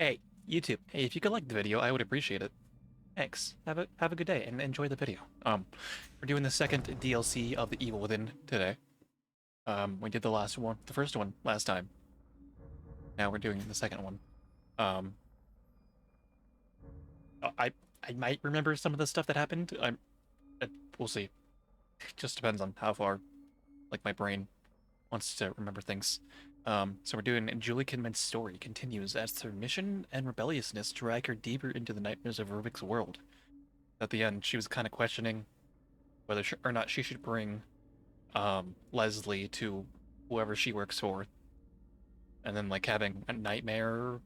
Hey, YouTube. Hey, if you could like the video, I would appreciate it. Thanks. Have a good day and enjoy the video. We're doing the second DLC of The Evil Within today. We did the last one, the first one last time. Now we're doing the second one. Um, I might remember some of the stuff that happened. We'll see. It just depends on how far, like, my brain wants to remember things. So we're doing Julie Kinman's story continues as her mission and rebelliousness drag her deeper into the nightmares of Rubik's world. At the end, she was kind of questioning whether or not she should bring Leslie to whoever she works for, and then like having a nightmare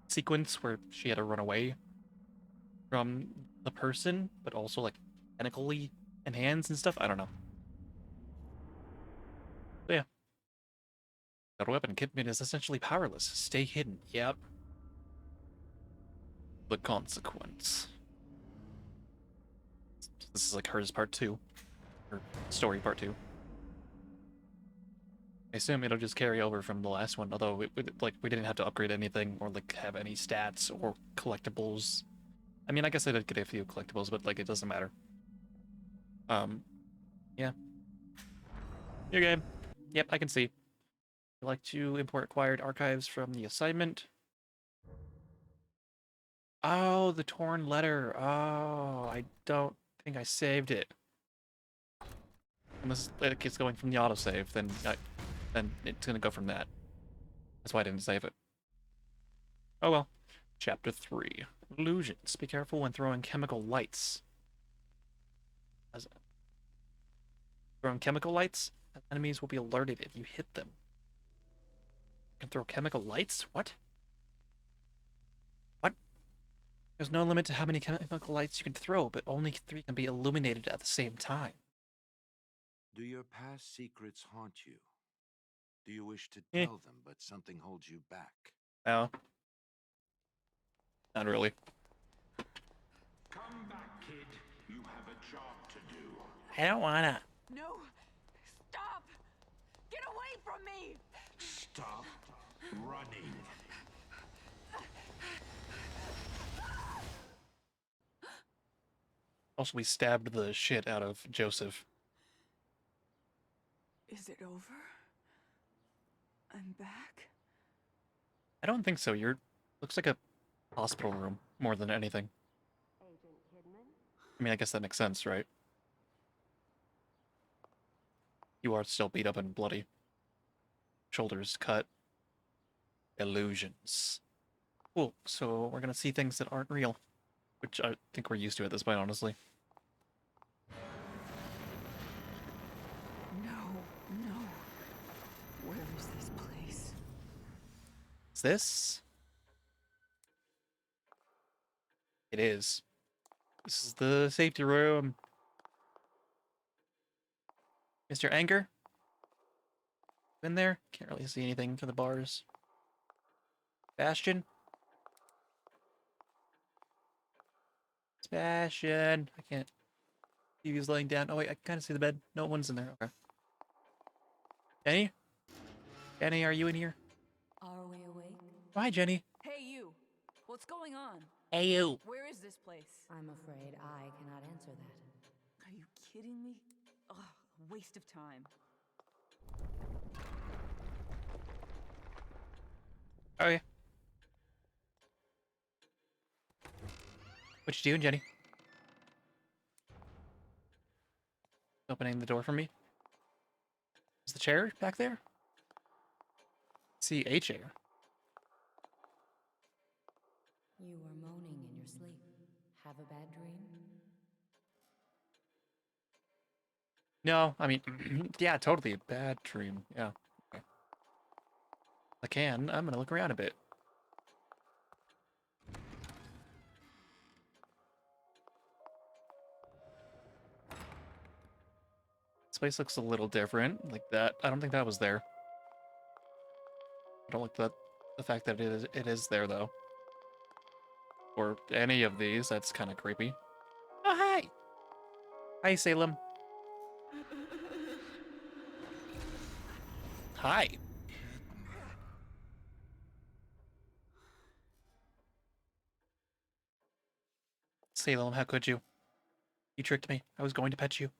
sequence where she had to run away from the person, but also like tentacly and hands and stuff. I don't know. But yeah, that weapon Kidman is essentially powerless. Stay hidden. Yep. The consequence. This is like hers part 2, or story part 2. I assume it'll just carry over from the last one, although we didn't have to upgrade anything or like have any stats or collectibles. I mean, I guess I did get a few collectibles, but like it doesn't matter. Yeah. New game. Yep, I can see. I like to import acquired archives from the assignment. Oh, the torn letter. Oh, I don't think I saved it. Unless it's going from the autosave, then it's gonna go from that. That's why I didn't save it. Oh well. Chapter 3. Illusions. Be careful when throwing chemical lights. As throwing chemical lights, enemies will be alerted if you hit them. You can throw chemical lights? What? What? There's no limit to how many chemical lights you can throw, but only 3 can be illuminated at the same time. Do your past secrets haunt you? Do you wish to Eh. tell them, but something holds you back? No. Not really. Come back, kid. You have a job to do. I don't wanna. No! Stop! Get away from me! Stop running. Also, we stabbed the shit out of Joseph. Is it over? I'm back? I don't think so. Looks like a hospital room more than anything. I mean, I guess that makes sense, right? You are still beat up and bloody. Shoulders cut. Illusions. Cool. So we're gonna see things that aren't real, which I think we're used to at this point, honestly. No. Where is this place? Is this? It is. This is the safety room. Mr. Anger? In there? Can't really see anything for the bars. Bastion? Sebastian! I can't. He was laying down. Oh wait, I can kind of see the bed. No one's in there. Okay. Jenny? Jenny, are you in here? Are we awake? Oh, hi, Jenny. Hey, you! What's going on? Hey, you. Where is this place? I'm afraid I cannot answer that. Are you kidding me? Ugh, a waste of time. Okay. What you doing, Jenny? Opening the door for me? Is the chair back there? See a chair. You were moaning in your sleep. Have a bad dream? No, I mean, yeah, totally a bad dream. Yeah. Okay. I'm gonna look around a bit. This place looks a little different, like that. I don't think that was there. I don't like the fact that it is there though. Or any of these, that's kind of creepy. Oh, hi! Hi, Salem. Hi. Salem, how could you? You tricked me. I was going to pet you.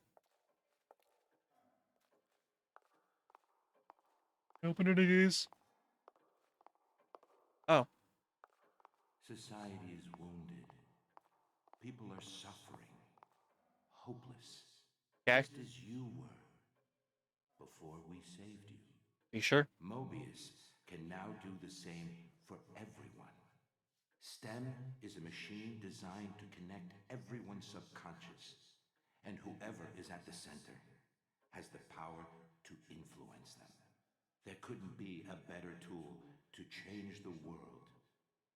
Open it, please. Oh. Society is wounded. People are suffering. Hopeless. Okay. Just as you were. Before we saved you. You sure? Mobius can now do the same for everyone. STEM is a machine designed to connect everyone's subconscious. And whoever is at the center has the power to influence them. There couldn't be a better tool to change the world,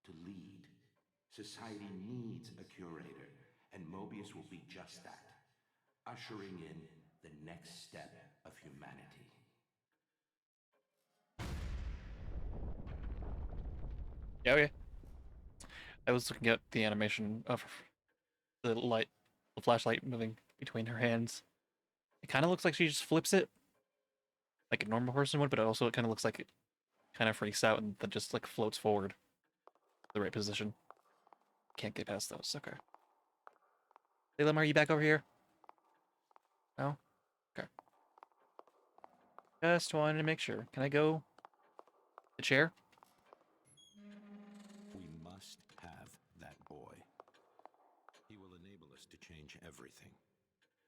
to lead. Society needs a curator, and Mobius will be just that, ushering in the next step of humanity. Yeah, okay. I was looking at the animation of the flashlight moving between her hands. It kind of looks like she just flips it, like a normal person would, but also it kind of looks like it kind of freaks out and then just like floats forward the right position. Can't get past those. Okay. Salem, are you back over here? No? Okay. Just wanted to make sure. Can I go? The chair? We must have that boy. He will enable us to change everything.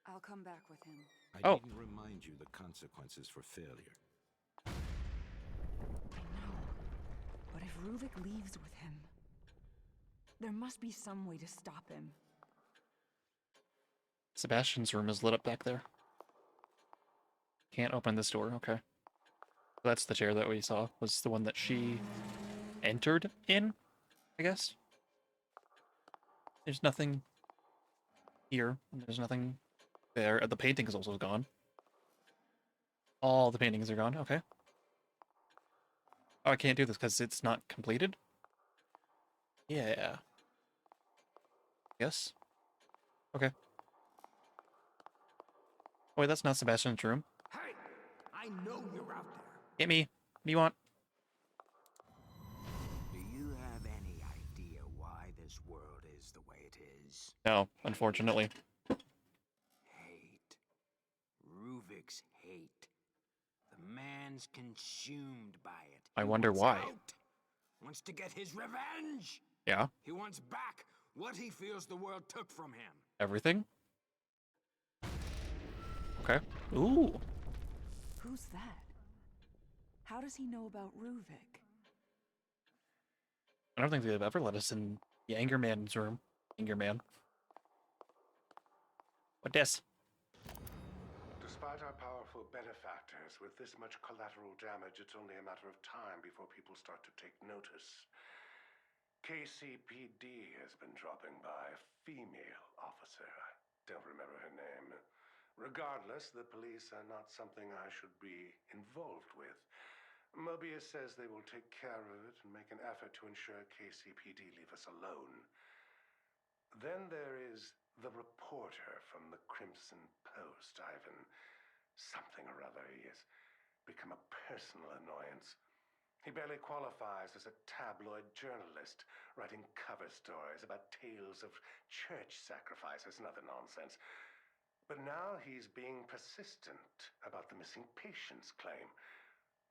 I'll come back with him. I Oh. needn't remind you the consequences for failure. I know. But if Ruvik leaves with him, there must be some way to stop him. Sebastian's room is lit up back there. Can't open this door. Okay. That's the chair that we saw. Was the one that she entered in, I guess. There's nothing here. There's nothing there. The painting is also gone. All the paintings are gone. Okay. Oh, I can't do this because it's not completed? Yeah. Yes. Okay. Oh, wait, that's not Sebastian's room. Hey! I know you're out there. Get me. What do you want? Do you have any idea why this world is the way it is? No, unfortunately. Hate. Ruvik's hate. The man's consumed by it. I He wonder wants why. out. Wants to get his revenge. Yeah. He wants back what he feels the world took from him. Everything? Okay. Ooh. Who's that? How does he know about Ruvik? I don't think they've ever let us in the Anger Man's room. Anger Man. What this? Despite our powerful benefactors, with this much collateral damage, it's only a matter of time before people start to take notice. KCPD has been dropping by. A female officer. I don't remember her name. Regardless, the police are not something I should be involved with. Mobius says they will take care of it and make an effort to ensure KCPD leave us alone. Then there is the reporter from the Crimson Post, Ivan. Something or other. He has become a personal annoyance. He barely qualifies as a tabloid journalist, writing cover stories about tales of church sacrifices and other nonsense. But now he's being persistent about the missing patients claim.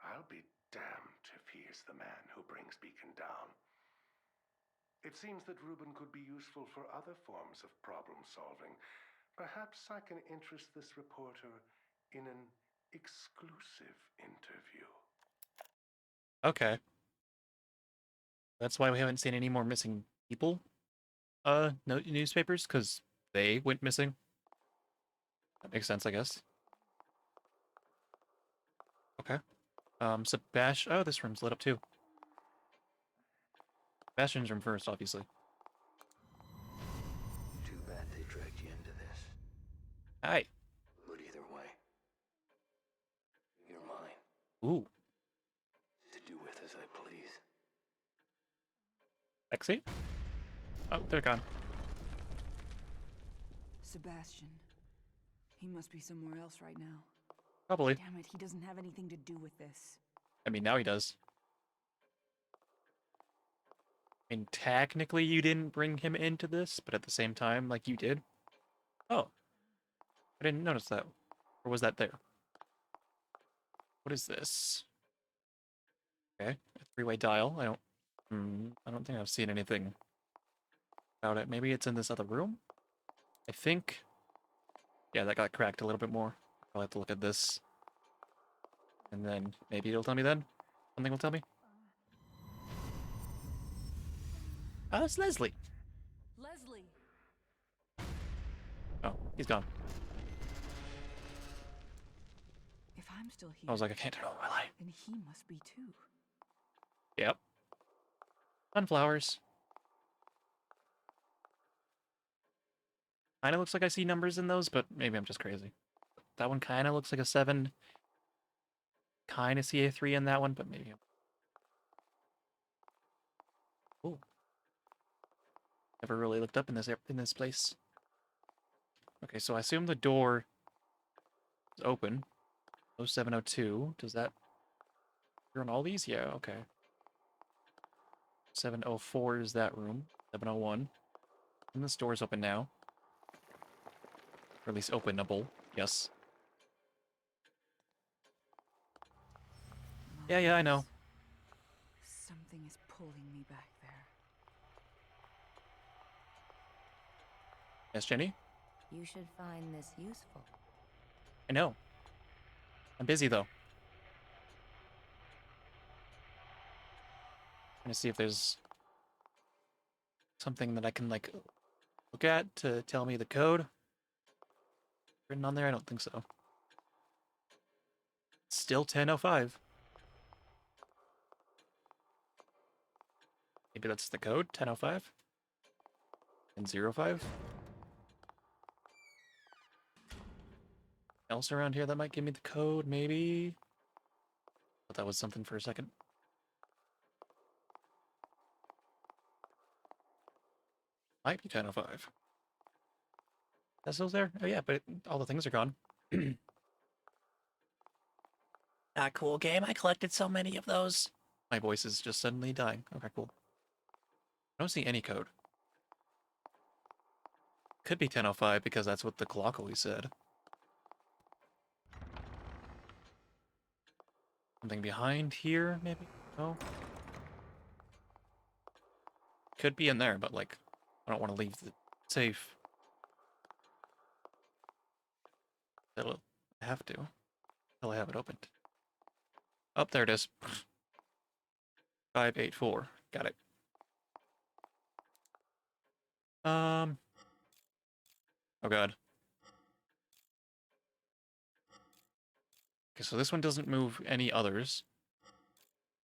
I'll be damned if he is the man who brings Beacon down. It seems that Reuben could be useful for other forms of problem solving. Perhaps I can interest this reporter in an exclusive interview. Okay. That's why we haven't seen any more missing people. No newspapers, because they went missing. That makes sense, I guess. Okay. Sebastian. Oh, this room's lit up too. Sebastian's room first, obviously. Too bad they dragged you into this. Hi. But either way, you're mine. Ooh. To do with as I please. Sexy. Oh, they're gone. Sebastian. He must be somewhere else right now. Probably. Damn it, he doesn't have anything to do with this. I mean, now he does. mean, technically you didn't bring him into this, but at the same time, like, you did. Oh. I didn't notice that. Or was that there? What is this? Okay, a three-way dial. I don't think I've seen anything about it. Maybe it's in this other room? I think... Yeah, that got cracked a little bit more. I'll have to look at this. And then maybe it'll tell me then? Something will tell me? Oh, it's Leslie. Leslie! Oh, he's gone. If I'm still here, I was like, I can't turn on my light. then he must be too. Yep. Sunflowers. Kinda looks like I see numbers in those, but maybe I'm just crazy. That one kinda looks like a 7. Kinda see a 3 in that one, but maybe... Ooh. Never really looked up in this place. Okay, so I assume the door is open. 0702. Does that... You're on all these? Yeah, okay. 704 is that room. 701. And this door's open now. Or at least openable. Yes. Yeah, I know. Something is pulling me back there. Yes, Jenny? You should find this useful. I know. I'm busy, though. Trying to see if there's something that I can, like, look at to tell me the code. Written on there? I don't think so. Still 10:05. Maybe that's the code? 10:05? And 05? Else around here that might give me the code, maybe? Thought that was something for a second. Might be 10:05. That still's there? Oh yeah, but all the things are gone. Ah, cool game. I collected so many of those. My voice is just suddenly dying. Okay, cool. I don't see any code. Could be 10:05 because that's what the clock always said. Something behind here, maybe? No? Could be in there, but, like, I don't want to leave the safe. I have to. Until I have it opened. Oh, there it is. 584. Got it. Oh god. Okay, so this one doesn't move any others.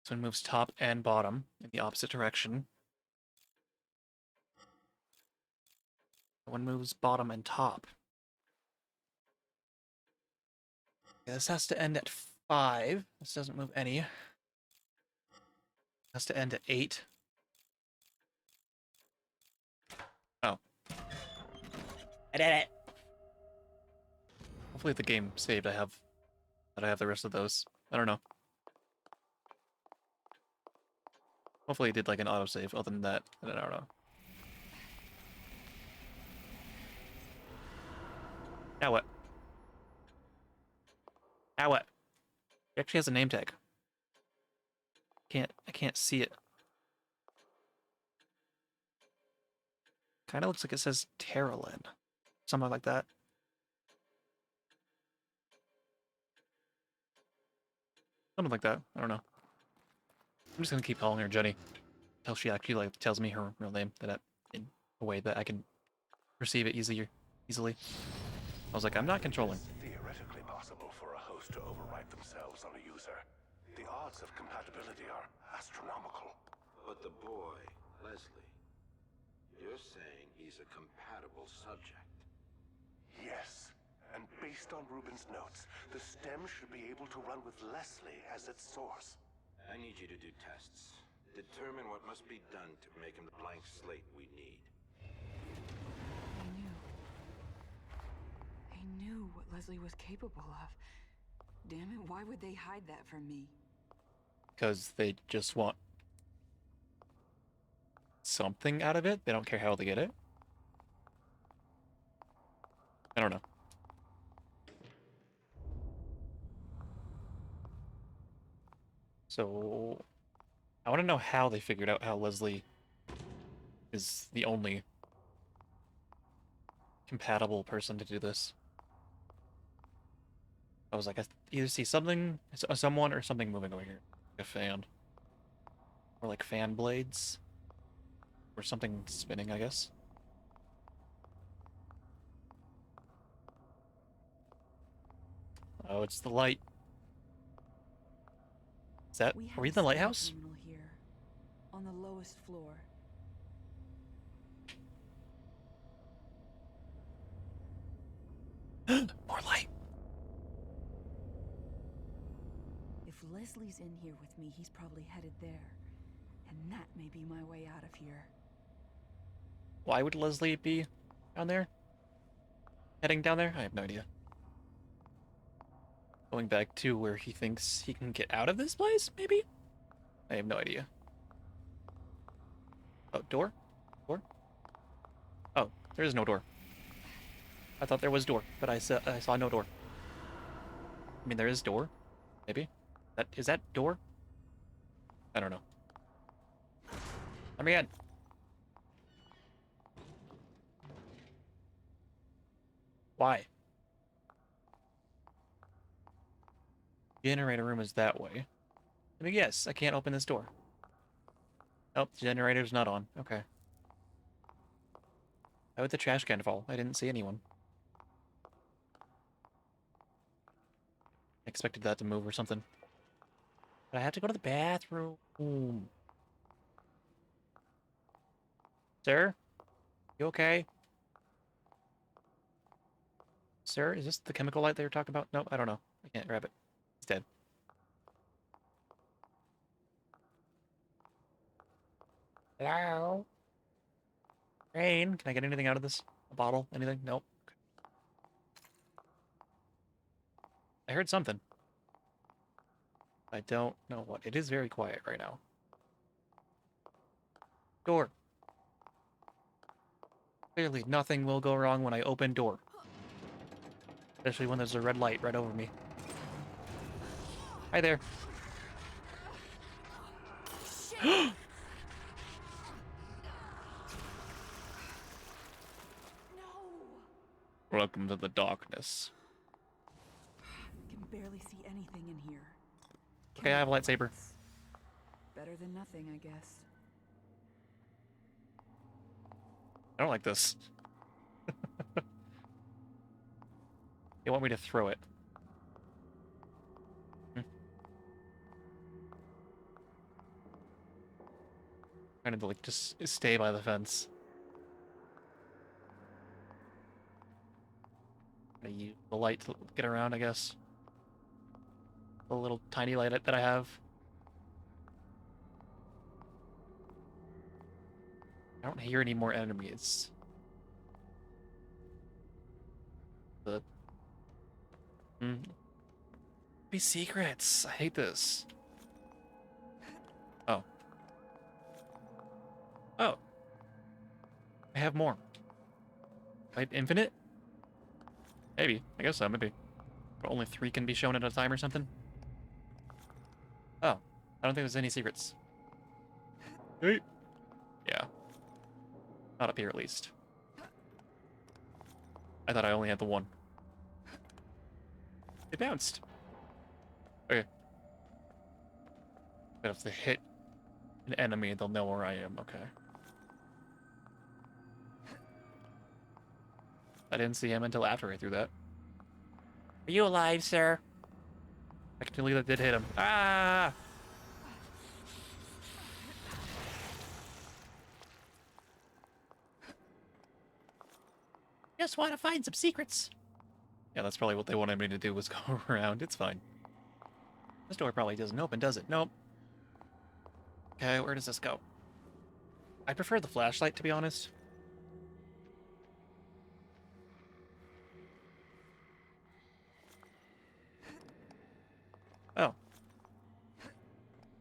This one moves top and bottom in the opposite direction. That one moves bottom and top. Yeah, this has to end at 5. This doesn't move any. It has to end at 8. Oh. I did it! Hopefully the game saved that I have the rest of those. I don't know. Hopefully it did like an autosave. Other than that, I don't know. Now what? Now what? It actually has a name tag. I can't see it. Kinda looks like it says Terralyn. Something like that. Something like that. I don't know. I'm just gonna keep calling her Jenny until she actually like tells me her real name in a way that I can perceive it easily. I was like, I'm not controlling. It's theoretically possible for a host to overwrite themselves on a user. The odds of compatibility are astronomical. But the boy, Leslie, you're saying he's a compatible subject. Yes, and based on Ruben's notes, the stem should be able to run with Leslie as its source. I need you to do tests. Determine what must be done to make him the blank slate we need. I knew what Leslie was capable of. Damn it, why would they hide that from me? Because they just want something out of it. They don't care how they get it. I don't know. So, I want to know how they figured out how Leslie is the only compatible person to do this. I was like, I either see something, someone, or something moving over here. Like a fan. Or like fan blades. Or something spinning, I guess. Oh, it's the light. Is that... We Are have we a in the storage lighthouse? terminal here, on the lowest floor. More light! If Leslie's in here with me, he's probably headed there. And that may be my way out of here. Why would Leslie be down there? Heading down there? I have no idea. Going back to where he thinks he can get out of this place, maybe? I have no idea. Oh, door? Door? Oh, there is no door. I thought there was door, but I saw no door. I mean, there is door. Maybe? Is that door? I don't know. Let me in. Why? Generator room is that way. I mean, yes, I can't open this door. Nope, the generator's not on. Okay. How would the trash can fall? I didn't see anyone. I expected that to move or something. But I have to go to the bathroom. Sir? You okay? Sir, is this the chemical light they were talking about? Nope, I don't know. I can't grab it. It's dead. Hello? Rain, can I get anything out of this? A bottle? Anything? Nope. Okay. I heard something. I don't know what. It is very quiet right now. Door. Clearly, nothing will go wrong when I open door. Especially when there's a red light right over me. Hi there. Welcome to the darkness. Can barely see anything in here. Okay, I have a lightsaber. Better than nothing, I guess. I don't like this. They want me to throw it. Trying to like just stay by the fence. Gonna use the light to get around, I guess. The little tiny light that I have. I don't hear any more enemies. The be secrets. I hate this. Oh. Oh. I have more. Light infinite? Maybe. I guess so, maybe. But only 3 can be shown at a time or something? Oh. I don't think there's any secrets. Hey. Yeah. Not up here, at least. I thought I only had the 1. It bounced. Okay. But if they hit an enemy, they'll know where I am. Okay. I didn't see him until after I threw that. Are you alive, sir? Actually, that did hit him. Ah! Just want to find some secrets. Yeah, that's probably what they wanted me to do, was go around. It's fine. This door probably doesn't open, does it? Nope. Okay, where does this go? I prefer the flashlight, to be honest. Oh. I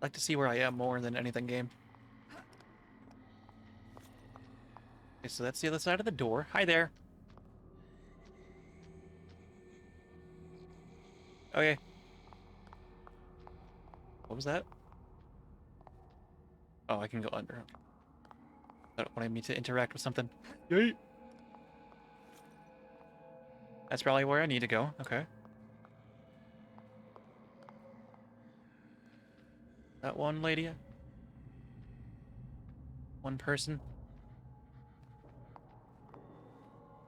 like to see where I am more than anything, game. Okay, so that's the other side of the door. Hi there. Okay. What was that? Oh, I can go under. Okay. That wanted me to interact with something. Yay! That's probably where I need to go. Okay. That one lady? One person?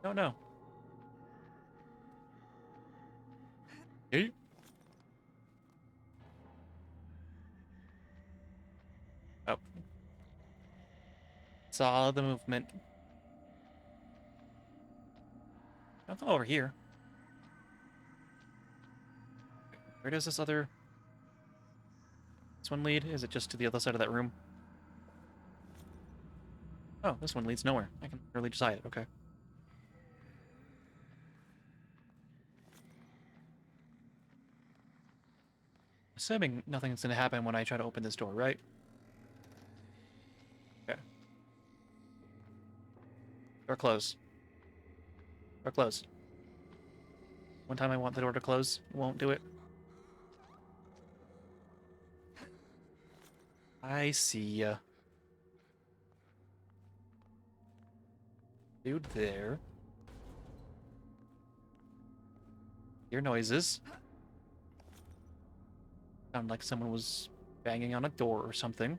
No, no. Yay! Oh. Saw the movement. Nothing over here. Where does this one lead? Is it just to the other side of that room? Oh, this one leads nowhere. I can really decide it. Okay. Assuming nothing's gonna happen when I try to open this door, right? Okay. Door closed. Door closed. One time I want the door to close, it won't do it. I see ya. Dude there. Hear noises. Sound like someone was banging on a door or something.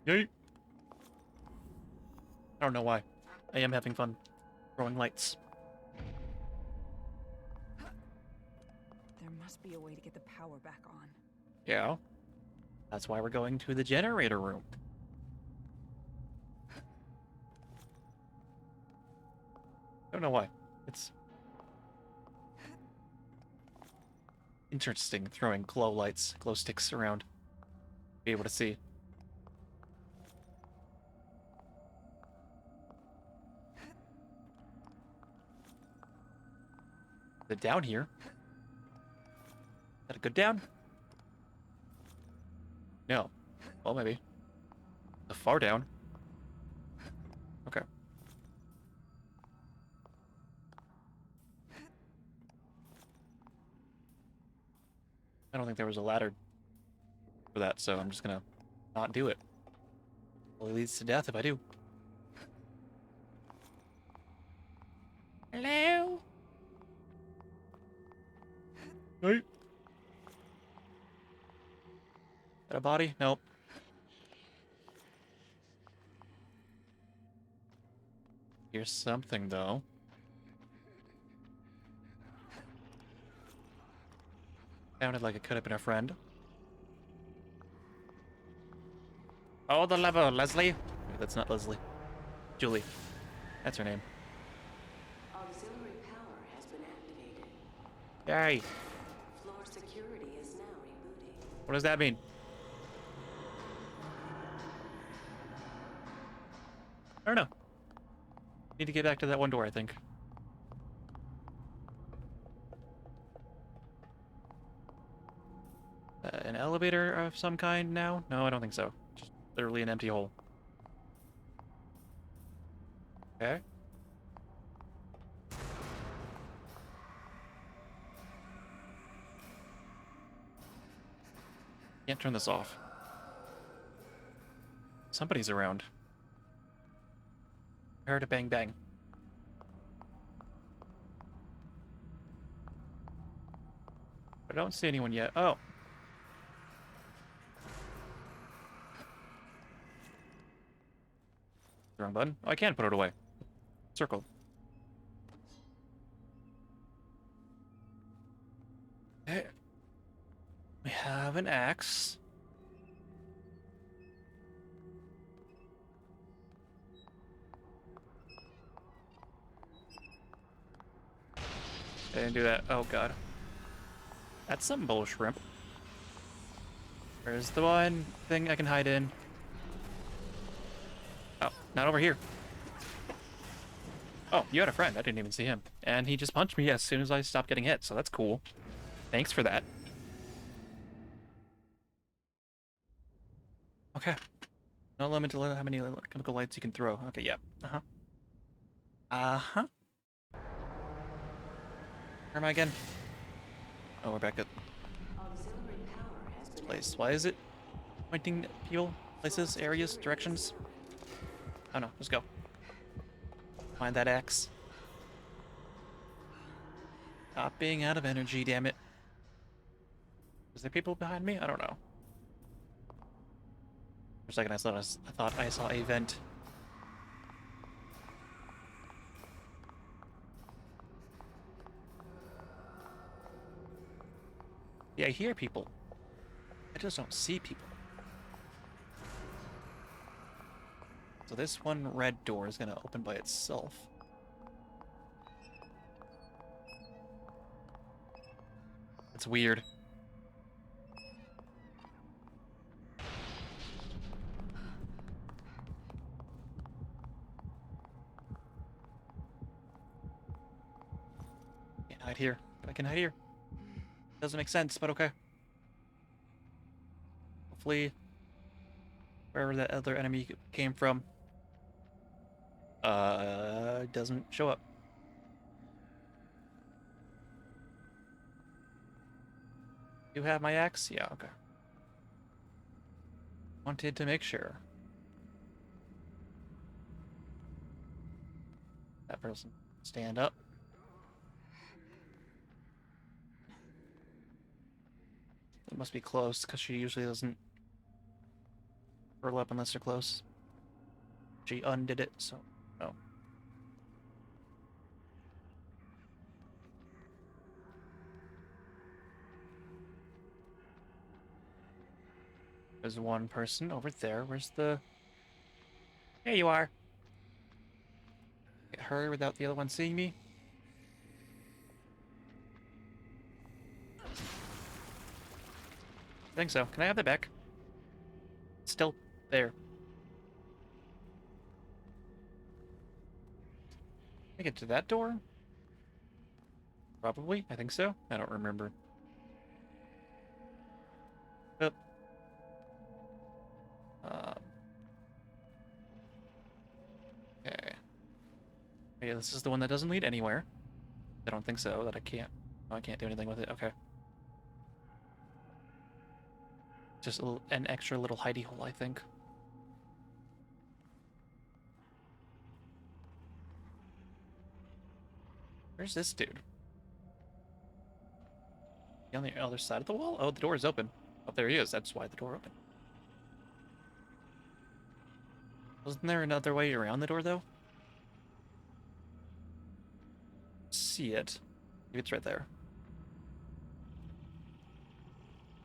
Yay! I don't know why. I am having fun throwing lights. There must be a way to get the power back on. Yeah. That's why we're going to the generator room. Don't know why. It's interesting throwing glow sticks around. Be able to see. Is it down here? Is that a good down? No. Well, maybe. A far down. Okay. I don't think there was a ladder for that, so I'm just gonna not do it. Well, it leads to death if I do. Hello? Hey. Is that a body? Nope. Here's something, though. Sounded like it could have been a friend. Oh, the lever, Leslie. Wait, that's not Leslie. Julie. That's her name. Auxiliary power has been activated. Yay. Floor security is now rebooting. What does that mean? I don't know. Need to get back to that one door, I think. An elevator of some kind now? No, I don't think so. Just literally an empty hole. Okay. Can't turn this off. Somebody's around. I heard a bang bang. I don't see anyone yet. Oh. Wrong button. Oh, I can put it away. Circle. Okay. We have an axe. I didn't do that. Oh god. That's some bull shrimp. Where's the one thing I can hide in? Oh, not over here. Oh, you had a friend. I didn't even see him. And he just punched me as soon as I stopped getting hit, so that's cool. Thanks for that. Okay. No limit to how many chemical lights you can throw. Okay, yeah. Uh-huh. Uh-huh. Where am I again? Oh, we're back at Auxiliary power has this been place. Why is it pointing at people, places, areas, directions? Oh no, let's go. Find that axe. Stop being out of energy, damn it. Is there people behind me? I don't know. For a second, I thought I saw a vent. Yeah, I hear people. I just don't see people. So this one red door is gonna open by itself. It's weird. Can't hide here. I can hide here. Doesn't make sense, but okay. Hopefully, wherever that other enemy came from, doesn't show up. You have my axe? Yeah, okay. Wanted to make sure. That person stand up. It must be close, because she usually doesn't curl up unless they're close. She undid it, so no. There's one person over there. Where's the... Here you are. Get her without the other one seeing me. I think so. Can I have that back? It's still there. Can I get to that door? Probably. I think so. I don't remember. Yep. Okay. Yeah, this is the one that doesn't lead anywhere. I don't think so. That I can't. Oh, I can't do anything with it. Okay. Just an extra little hidey hole, I think. Where's this dude? He on the other side of the wall? Oh, the door is open. Oh, there he is. That's why the door opened. Wasn't there another way around the door, though? See it. Maybe it's right there.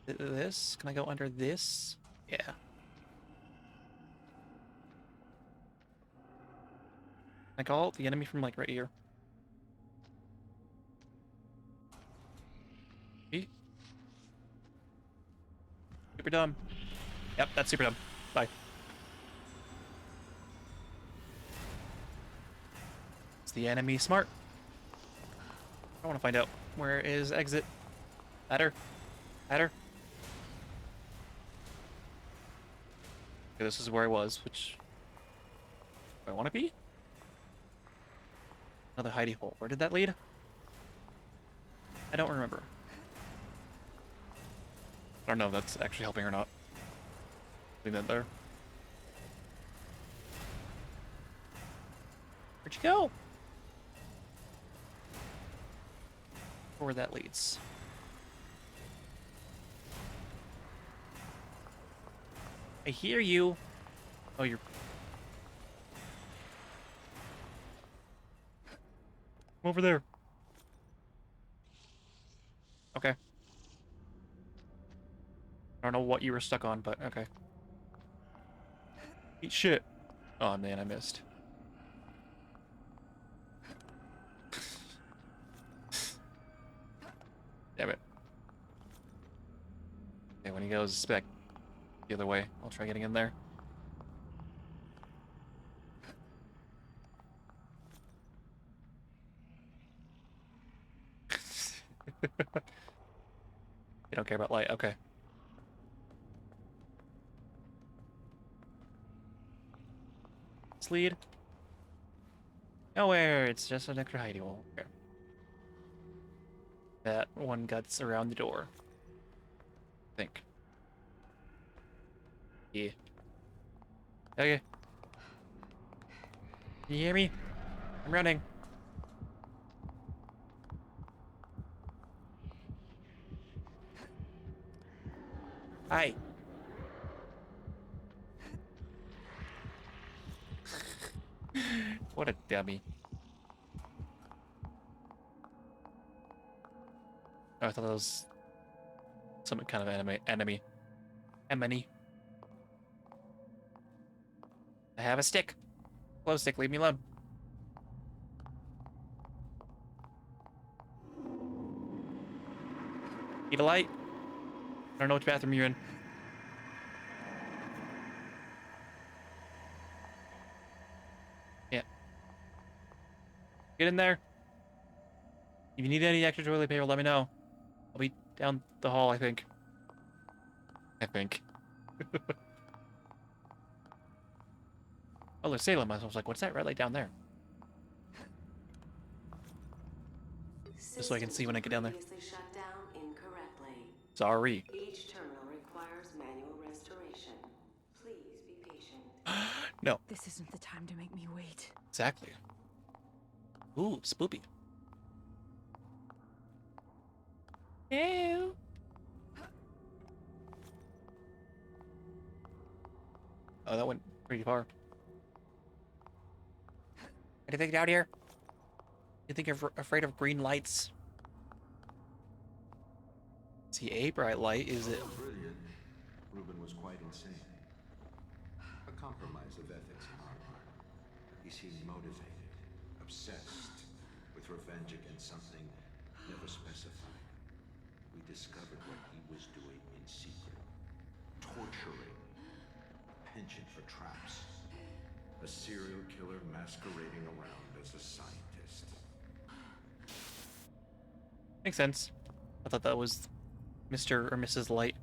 This? Can I go under this? Yeah. Can I call the enemy from, like, right here? He? Super dumb. Yep, that's super dumb. Bye. Is the enemy smart? I want to find out. Where is exit? At her. At her. Okay, this is where I was, which... do I want to be? Another hidey hole. Where did that lead? I don't remember. I don't know if that's actually helping or not. Leave that there. Where'd you go? Where that leads. I hear you. Oh, you're... I'm over there. Okay. I don't know what you were stuck on, but okay. Eat shit. Oh man, I missed. Damn it. Okay, when he goes back the other way, I'll try getting in there. You don't care about light, okay. this lead? Nowhere. It's just an extra hidey hole. Okay. That one gets around the door. I think. Yeah. Okay. Can you hear me? I'm running. Hi. What a dummy. Oh, I thought that was some kind of enemy. Enemy. I have a stick. Glow stick, leave me alone. Need a light? I don't know which bathroom you're in. Yeah. Get in there. If you need any extra toilet paper, let me know. I'll be down the hall, I think. Oh, there's Salem. I was like, what's that red light down there? Just so I can see when I get down there. Previously shut down incorrectly. Sorry. Each terminal requires manual restoration. Please be patient. No. This isn't the time to make me wait. Exactly. Ooh, spoopy. Ew. Oh, that went pretty far. Anything down here? You think you're afraid of green lights? See, a bright light, is it? Brilliant. Reuben was quite insane. A compromise of ethics on our part. He seemed motivated, obsessed, with revenge against something never specified. We discovered what he was doing in secret. Torturing. Penchant for traps. A serial killer masquerading around as a scientist. Makes sense. I thought that was Mr. or Mrs. Light.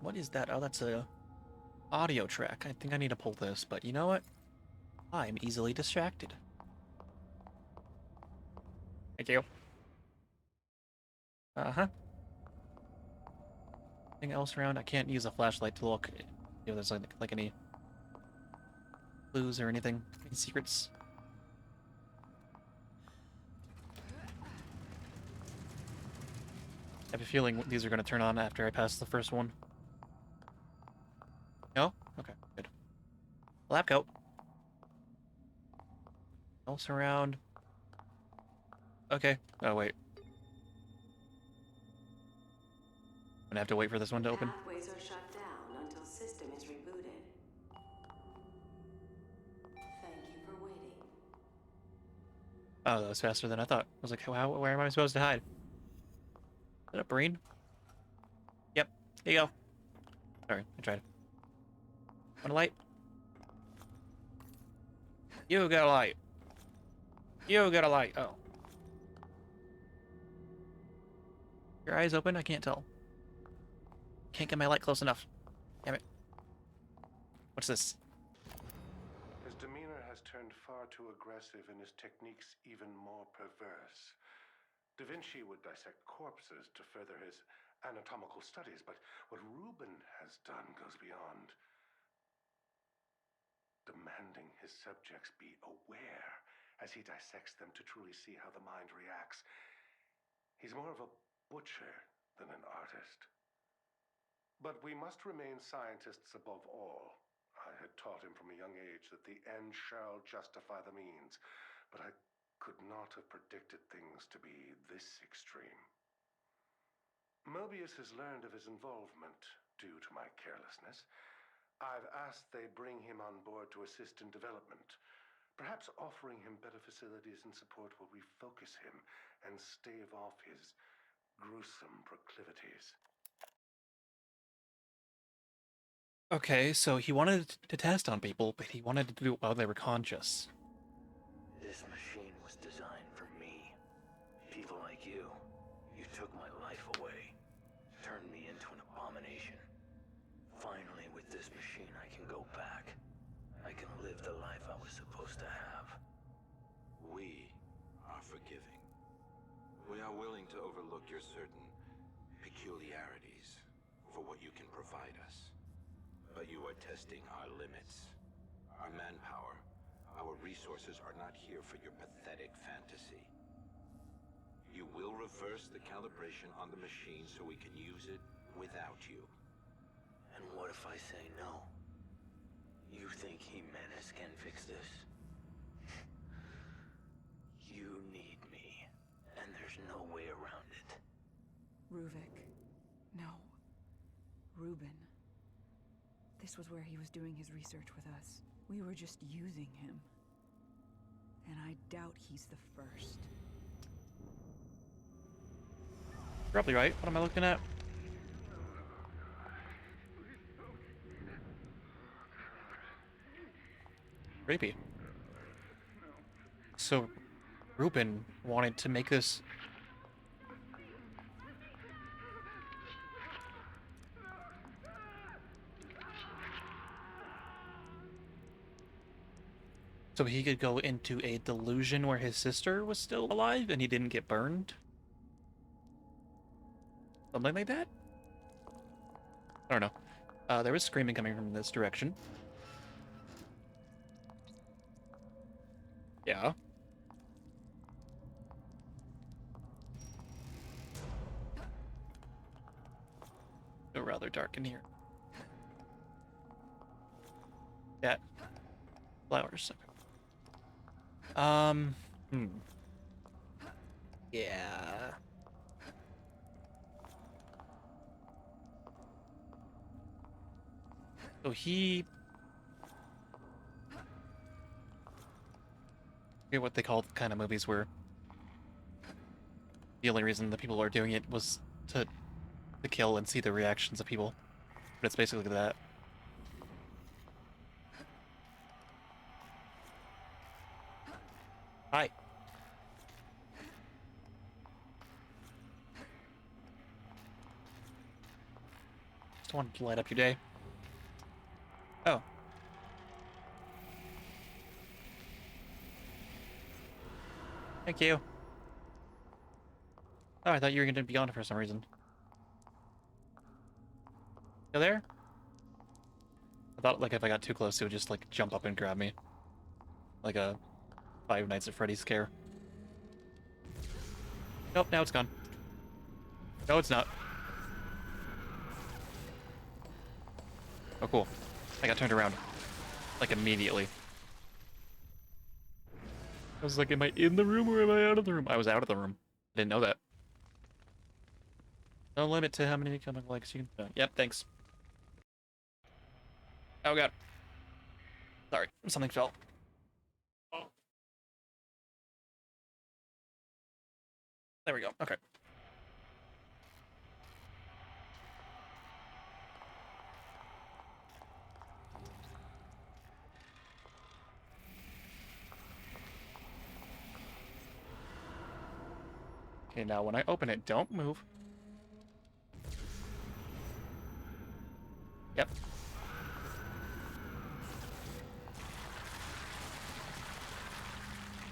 What is that? Oh, that's a audio track. I think I need to pull this, but you know what? I'm easily distracted. Thank you. Uh-huh. Anything else around? I can't use a flashlight to look. You know, there's like any clues or anything, any secrets. I have a feeling these are going to turn on after I pass the first one. No? Okay, good. Lab coat. Else around. Okay. Oh, wait. I'm gonna have to wait for this one to open. Pathways are shut down until system is rebooted. Thank you for waiting. Oh, that was faster than I thought. I was like, where am I supposed to hide? Is that a brain? Yep. Here you go. Sorry, I tried. Want a light? You got a light. You got a light. Oh. Your eyes open? I can't tell. Can't get my light close enough. Damn it. What's this? His demeanor has turned far too aggressive and his techniques even more perverse. Da Vinci would dissect corpses to further his anatomical studies, but what Reuben has done goes beyond. Demanding his subjects be aware as he dissects them to truly see how the mind reacts. He's more of a butcher than an artist. But we must remain scientists above all. I had taught him from a young age that the end shall justify the means, but I could not have predicted things to be this extreme. Mobius has learned of his involvement due to my carelessness. I've asked they bring him on board to assist in development. Perhaps offering him better facilities and support will refocus him and stave off his gruesome proclivities. Okay, so he wanted to test on people, but he wanted to do it while they were conscious. This machine was designed for me. People like you. You took my life away. Turned me into an abomination. Finally, are willing to overlook your certain peculiarities for what you can provide us. But you are testing our limits. Our manpower, our resources are not here for your pathetic fantasy. You will reverse the calibration on the machine so we can use it without you. And what if I say no? You think Jimenez can fix this? You need me, and there's no way around it. Ruvik. No. Reuben. This was where he was doing his research with us. We were just using him. And I doubt he's the first. Probably right. What am I looking at? Creepy. So, Reuben wanted to make this. So he could go into a delusion where his sister was still alive and he didn't get burned? Something like that? I don't know. There was screaming coming from this direction. Yeah. It's rather dark in here. Yeah. Flowers. Yeah. So he... I forget what they call the kind of movies where the only reason the people are doing it was to kill and see the reactions of people. But it's basically that. Hi. Just wanted to light up your day. Oh. Thank you. Oh, I thought you were going to be gone for some reason. You there? I thought, like, if I got too close, it would just, like, jump up and grab me. Like a Five Nights at Freddy's scare. Nope, now it's gone. No, it's not. Oh, cool. I got turned around. Like, immediately. I was like, am I in the room or am I out of the room? I was out of the room. I didn't know that. No limit to how many comic likes you can... Yep, thanks. Oh, God. Sorry, something fell. Oh. There we go. Okay. Okay, now when I open it, don't move. Yep.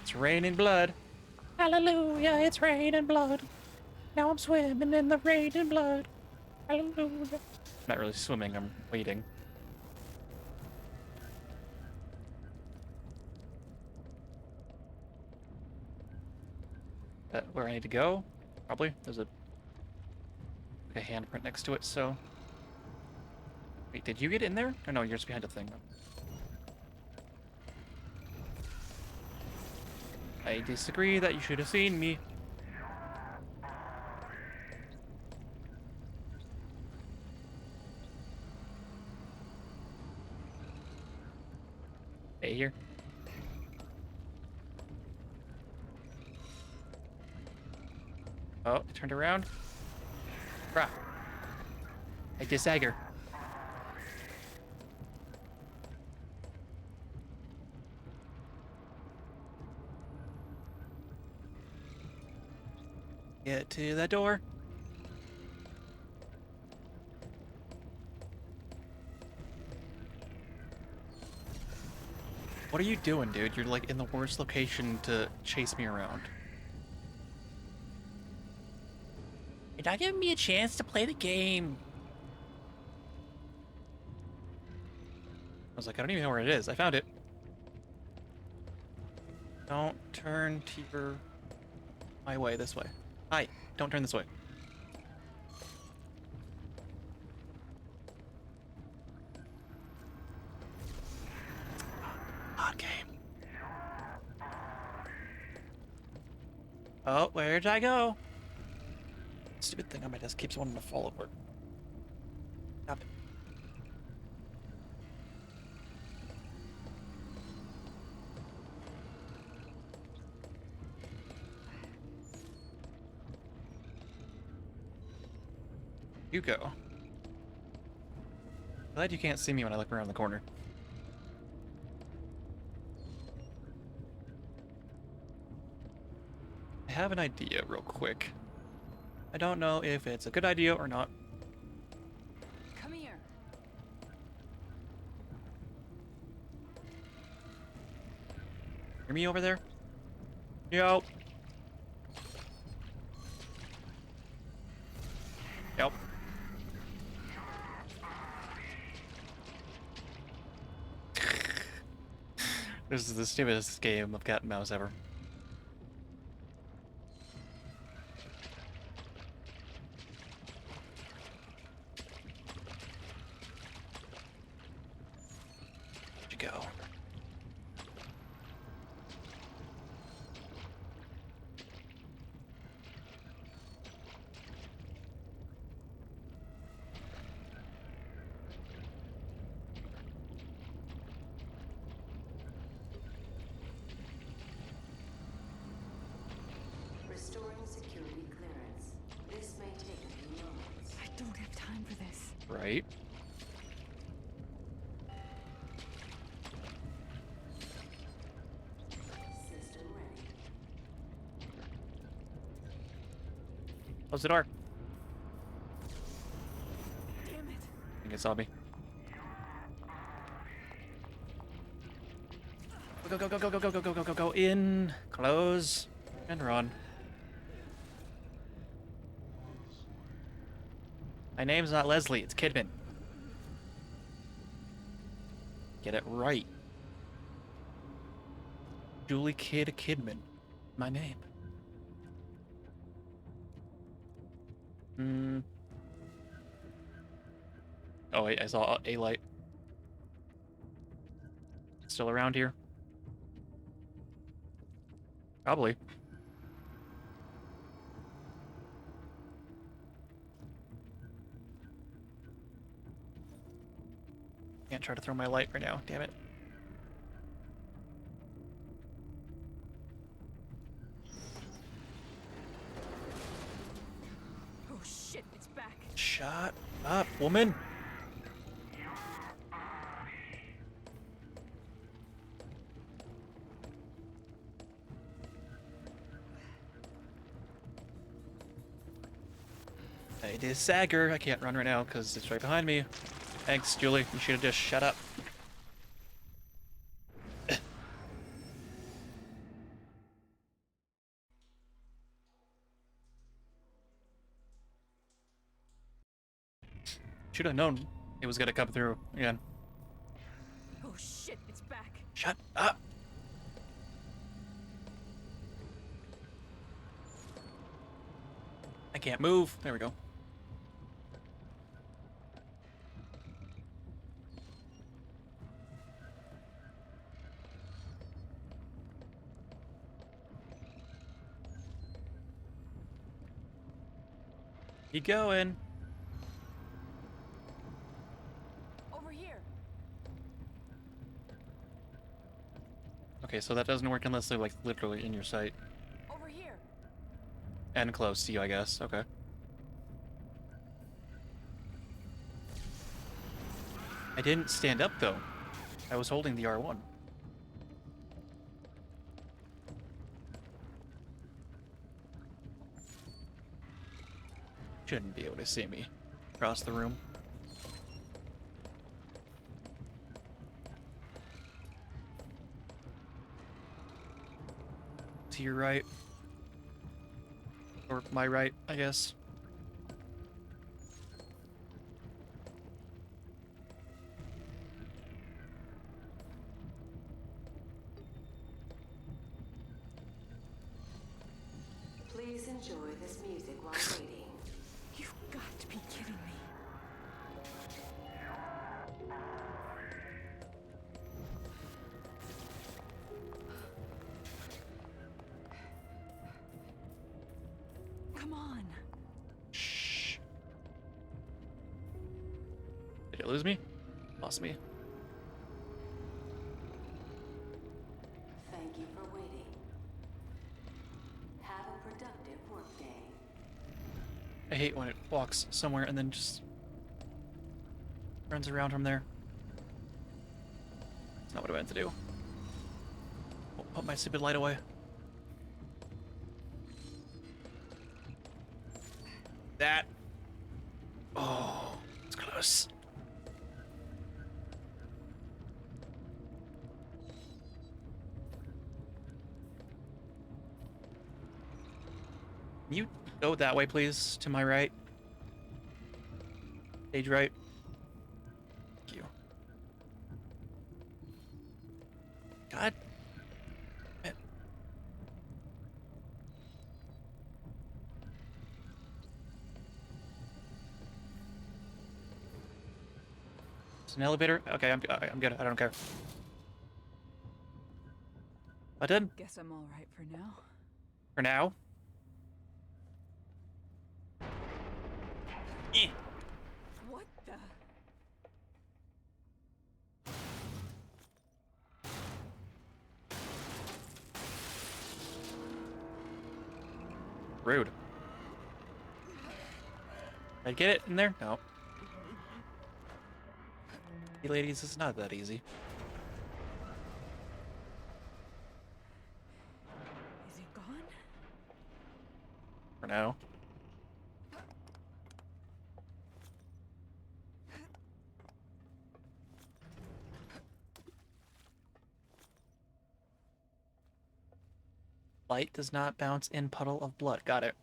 It's raining blood. Hallelujah, it's raining blood. Now I'm swimming in the raining blood. Hallelujah. Not really swimming, I'm wading. That where I need to go? Probably. There's a handprint next to it, so... Wait, did you get in there? Or no, you're just behind a thing. I disagree that you should have seen me. Stay here. Oh, it turned around. Bruh. I disagger. Get to the door. What are you doing, dude? You're like in the worst location to chase me around. You're not giving me a chance to play the game. I was like, I don't even know where it is. I found it. Don't turn to my way, this way. Hi, don't turn this way. Odd game. Oh, where did I go? Stupid thing on my desk keeps wanting to fall over. Stop it. You go. Glad you can't see me when I look around the corner. I have an idea real quick. I don't know if it's a good idea or not. Come here. Hear me over there? Yo. Yep. This is the stupidest game of cat and mouse ever. Where'd you go? Restoring security clearance. This may take a few moments. I don't have time for this. Right. System ready. Close the door. Damn it. I think it saw me. Go, go, go, go, go, go, go, go, go, go, go, in. Close. And run. My name's not Leslie, it's Kidman. Get it right. Julie Kid Kidman. My name. Oh wait, I saw a light. Still around here? Probably. Can't try to throw my light right now, damn it. Oh shit, it's back. Shut up, woman! It is Sagger. I can't run right now because it's right behind me. Thanks, Julie. You should have just shut up. Should have known it was gonna come through again. Oh shit, it's back. Shut up! I can't move. There we go. Keep going. Over here. Okay, so that doesn't work unless they're like literally in your sight. Over here. And close to you, I guess. Okay. I didn't stand up though. I was holding the R1. Shouldn't be able to see me across the room. To your right. Or my right, I guess. Please enjoy this music while waiting. You've got to be kidding me. Come on. Shh. Did it lose me? Lost me. Thank you for waiting. Have a productive workday. I hate when it walks somewhere and then just runs around from there. That's not what I meant to do. I'll put my stupid light away. That. Oh, it's close. Can you go that way, please? To my right. Stage right. Thank you. God. Man. It's an elevator? Okay, I'm good. I don't care. I did. Guess I'm all right for now. For now. Eh. What the? Rude. Did I get it in there? No. Hey ladies, it's not that easy. Is it gone? For now. Light does not bounce in puddle of blood. Got it.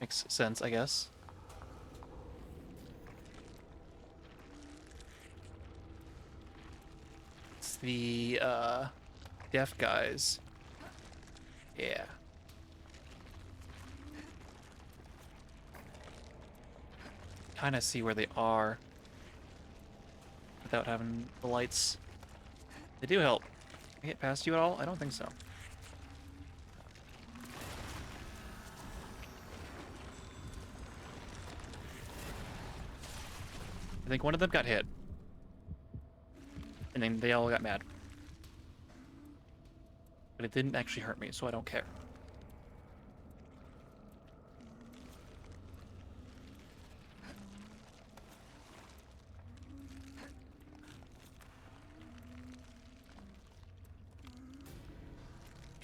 Makes sense, I guess. It's the, deaf guys. Yeah. Kind of see where they are without having the lights. They do help. Can I get past you at all? I don't think so. I think one of them got hit. And then they all got mad. But it didn't actually hurt me, so I don't care.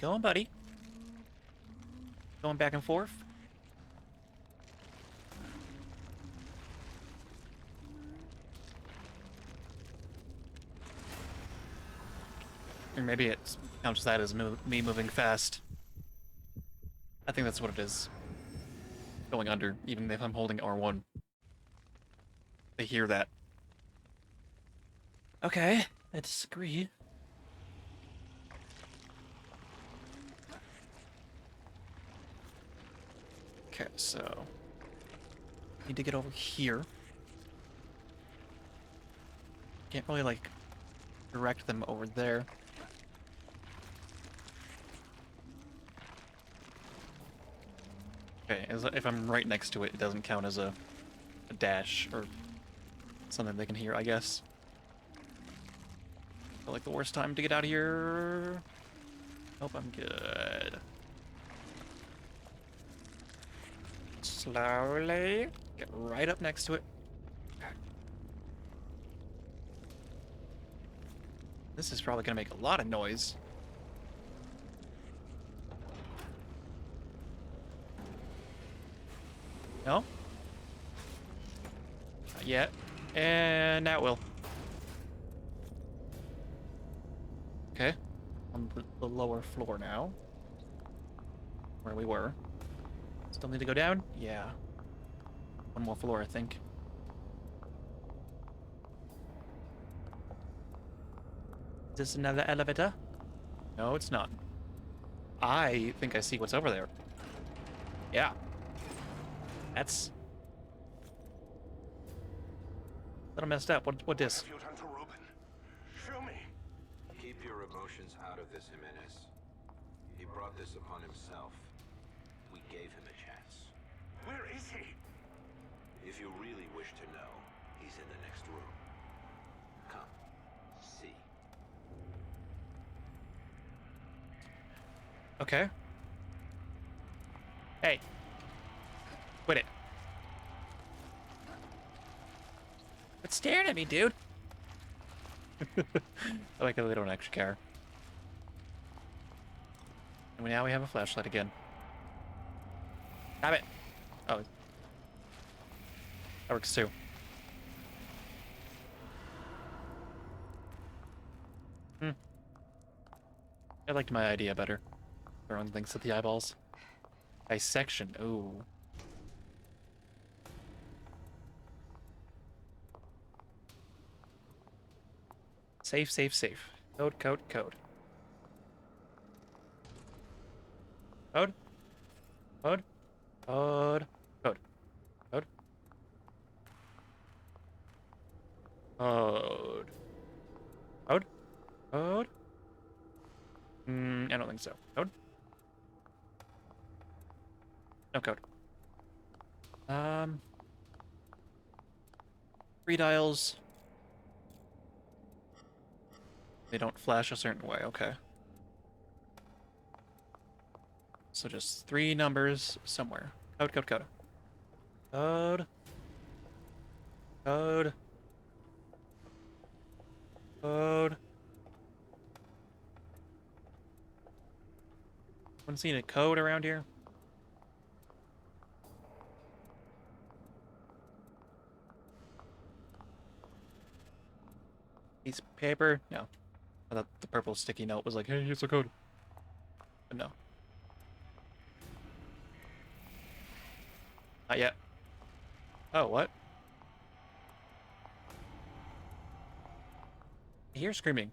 Go on, buddy. Going back and forth. Or maybe it counts that as me moving fast. I think that's what it is. Going under, even if I'm holding R1. They hear that. Okay, I disagree. Okay, so need to get over here. Can't really like direct them over there. Okay, if I'm right next to it, it doesn't count as a dash or something they can hear, I guess. Feel like the worst time to get out of here. Hope I'm good. Slowly get right up next to it. Okay. This is probably gonna make a lot of noise. No? Not yet. And now it will. Okay. On the lower floor now. Where we were. Still need to go down? Yeah. One more floor, I think. Is this another elevator? No, it's not. I think I see what's over there. Yeah. That's a little messed up. What What is? have you done to Ruben? Show me. Keep your emotions out of this, Jimenez. He brought this upon himself. We gave him a chance. Where is he? If you really wish to know, he's in the next room. Come, see. Okay. Hey. Quit it. Quit staring at me, dude. I like how they don't actually care. And now we have a flashlight again. Have it. Oh. That works too. I liked my idea better. Throwing things at the eyeballs. Dissection. Ooh. Safe, safe, safe. Code, code, code. Code. Code. Code. Code. Code. Code. Code. Code. I don't think so. Code. No code. 3 dials. They don't flash a certain way, okay. So just 3 numbers somewhere. Code, code, code. Code. Code. Code. Anyone seen a code around here? Piece of paper? No. I thought the purple sticky note was like, hey, here's the code. But no. Not yet. Oh, what? I hear screaming.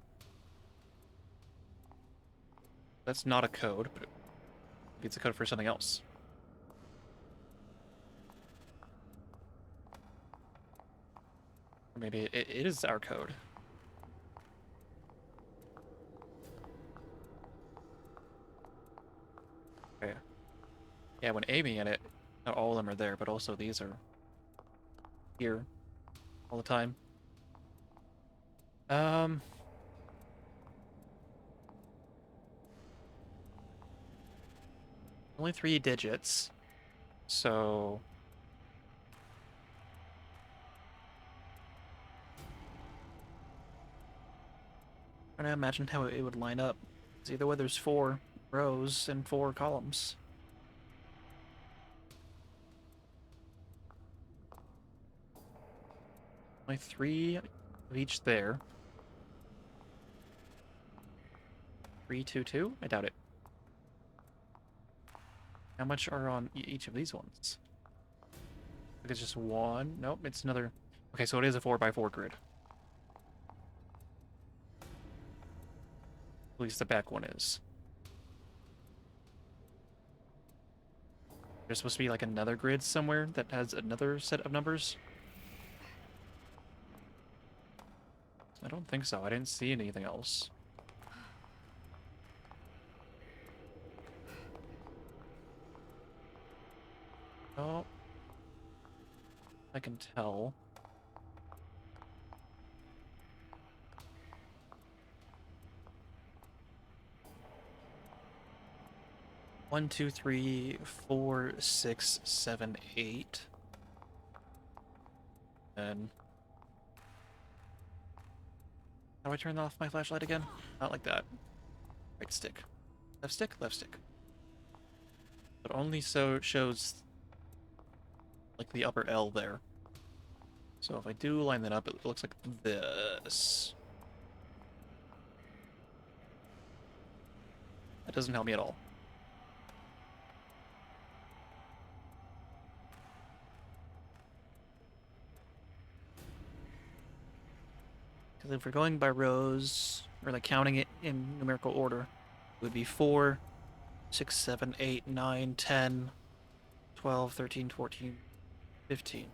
That's not a code, but it's a code for something else. Or maybe it is our code. Okay. Yeah, when aiming at it, not all of them are there, but also these are here all the time. Only 3 digits, so I'm trying to imagine how it would line up. It's either way there's 4 rows and 4 columns. Only 3 of each there. 3, 2, 2? I doubt it. How much are on each of these ones? Like it's just 1. Nope, it's another. Okay, so it is a 4x4 grid. At least the back one is. There's supposed to be like another grid somewhere that has another set of numbers. I don't think so. I didn't see anything else. Oh. I can tell. One, 2, 3, 4, 6, 7, 8. And how do I turn off my flashlight again? Not like that. Right stick. Left stick? Left stick. But only so it shows like the upper L there. So if I do line that up, it looks like this. That doesn't help me at all. Because if we're going by rows, or like counting it in numerical order, it would be 4, 6, 7, 8, 9, 10, 12, 13, 14, 15.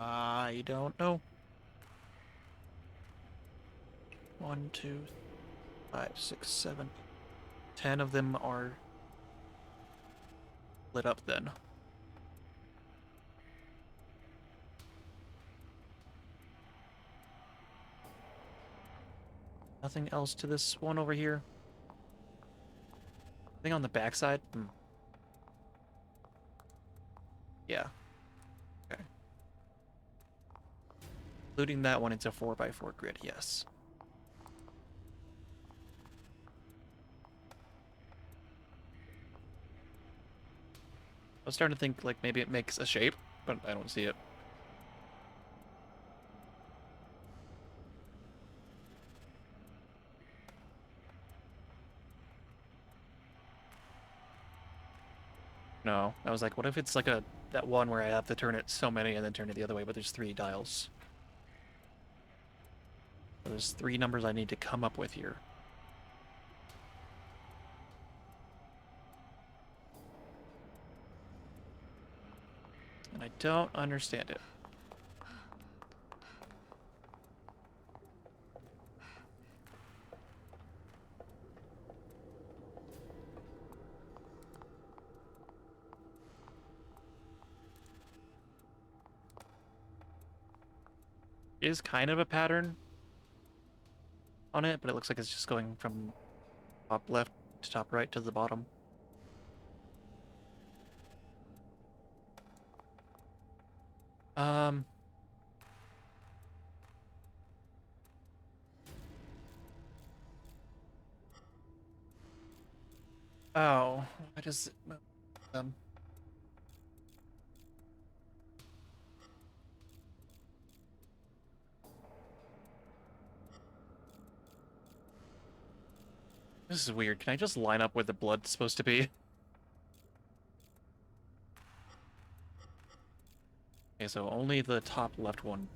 I don't know. 1, 2, 5, 6, 7, 10 of them are lit up then. Nothing else to this one over here. Thing on the backside? Yeah. Okay. Including that one into 4x4 grid, yes. I was starting to think like maybe it makes a shape, but I don't see it. No, I was like, what if it's like that one where I have to turn it so many and then turn it the other way, but there's 3 dials. So there's 3 numbers I need to come up with here. And I don't understand it. Is kind of a pattern on it, but it looks like it's just going from top left to top right to the bottom. Oh, why does it move them? This is weird. Can I just line up where the blood's supposed to be? Okay, so only the top left one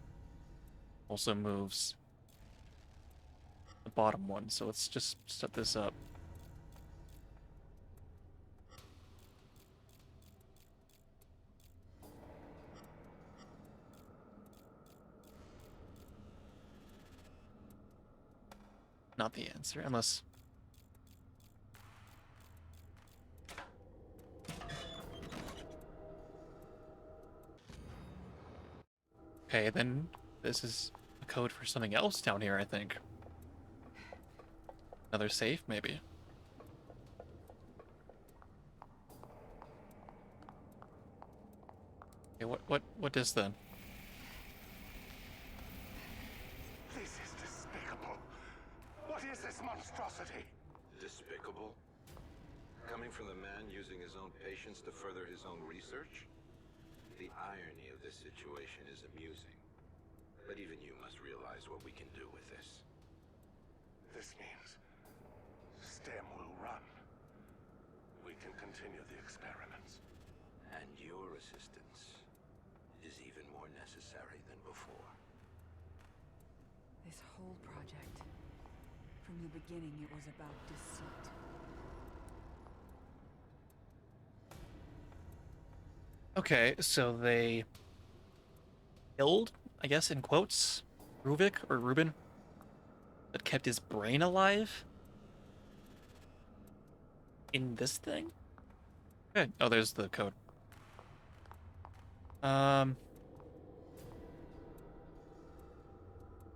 also moves the bottom one, so let's just set this up. Not the answer, unless... Okay, then this is a code for something else down here, I think. Another safe, maybe. Okay, what is then? This is despicable. What is this monstrosity? Despicable? Coming from the man using his own patients to further his own research? The irony of this situation is amusing. But even you must realize what we can do with this. This means STEM will run. We can continue the experiments. And your assistance is even more necessary than before. This whole project, from the beginning, it was about deceit. Okay, so they killed, I guess in quotes, Ruvik or Ruben, but kept his brain alive in this thing? Okay. Oh, there's the code.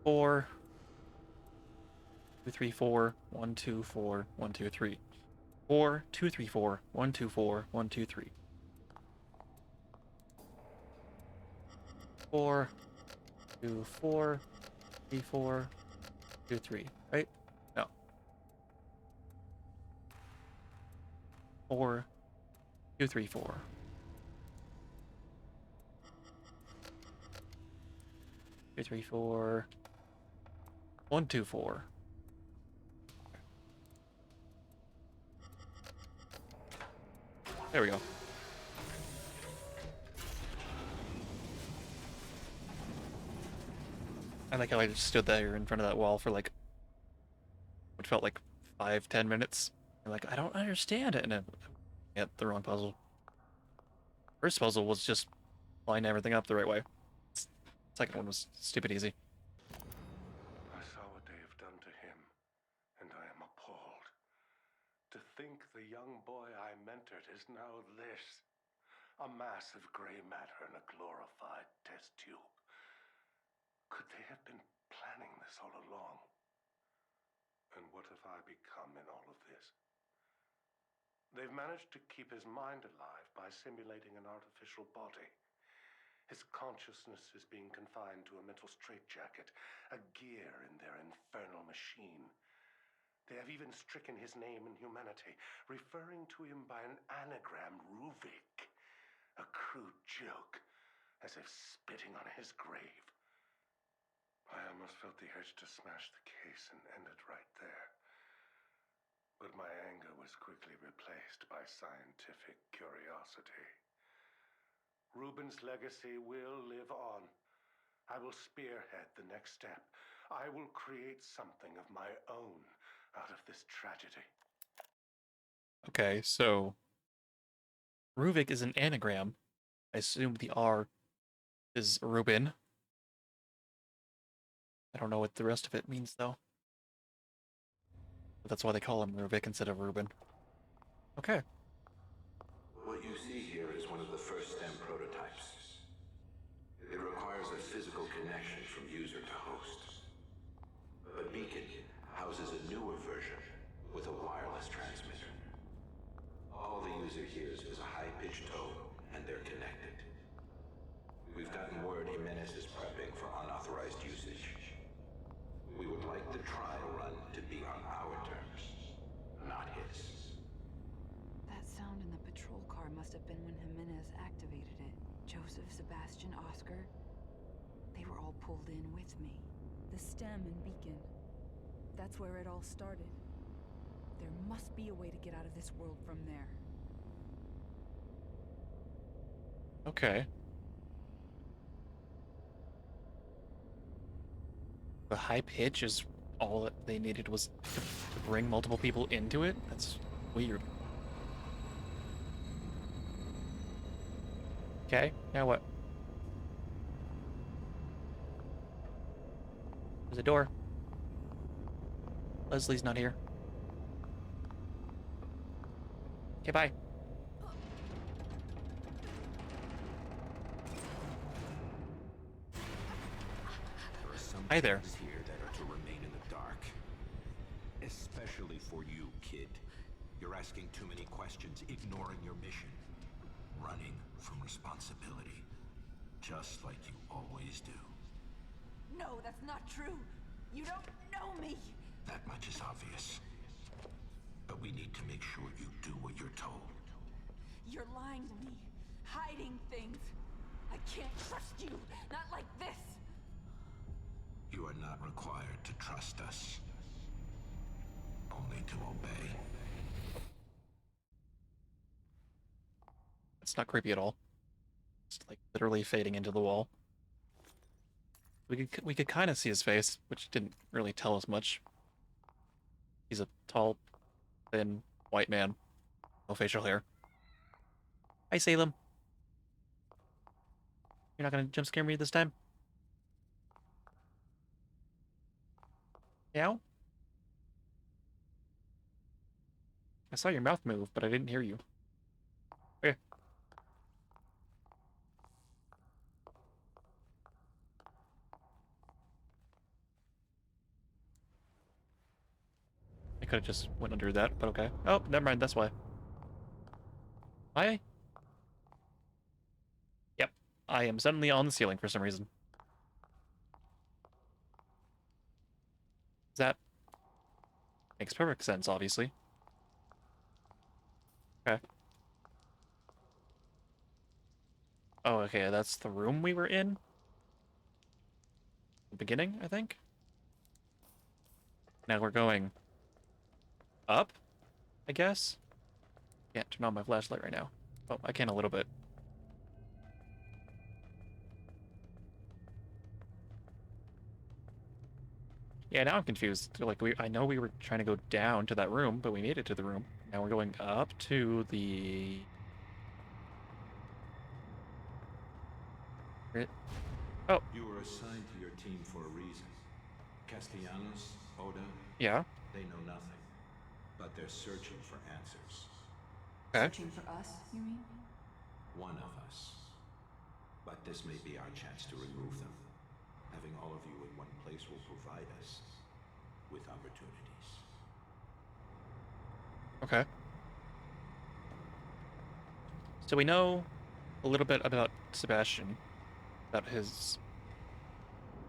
4 2 3 4 1 2 4 1 2 3 4 2 3 4 1 2 4 1 2 3 4 2 4 3 4 2 3, right? No. 4 2 3 4 2 3 4 1 2 4. There we go. I like how I just stood there in front of that wall for like what felt like 5-10 minutes. I'm like, I don't understand it, and I get the wrong puzzle. First puzzle was just line everything up the right way. Second one was stupid easy. I saw what they have done to him, and I am appalled. To think the young boy I mentored is now this. A mass of gray matter in a glorified test tube. Could they have been planning this all along? And what have I become in all of this? They've managed to keep his mind alive by simulating an artificial body. His consciousness is being confined to a mental straitjacket, a gear in their infernal machine. They have even stricken his name and humanity, referring to him by an anagram, Ruvik. A crude joke, as if spitting on his grave. I almost felt the urge to smash the case and end it right there. But my anger was quickly replaced by scientific curiosity. Ruben's legacy will live on. I will spearhead the next step. I will create something of my own out of this tragedy. Okay, so Ruvik is an anagram. I assume the R is Ruben. I don't know what the rest of it means, though. But that's why they call him Ruvik instead of Ruben. Okay. What you see here is one of the first STEM prototypes. It requires a physical connection from user to host. But Beacon houses a newer version with a wireless transmitter. All the user hears is a high-pitched tone, and they're connected. We've gotten word Jimenez is prepping for unauthorized usage. We would like the trial run to be on our terms, not his. That sound in the patrol car must have been when Jimenez activated it. Joseph, Sebastian, Oscar. They were all pulled in with me. The stem and beacon. That's where it all started. There must be a way to get out of this world from there. Okay. The high pitch is all that they needed was to bring multiple people into it? That's weird. Okay, now what? There's a door. Leslie's not here. Okay, bye. There are some Hi there. things here that are to remain in the dark. Especially for you, kid. You're asking too many questions, ignoring your mission. Running from responsibility. Just like you always do. No, that's not true. You don't know me. That much is obvious. But we need to make sure you do what you're told. You're lying to me, hiding things. I can't trust you, not like this. You are not required to trust us. Only to obey. It's not creepy at all. It's like literally fading into the wall. We could kind of see his face, which didn't really tell us much. He's a tall, thin, white man. No facial hair. Hi, Salem. You're not gonna jump scare me this time? Meow? I saw your mouth move, but I didn't hear you. Okay. I could have just went under that, but okay. Oh, never mind, that's why. Why? Yep. I am suddenly on the ceiling for some reason. That makes perfect sense, obviously. Okay. Oh, okay, that's the room we were in? The beginning, I think? Now we're going up, I guess? Can't turn on my flashlight right now. Oh, I can a little bit. Yeah, now I'm confused. Like, I know we were trying to go down to that room, but we made it to the room. Now we're going up to the... Oh, You were assigned to your team for a reason. Castellanos, Oda, yeah. they know nothing. But they're searching for answers. Okay. Searching for us, you mean? One of us. But this may be our chance to remove them. Having all of you in one place will provide us with opportunities. Okay. So we know a little bit about Sebastian, about his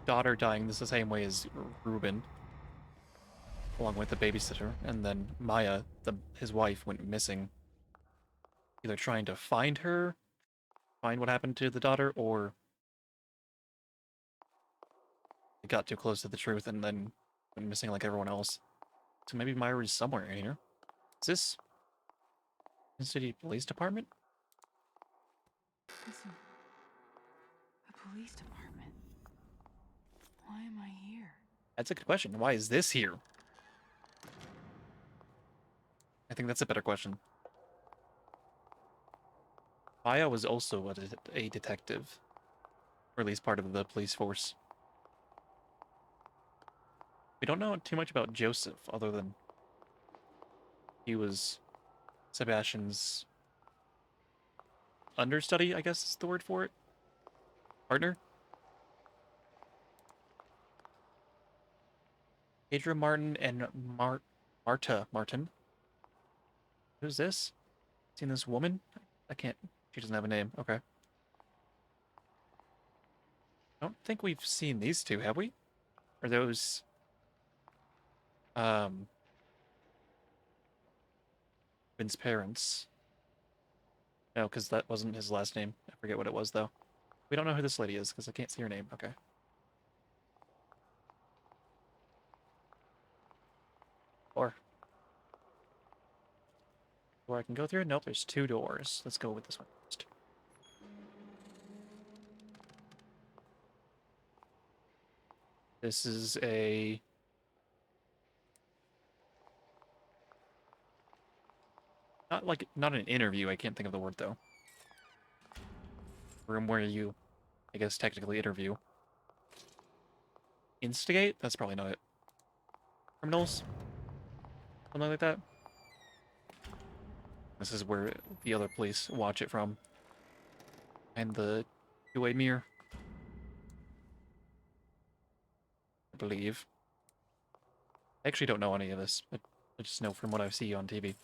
daughter dying the same way as Ruben, along with the babysitter, and then Maya, his wife, went missing, either trying to find her, find what happened to the daughter, or it got too close to the truth and then went missing like everyone else. So maybe Myra's somewhere in here. Is this City Police Department? Listen. A police department. Why am I here? That's a good question. Why is this here? I think that's a better question. Maya was also a detective, or at least part of the police force. We don't know too much about Joseph, other than he was Sebastian's understudy, I guess is the word for it. Partner? Pedro Martin and Marta Martin. Who's this? Seen this woman? I can't. She doesn't have a name. Okay. I don't think we've seen these two, have we? Are those Vince's parents? No, because that wasn't his last name. I forget what it was though. We don't know who this lady is because I can't see her name. Okay. Or I can go through? Nope, there's two doors. Let's go with this one first. This is a... not an interview, I can't think of the word though. Room where you, I guess, technically interview. Instigate? That's probably not it. Criminals? Something like that? This is where the other police watch it from. And the two-way mirror. I believe. I actually don't know any of this, but I just know from what I see on TV.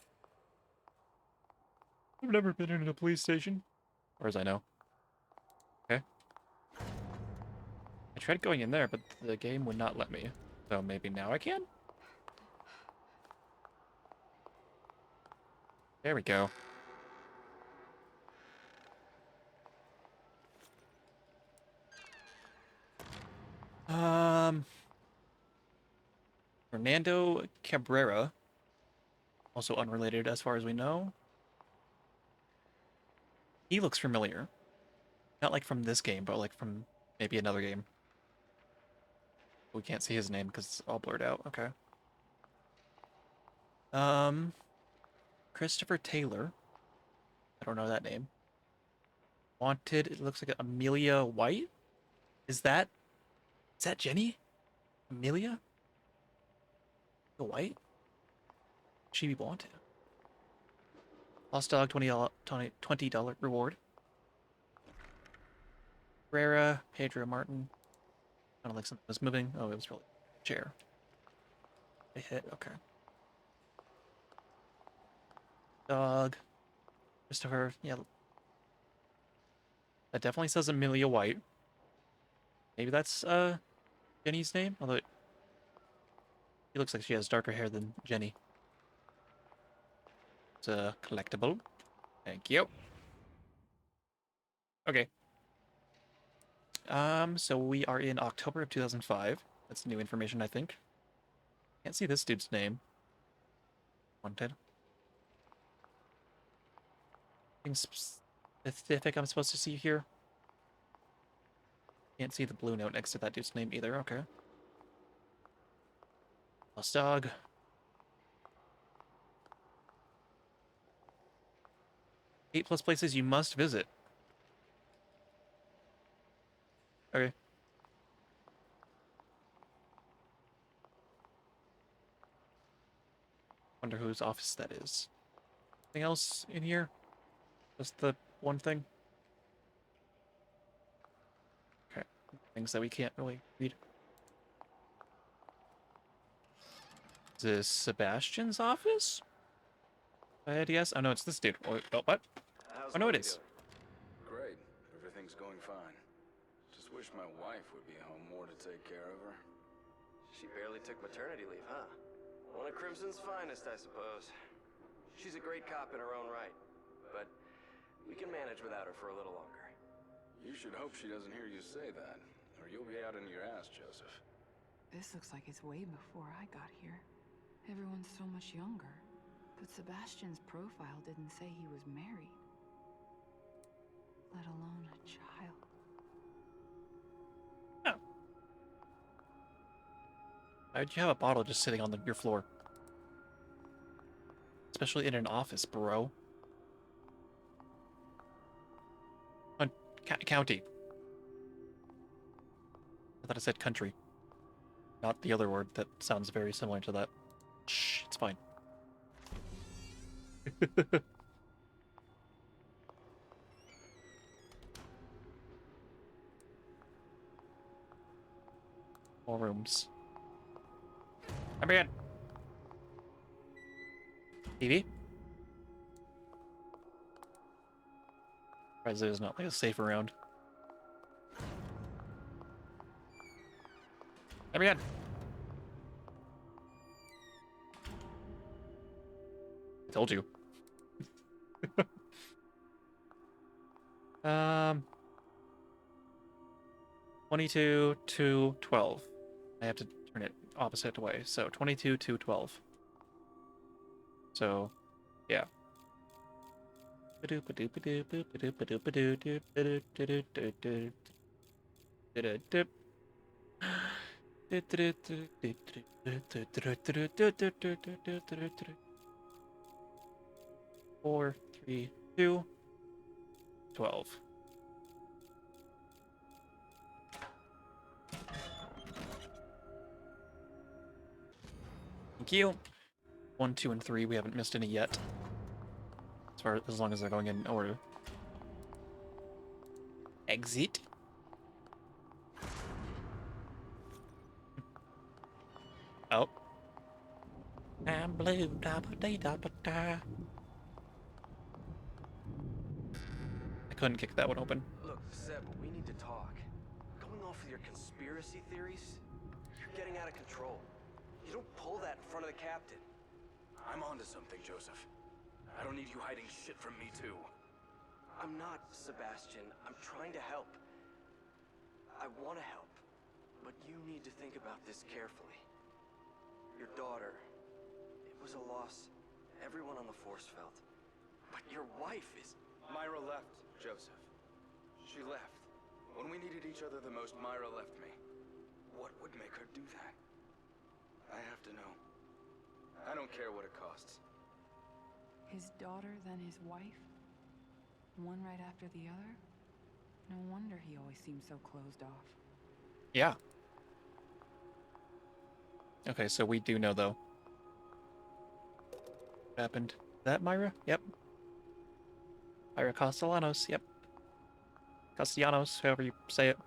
I've never been in a police station, as far as I know. Okay. I tried going in there, but the game would not let me. So maybe now I can? There we go. Fernando Cabrera. Also unrelated as far as we know. He looks familiar. Not like from this game, but like from maybe another game. We can't see his name because it's all blurred out. Okay. Christopher Taylor. I don't know that name. Wanted. It looks like Amelia White. Is that Jenny? Amelia? The White? She be wanted. Lost dog, $20 reward. Rera, Pedro Martin. Kind of like something was moving. Oh, it was really a chair. I hit. Okay. Dog. Christopher. Yeah. That definitely says Amelia White. Maybe that's Jenny's name. Although it looks like she has darker hair than Jenny. It's a collectible. Thank you. Okay. So we are in October of 2005. That's new information, I think. Can't see this dude's name. Wanted. Anything specific I'm supposed to see here? Can't see the blue note next to that dude's name either. Okay. Lost dog. Eight plus places you must visit. Okay. Wonder whose office that is. Anything else in here? Just the one thing? Okay. Things that we can't really read. Is this Sebastian's office? I had yes. Oh no, it's this dude. Oh, what? How's Oh no, it Lily is. doing? Great. Everything's going fine. Just wish my wife would be home more to take care of her. She barely took maternity leave, huh? One of Crimson's finest, I suppose. She's a great cop in her own right, but we can manage without her for a little longer. You should hope she doesn't hear you say that, or you'll be out in your ass, Joseph. This looks like it's way before I got here. Everyone's so much younger. But Sebastian's profile didn't say he was married. Let alone a child. Oh. Why would you have a bottle just sitting on your floor? Especially in an office, bro. On county. I thought I said country. Not the other word that sounds very similar to that. Shh, it's fine. More rooms. Come in. TV? Surprised there's not like a safe around. Come in. I told you. 22 to 12. I have to turn it opposite way. So 22 to 12. So, yeah. Four, 3, 2, 12. Thank you. 1, 2, and 3. We haven't missed any yet. As long as they're going in order. Exit. Oh. I'm blue, da ba dee da ba da. I couldn't kick that one open. Look, Seb, we need to talk. Going off with your conspiracy theories, you're getting out of control. You don't pull that in front of the captain. I'm onto something, Joseph. I don't need you hiding shit from me, too. I'm not, Sebastian. I'm trying to help. I want to help. But you need to think about this carefully. Your daughter, it was a loss everyone on the force felt. But your wife is... Myra left, Joseph. She left. When we needed each other the most, Myra left me. What would make her do that? I have to know. I don't care what it costs. His daughter, then his wife? One right after the other? No wonder he always seemed so closed off. Yeah. Okay, so we do know, though. What happened? Is that Myra? Yep. Myra Castellanos, yep. Castellanos, however you say it.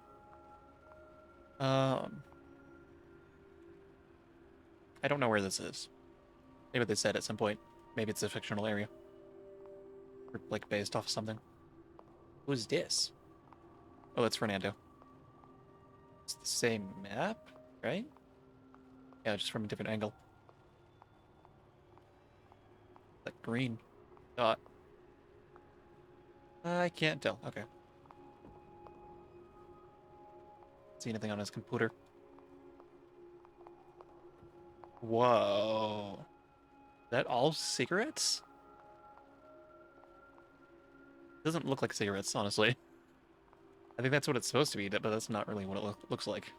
I don't know where this is. Maybe they said at some point. Maybe it's a fictional area. Or, like, based off of something. Who's this? Oh, it's Fernando. It's the same map, right? Yeah, just from a different angle. Like green dot. I can't tell. Okay. See anything on his computer? Whoa. Is that all cigarettes? Doesn't look like cigarettes, honestly. I think that's what it's supposed to be, but that's not really what it looks like.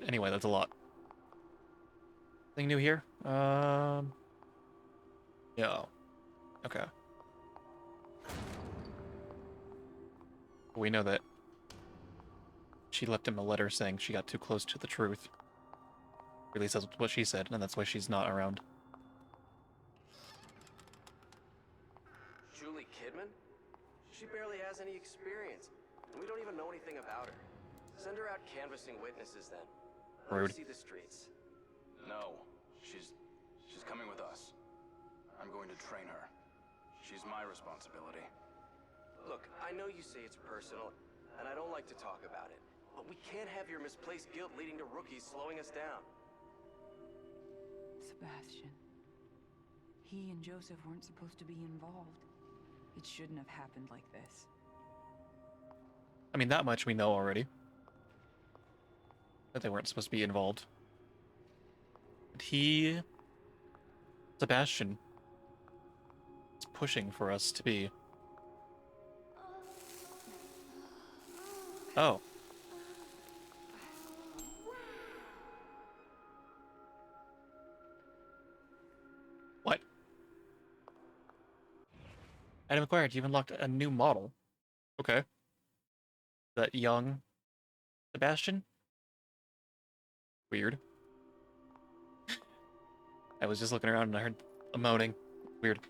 Anyway, that's a lot. Anything new here? No. Okay. We know that she left him a letter saying she got too close to the truth. Or at least that's what she said, and that's why she's not around. Julie Kidman? She barely has any experience, and we don't even know anything about her. Send her out canvassing witnesses then. Let her Rude. see the streets. No, she's coming with us. I'm going to train her. She's my responsibility. Look, I know you say it's personal, and I don't like to talk about it, but we can't have your misplaced guilt leading to rookies slowing us down. Sebastian. He and Joseph weren't supposed to be involved. It shouldn't have happened like this. I mean, that much we know already. That they weren't supposed to be involved. But Sebastian, is pushing for us to be. Oh. What? Item acquired. You've unlocked a new model. Okay. That young Sebastian? Weird. I was just looking around and I heard a moaning. Weird.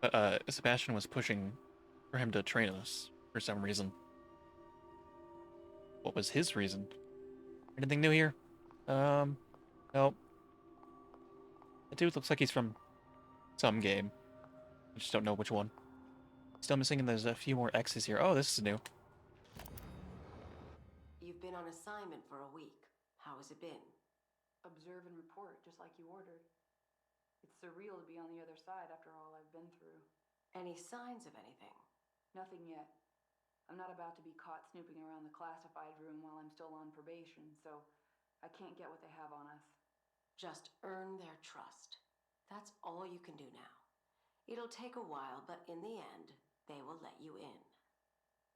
But Sebastian was pushing for him to train us for some reason. What was his reason? Anything new here? Nope. The dude looks like he's from some game. I just don't know which one. Still missing, and there's a few more X's here. Oh, this is new. You've been on assignment for a week. How has it been? Observe and report, just like you ordered. It's surreal to be on the other side after all I've been through. Any signs of anything? Nothing yet. I'm not about to be caught snooping around the classified room while I'm still on probation, so I can't get what they have on us. Just earn their trust. That's all you can do now. It'll take a while, but in the end, they will let you in.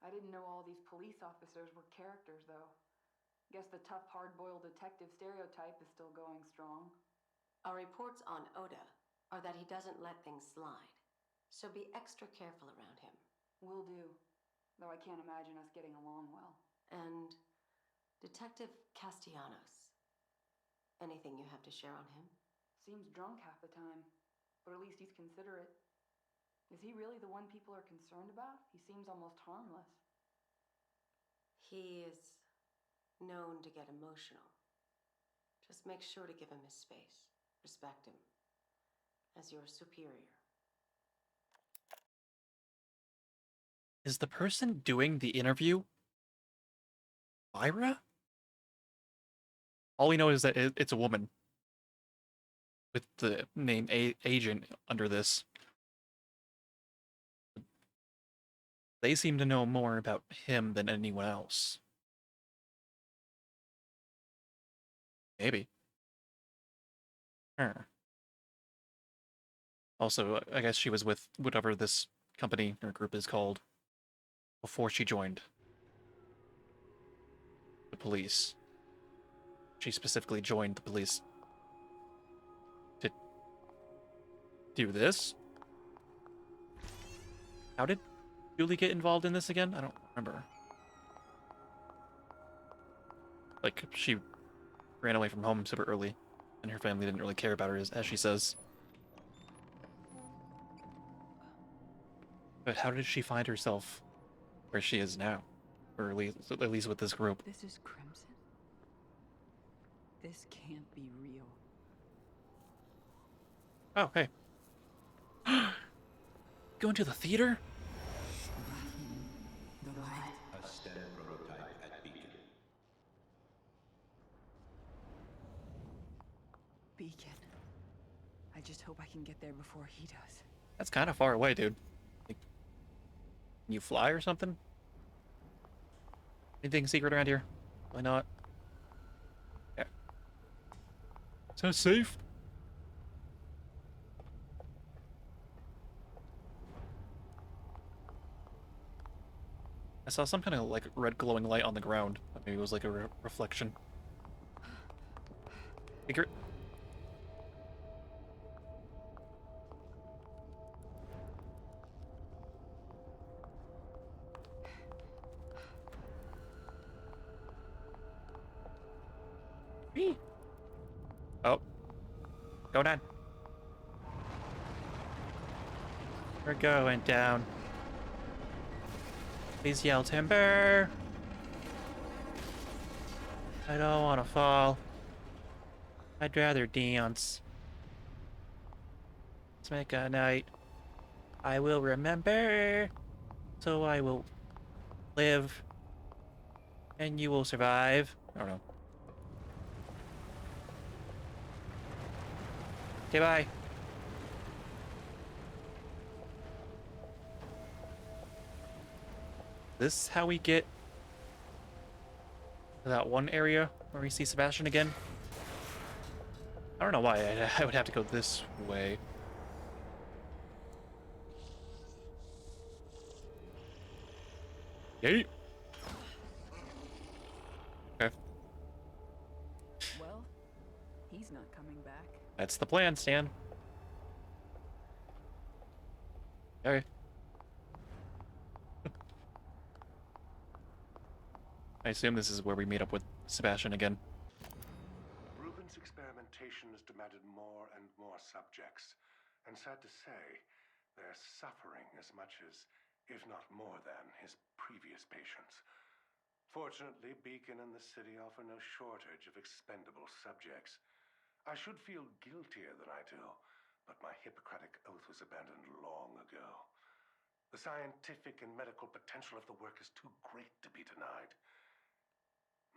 I didn't know all these police officers were characters, though. Guess the tough, hard-boiled detective stereotype is still going strong. Our reports on Oda are that he doesn't let things slide, so be extra careful around him. Will do, though I can't imagine us getting along well. And Detective Castellanos. Anything you have to share on him? Seems drunk half the time, but at least he's considerate. Is he really the one people are concerned about? He seems almost harmless. He is known to get emotional. Just make sure to give him his space. Respect him. As your superior. Is the person doing the interview Myra? All we know is that it's a woman with the name Agent under this. They seem to know more about him than anyone else. Maybe. Huh. Also, I guess she was with whatever this company or group is called before she joined the police. She specifically joined the police to do this? How did Julie get involved in this again? I don't remember. Like, she ran away from home super early, and her family didn't really care about her, as she says. But how did she find herself where she is now? Or at least with this group. This is Crimson. This can't be real. Oh, hey. Going to the theater? The light. A STEM prototype at Beacon. Beacon. I just hope I can get there before he does. That's kind of far away, dude. Like, can you fly or something? Anything secret around here? Why not? Yeah. Is that safe? I saw some kind of like red glowing light on the ground. Maybe it was like a reflection. Secret. Oh. Going on. We're going down. Please yell timber. I don't want to fall. I'd rather dance. Let's make a night I will remember. So I will live. And you will survive. I don't know. Okay, bye. This is how we get to that one area where we see Sebastian again. I don't know why I would have to go this way. Yay! Okay. Well, he's not coming back. That's the plan, Stan. Okay. I assume this is where we meet up with Sebastian again. Ruben's experimentation has demanded more and more subjects, and sad to say, they're suffering as much as, if not more than, his previous patients. Fortunately, Beacon and the city offer no shortage of expendable subjects. I should feel guiltier than I do, but my Hippocratic oath was abandoned long ago. The scientific and medical potential of the work is too great to be denied.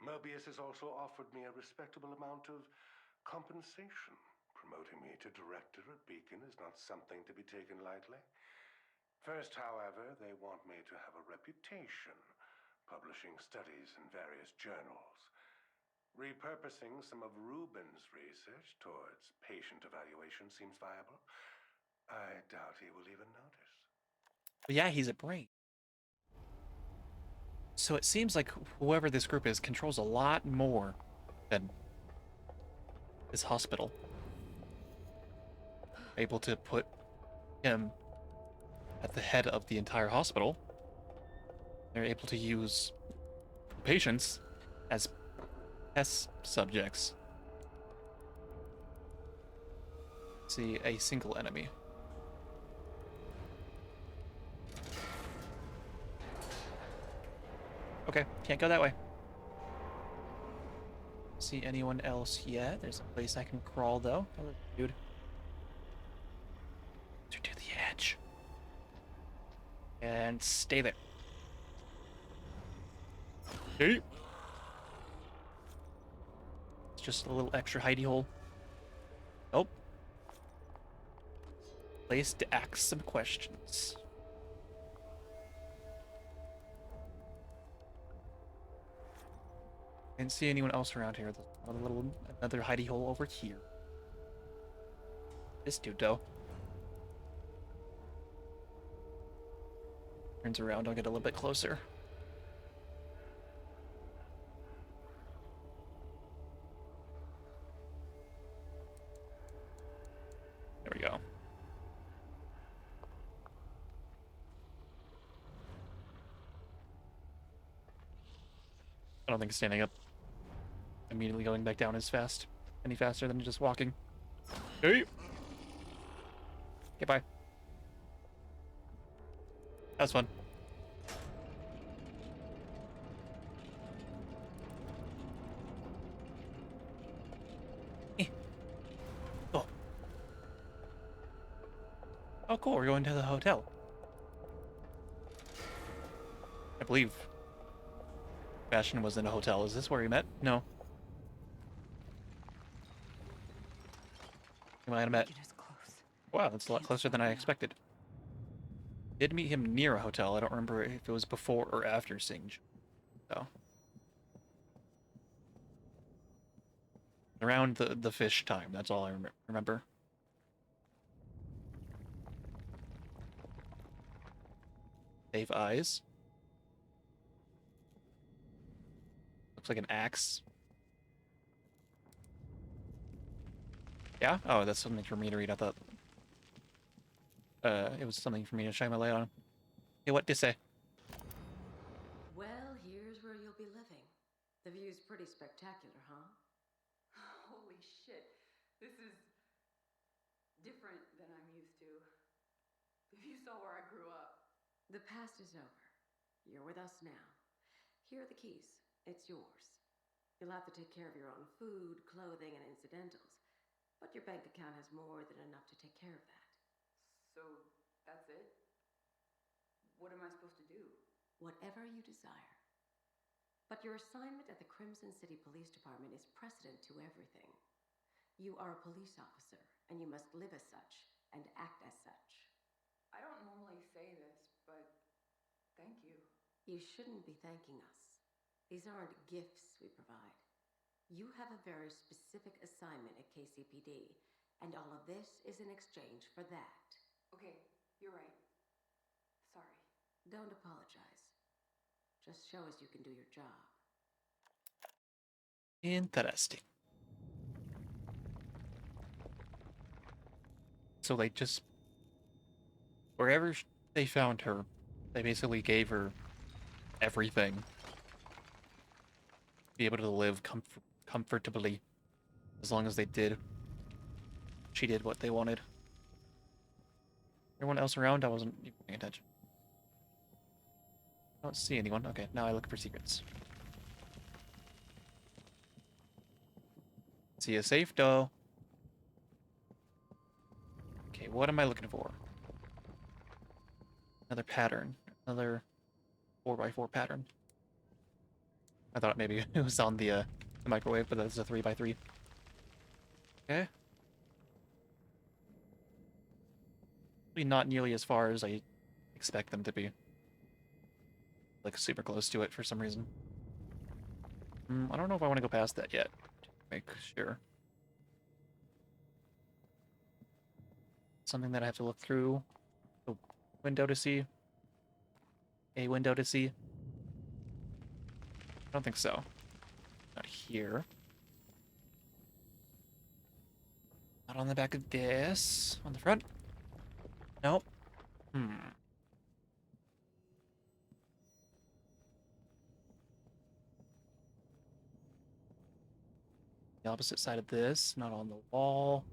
Mobius has also offered me a respectable amount of compensation. Promoting me to director at Beacon is not something to be taken lightly. First, however, they want me to have a reputation, publishing studies in various journals. Repurposing some of Ruben's research towards patient evaluation seems viable. I doubt he will even notice. But yeah, he's a brain. So it seems like whoever this group is controls a lot more than this hospital. Able to put him at the head of the entire hospital. They're able to use patients as test subjects. See, a single enemy. Okay, can't go that way. See anyone else yet? There's a place I can crawl though. Hello, dude. To the edge. And stay there. Hey. It's just a little extra hidey hole. Nope. Place to ask some questions. Didn't see anyone else around here. There's another hidey hole over here. This dude, though. Turns around, I'll get a little bit closer. There we go. I don't think standing up immediately going back down is any faster than just walking. Hey! Okay, bye. That was fun. Oh. Oh, cool. We're going to the hotel. I believe Sebastian was in a hotel. Is this where we met? No. We might have met. Wow, that's a lot closer than I expected. Did meet him near a hotel. I don't remember if it was before or after seeing Joe. So. Around the fish time. That's all I remember. Save eyes. Looks like an axe. Yeah? Oh, that's something for me to read. I thought it was something for me to shine my light on. Hey, what did say? Well, here's where you'll be living. The view's pretty spectacular, huh? Holy shit. This is different than I'm used to. If you saw where I grew up. The past is over. You're with us now. Here are the keys. It's yours. You'll have to take care of your own food, clothing, and incidentals. But your bank account has more than enough to take care of that. So, that's it? What am I supposed to do? Whatever you desire. But your assignment at the Crimson City Police Department is precedent to everything. You are a police officer, and you must live as such, and act as such. I don't normally say this, but thank you. You shouldn't be thanking us. These aren't gifts we provide. You have a very specific assignment at KCPD, and all of this is in exchange for that. Okay, you're right. Sorry. Don't apologize. Just show us you can do your job. Interesting. So they just... Wherever they found her, they basically gave her everything. Be able to live comfortably. As long as they did. She did what they wanted. Everyone else around, I wasn't even paying attention. I don't see anyone. Okay, now I look for secrets. See a safe door. Okay, what am I looking for? Another pattern. Another 4x4 pattern. I thought maybe it was on the microwave, but that's a 3x3. Okay. Not nearly as far as I expect them to be. Like, super close to it for some reason. I don't know if I want to go past that yet. Make sure. Something that I have to look through the window to see. A window to see. I don't think so. Not here. Not on the back of this. On the front? Nope. The opposite side of this, not on the wall.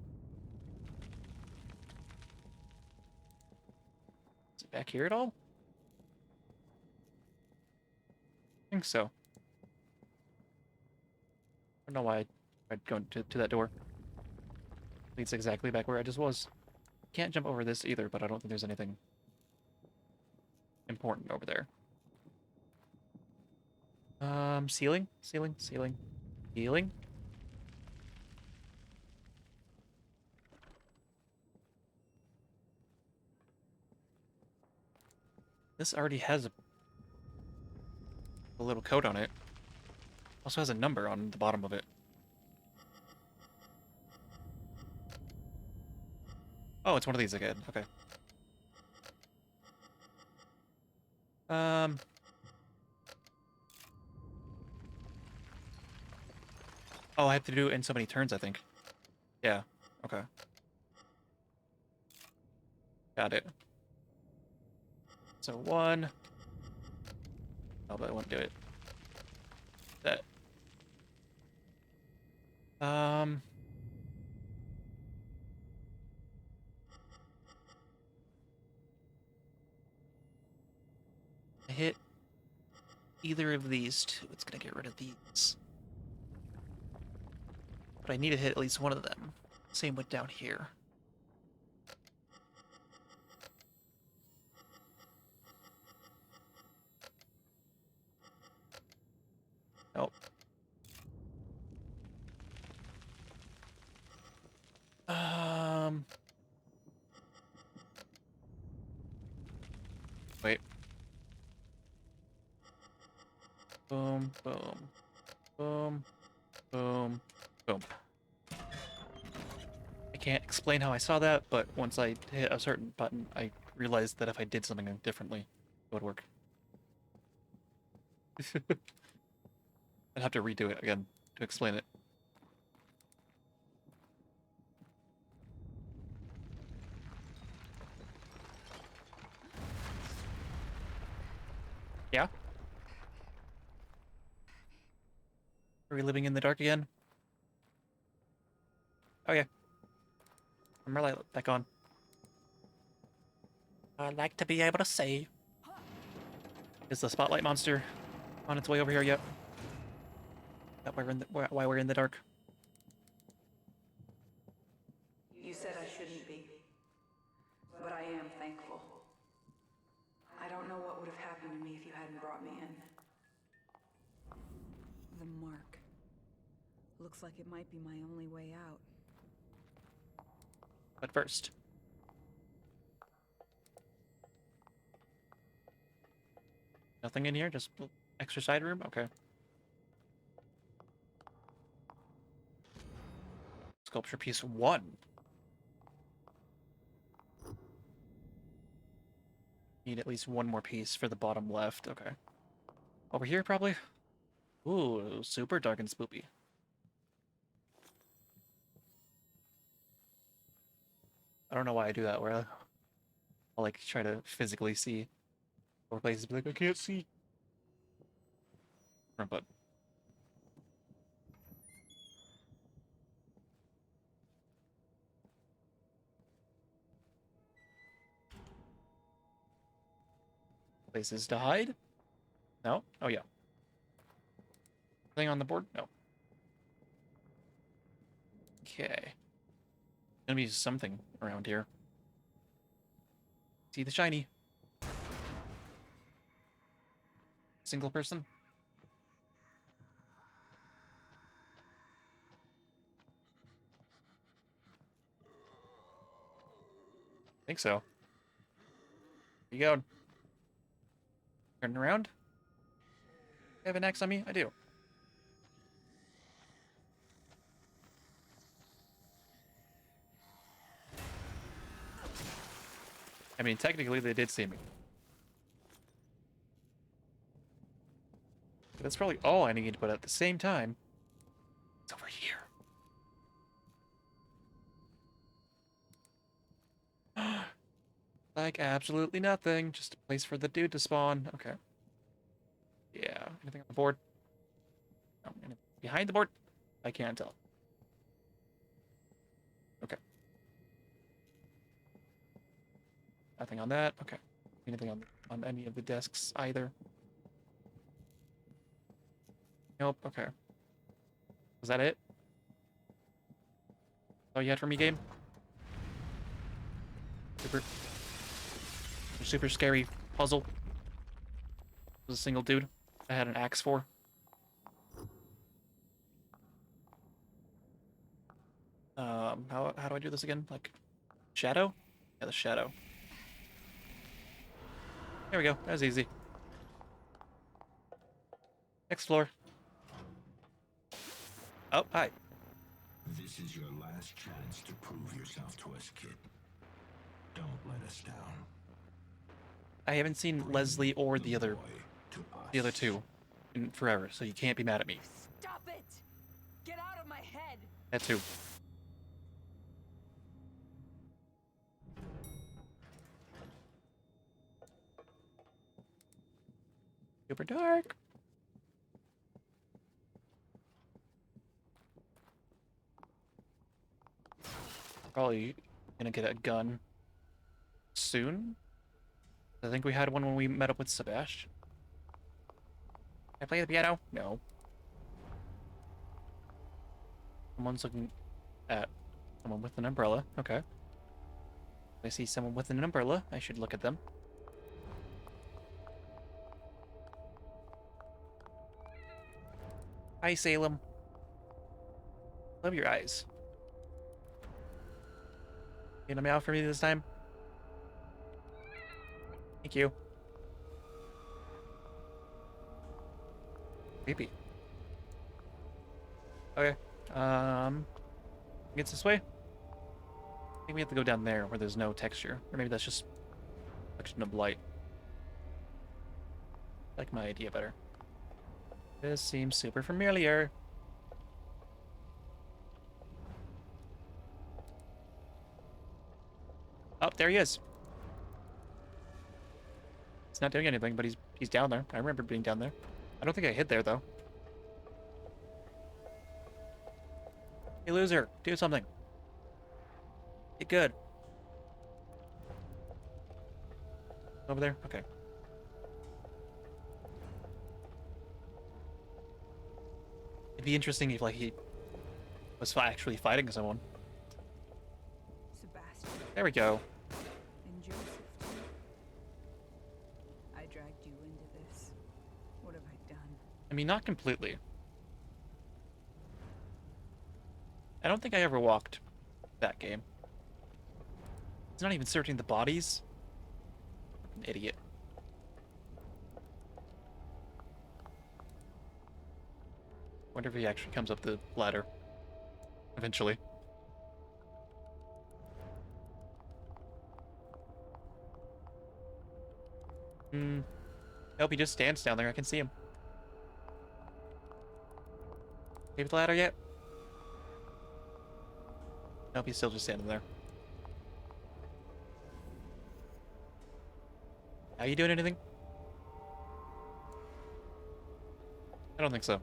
Is it back here at all? I think so. I don't know why I'd go to that door. Leads exactly back where I just was. Can't jump over this either, but I don't think there's anything important over there. Ceiling? Ceiling? Ceiling? Ceiling? This already has a little code on it. Also has a number on the bottom of it. Oh, it's one of these again. Okay. Oh, I have to do it in so many turns, I think. Yeah. Okay. Got it. So 1. Oh, but I won't do it. That. I hit either of these two. It's gonna get rid of these. But I need to hit at least one of them. Same with down here. Nope. Wait. Boom, boom, boom, boom, boom. I can't explain how I saw that, but once I hit a certain button, I realized that if I did something differently, it would work. I'd have to redo it again to explain it. Are we living in the dark again? Oh yeah. I'm really back on. I'd like to be able to see. Is the spotlight monster on its way over here yet? That why we're in the dark. You said I shouldn't be, but I am thankful. I don't know what would have happened to me if you hadn't brought me in. The mark. Looks like it might be my only way out. But first. Nothing in here? Just extra side room? Okay. Sculpture piece 1. Need at least one more piece for the bottom left. Okay. Over here, probably? Ooh, super dark and spoopy. I don't know why I do that, where I'll like try to physically see more places, be like, I can't see. But places to hide? No? Oh yeah. Thing on the board? No. Okay. Gonna be something around here. See the shiny. Single person? Think so. Where you going? Turning around? You have an axe on me? I do. I mean, technically they did see me. But that's probably all I need, but at the same time, it's over here. Like absolutely nothing. Just a place for the dude to spawn. Okay. Yeah. Anything on the board? No, anything behind the board? I can't tell. Okay. Nothing on that. Okay. Anything on any of the desks either? Nope. Okay. Was that it? Oh, you had for me, game? Super scary puzzle. It was a single dude I had an axe for. How do I do this again? Like, shadow? Yeah, the shadow. There we go. That was easy. Next floor. Oh, hi. This is your last chance to prove yourself to us, kid. Don't let us down. I haven't seen Leslie or the other two in forever, so you can't be mad at me. Stop it! Get out of my head! That too. Super dark. Probably gonna get a gun soon. I think we had one when we met up with Sebastian. Can I play the piano? No. Someone's looking at someone with an umbrella. Okay. If I see someone with an umbrella, I should look at them. Hi, Salem. Love your eyes. You gonna meow for me this time? Thank you. Creepy. Okay. Gets this way? I think we have to go down there where there's no texture. Or maybe that's just reflection of light. I like my idea better. This seems super familiar. Oh, there he is. He's not doing anything, but he's down there. I remember being down there. I don't think I hid there, though. Hey, loser, do something. Get good. Over there? Okay. It'd be interesting if, like, he was actually fighting someone. Sebastian There we go. and Joseph, too. I dragged you into this. What have I done? I mean, not completely. I don't think I ever walked that game. It's not even searching the bodies. An idiot. Wonder if he actually comes up the ladder. Eventually. Nope, he just stands down there. I can see him. Maybe the ladder yet? Nope, he's still just standing there. Are you doing anything? I don't think so.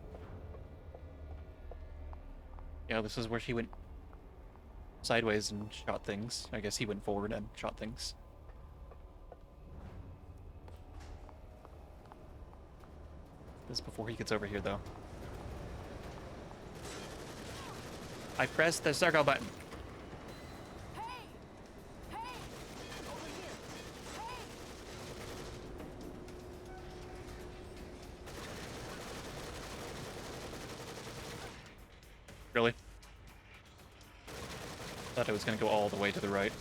Yeah, this is where she went sideways and shot things. I guess he went forward and shot things. This is before he gets over here, though. I pressed the circle button. Really? Thought I was gonna go all the way to the right.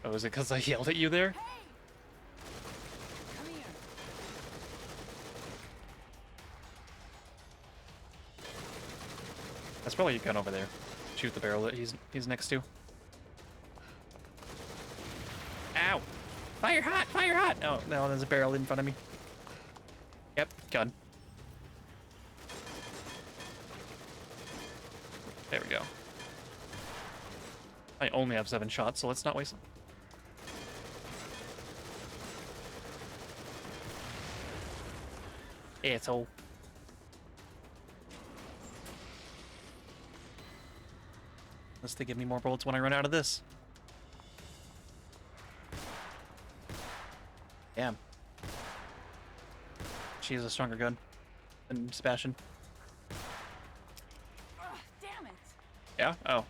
Oh, is it because I yelled at you there? Come here. That's probably a gun over there. Shoot the barrel that he's next to. Ow! Fire hot! Fire hot! No, no, there's a barrel in front of me. Yep, gun. There we go. I only have 7 shots, so let's not waste them. Asshole. Unless they give me more bullets when I run out of this. Damn. She has a stronger gun than Sebastian. Damn it! Yeah? Oh.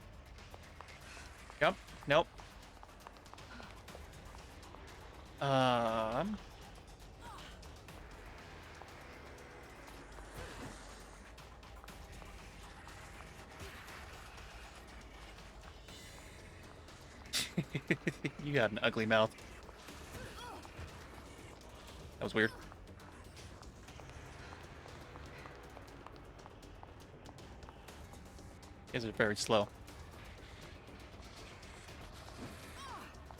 Yep. Nope. You got an ugly mouth. That was weird. You guys are very slow.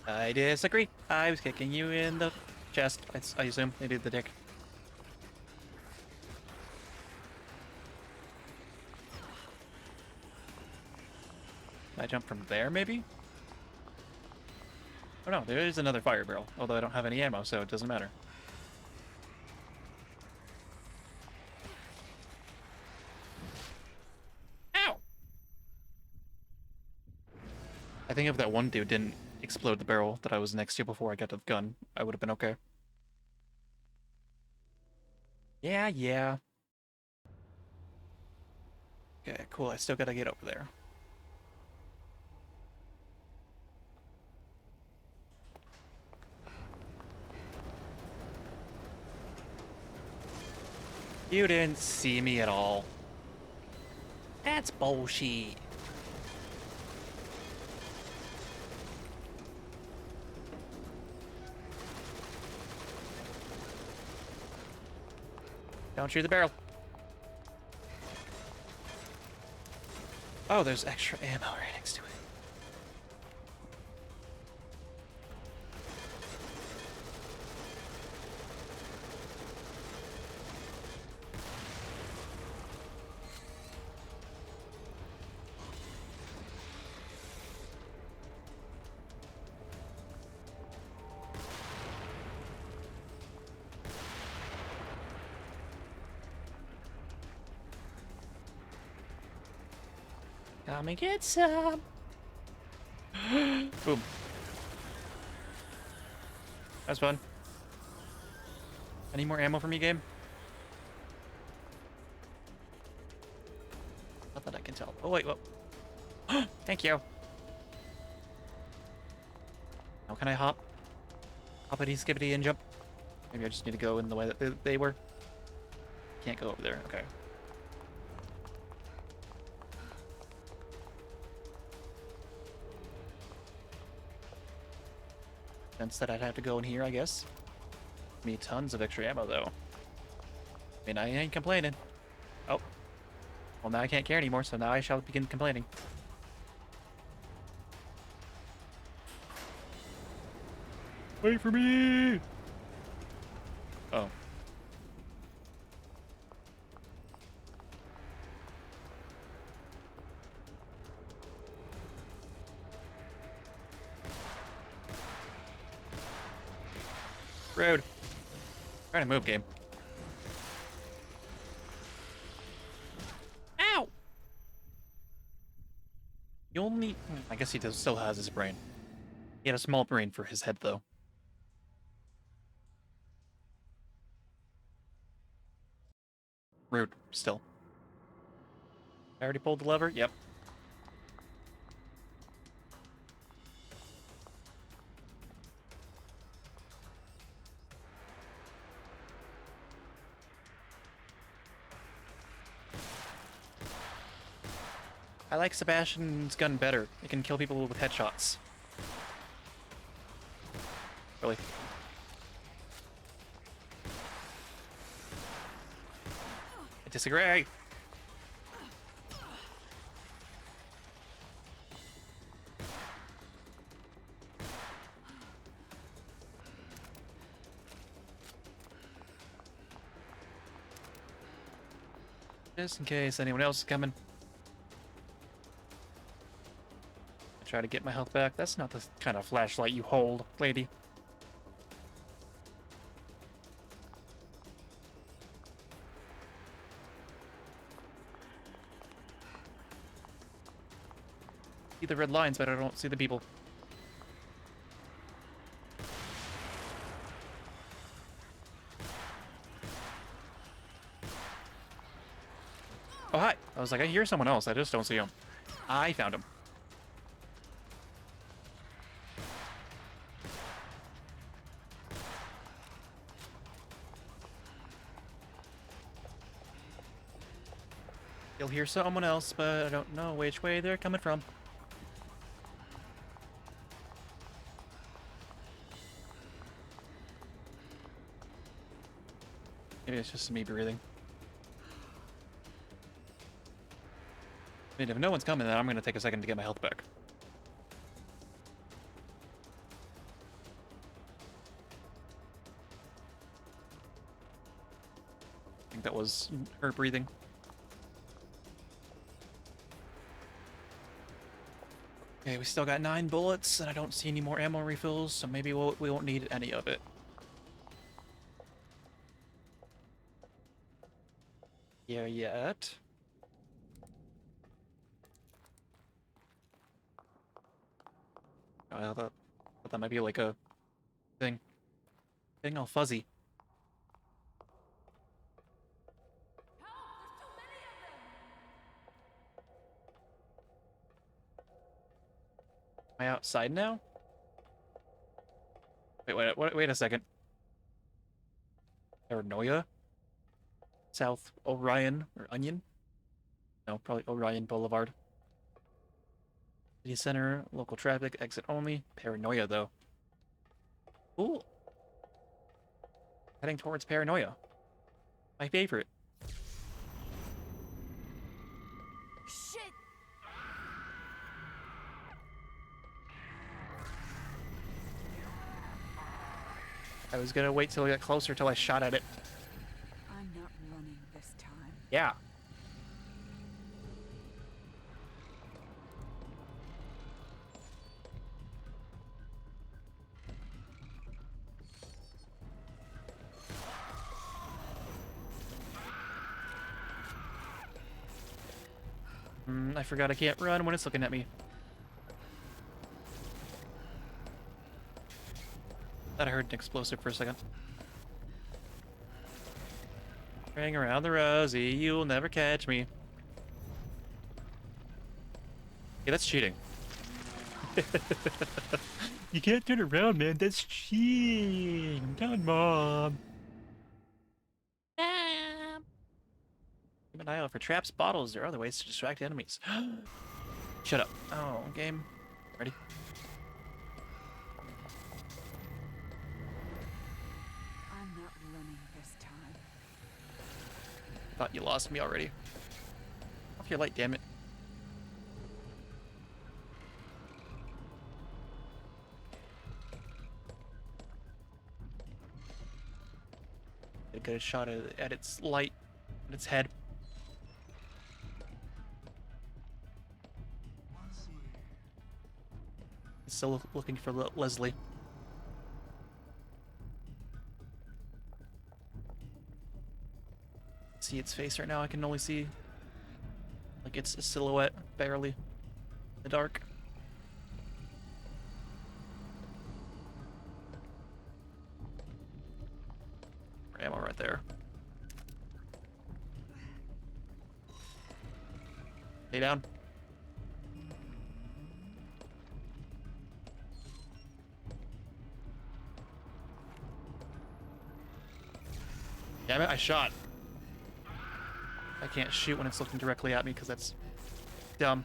I disagree. I was kicking you in the chest, I assume. Maybe the dick. Can I jump from there, maybe? Oh no, there is another fire barrel. Although I don't have any ammo, so it doesn't matter. Ow! I think if that one dude didn't explode the barrel that I was next to before I got to the gun, I would have been okay. Yeah, yeah. Okay, cool. I still gotta get over there. You didn't see me at all. That's bullshit. Don't shoot the barrel. Oh, there's extra ammo right next to it. Come and get some. Boom. That's fun. Any more ammo for me, game? Not that I can tell. Oh, wait, whoa. Thank you. Now can I hop? Hoppity, skippity, and jump? Maybe I just need to go in the way that they were. Can't go over there. Okay. Sense that I'd have to go in here, I guess. Me tons of extra ammo, though. I mean, I ain't complaining. Oh. Well, now I can't care anymore, so now I shall begin complaining. Wait for me! Oh. Rude. Trying to move, game. Ow! You only... I guess he still has his brain. He had a small brain for his head, though. Rude, still. I already pulled the lever? Yep. I like Sebastian's gun better. It can kill people with headshots. Really. I disagree. Just in case anyone else is coming. I try to get my health back. That's not the kind of flashlight you hold, lady. See the red lines, but I don't see the people. Oh, hi. I was like, I hear someone else. I just don't see him. I found him. You'll hear someone else, but I don't know which way they're coming from. Maybe it's just me breathing. I mean, if no one's coming, then I'm going to take a second to get my health back. I think that was her breathing. Okay, we still got 9 bullets, and I don't see any more ammo refills, so maybe we won't need any of it. Here yet. I thought that might be like a thing. Getting all fuzzy. Am I outside now? Wait a second. Paranoia? South Orion or Onion? No, probably Orion Boulevard. City Center, local traffic, exit only. Paranoia, though. Cool. Heading towards Paranoia. My favorite. Shit! I was gonna wait till I got closer till I shot at it. I'm not running this time. Yeah. I forgot I can't run when it's looking at me. Thought I heard an explosive for a second. Hang around the rosy, you'll never catch me. Yeah, that's cheating. You can't turn around, man. That's cheating. Come on, Mom. Keep an eye out for traps, bottles, or other ways to distract enemies. Shut up. Oh, game. Ready? I'm not running this time. Thought you lost me already. Off your light, damn it. Get a good shot at its light, at its head. Still looking for Leslie. See its face right now. I can only see like it's a silhouette, barely, in the dark. Ammo right there. Stay down. Damn it, I shot. I can't shoot when it's looking directly at me because that's dumb.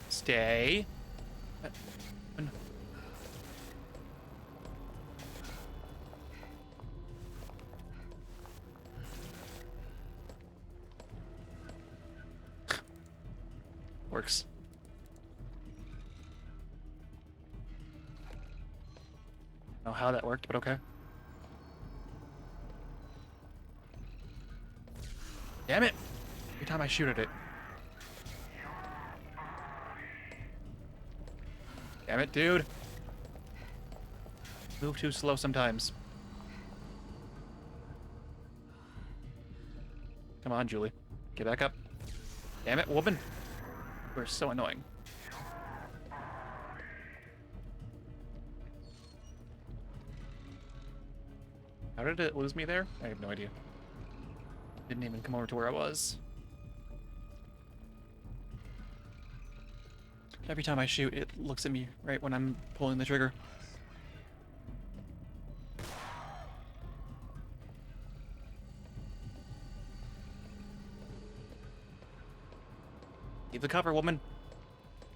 Stay. Works. I don't know how that worked, but okay. Damn it! Every time I shoot at it. Damn it, dude. Move too slow sometimes. Come on, Julie. Get back up. Damn it, woman. We're so annoying. How did it lose me there? I have no idea. Didn't even come over to where I was. Every time I shoot, it looks at me right when I'm pulling the trigger. Keep the cover, woman.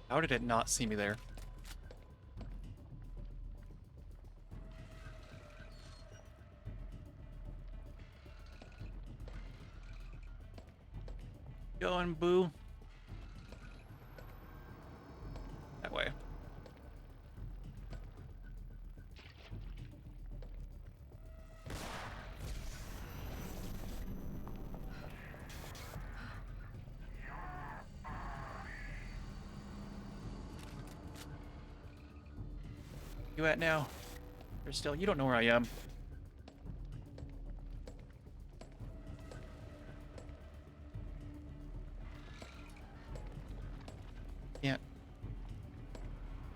How did it not see me there? Going, boo. That way. You at now? You're still. You don't know where I am. Can't.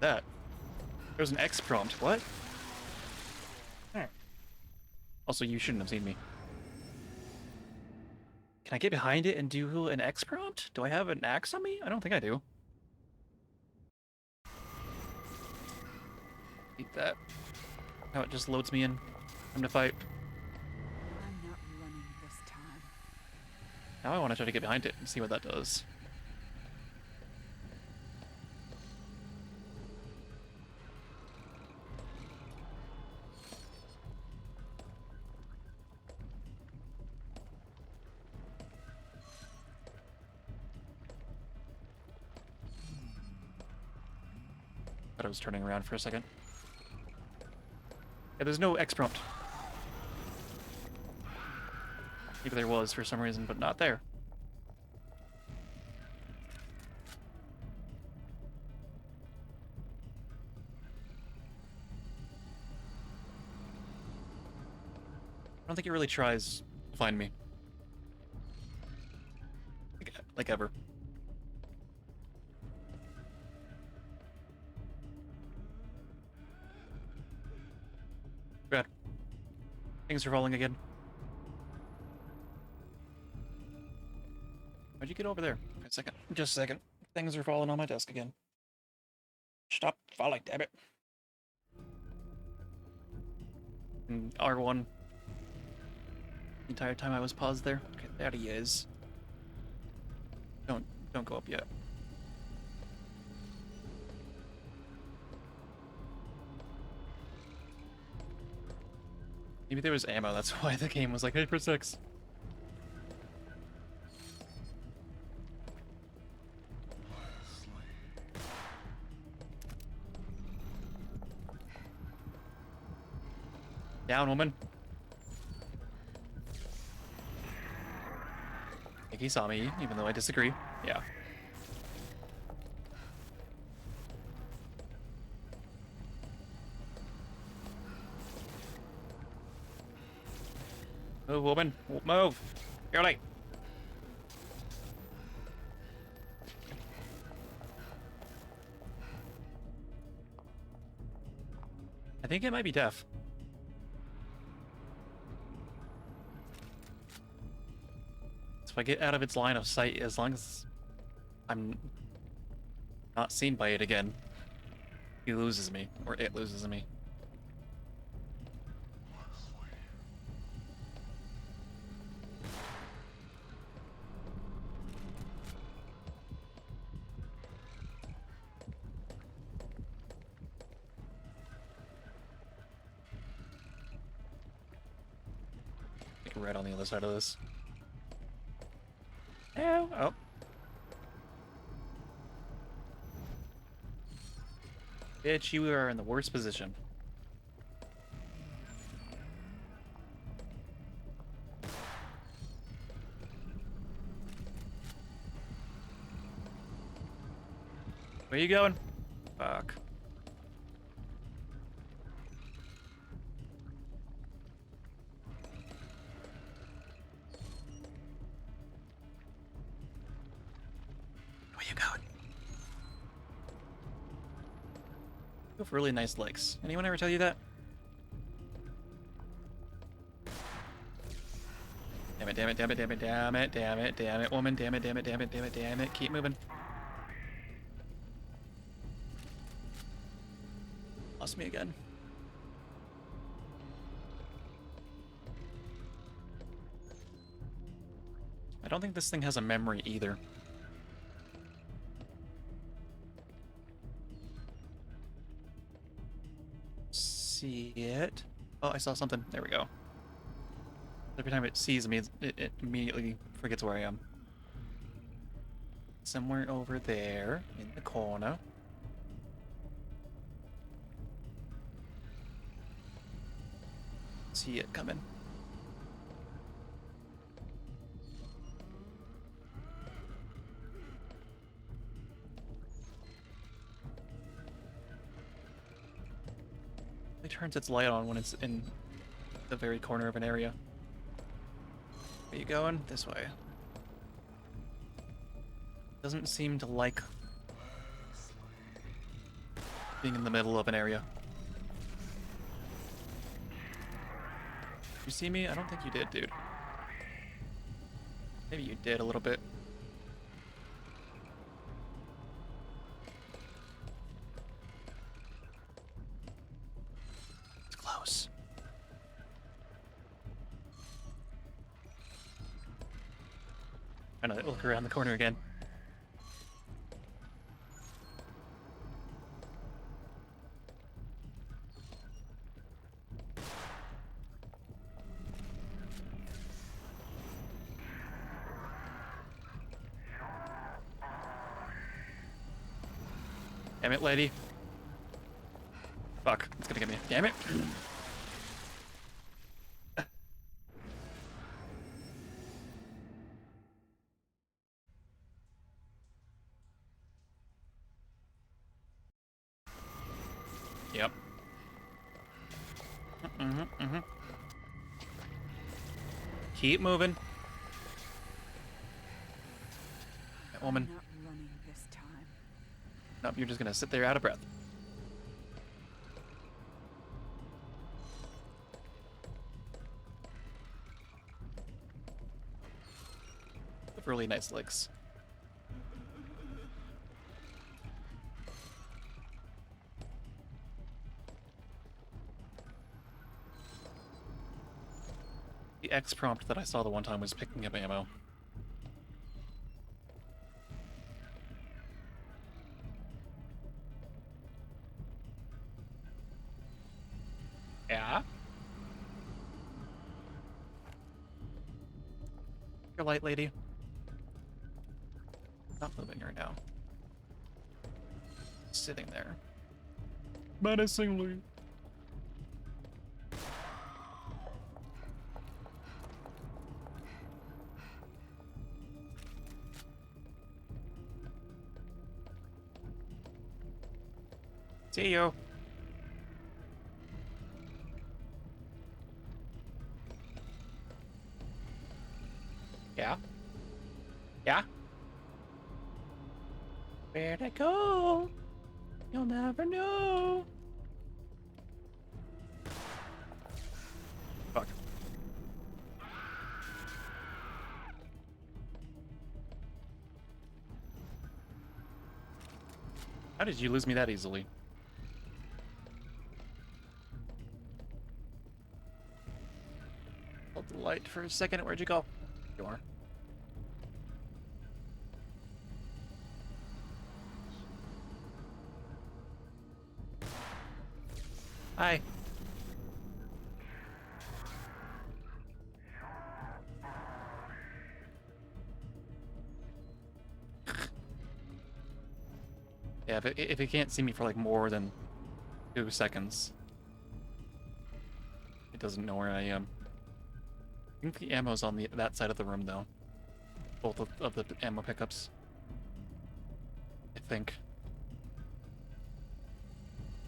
That. There's an X prompt. What? Also, you shouldn't have seen me. Can I get behind it and do an X prompt? Do I have an axe on me? I don't think I do. Eat that. Now it just loads me in. Time to fight. I'm not running this time. Now I want to try to get behind it and see what that does. Thought I was turning around for a second. Yeah, there's no X prompt. Maybe there was for some reason, but not there. don't think he really tries to find me. Like ever. Bad. Things are falling again. How'd you get over there? Wait a second. Just a second. Things are falling on my desk again. Stop falling, damn it. And R1. The entire time I was paused there. Okay, there he is. Don't go up yet. Maybe there was ammo, that's why the game was like, hey, for 6. Down, woman. I think he saw me, even though I disagree. Yeah. Move, woman. Move. You're late. I think it might be deaf. If I get out of its line of sight, as long as I'm not seen by it again, he loses me, or it loses me. Like right on the other side of this. Oh, oh. Bitch, you are in the worst position. Where you going? Fuck. Where you going? You have really nice legs. Anyone ever tell you that? Damn it, damn it, damn it, damn it, damn it, damn it, damn it, woman, damn it, damn it, damn it, damn it, damn it. Keep moving. Lost me again. I don't think this thing has a memory either. See it? Oh, I saw something. There we go. Every time it sees me, it immediately forgets where I am. Somewhere over there, in the corner. See it coming. It turns its light on when it's in the very corner of an area. Where you going? This way. Doesn't seem to like being in the middle of an area. You see me? I don't think you did, dude. Maybe you did a little bit. It's close. Trying to look around the corner again. Damn it, lady. Fuck, it's gonna get me. Damn it. Yep. Keep moving. That I'm woman. not running this time. Nope, you're just gonna sit there out of breath. With really nice legs. The X prompt that I saw the one time was picking up ammo. Yeah? Your light lady. Not moving right now. Sitting there. Menacingly. See you. Yeah? Yeah? Where'd I go? You'll never know. Fuck. How did you lose me that easily? Hold the light for a second. Where'd you go? You are. Hi. Yeah, if it can't see me for like more than 2 seconds, it doesn't know where I am. I think the ammo's on that side of the room though. Both of the ammo pickups. I think.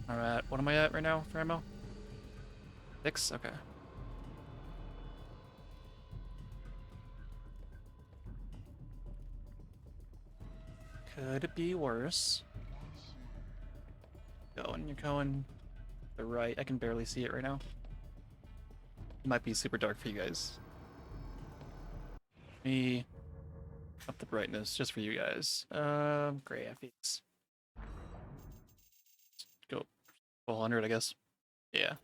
Alright, what am I at right now for ammo? 6? Okay. Could it be worse? You're going to the right. I can barely see it right now. It might be super dark for you guys. Me up the brightness just for you guys. Gray FX. Go 100, I guess. Yeah.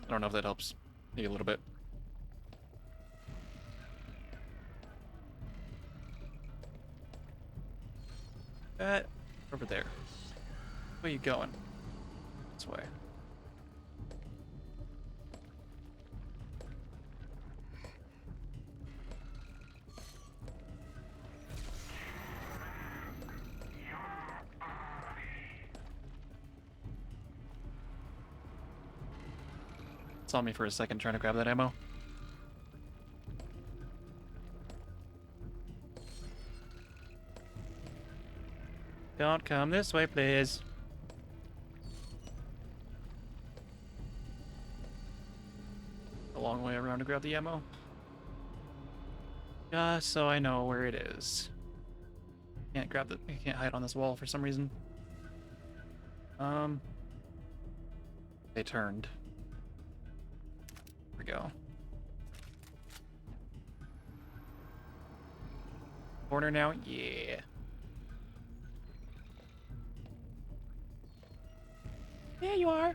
I don't know if that helps. Maybe a little bit. Over there. Where you going? This way. Saw me for a second trying to grab that ammo. Don't come this way, please. A long way around to grab the ammo. Just so I know where it is. Can't grab the. I can't hide on this wall for some reason. They turned. Here we go. Corner now? Yeah. There you are.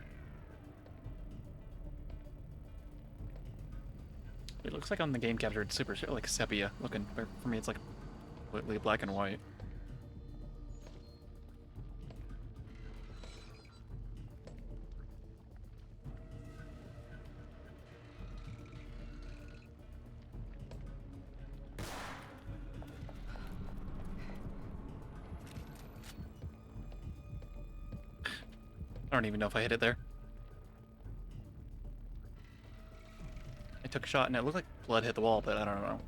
It looks like on the game capture it's super like sepia looking, but for me it's like completely black and white. I don't even know if I hit it there. I took a shot and it looked like blood hit the wall, but I don't know.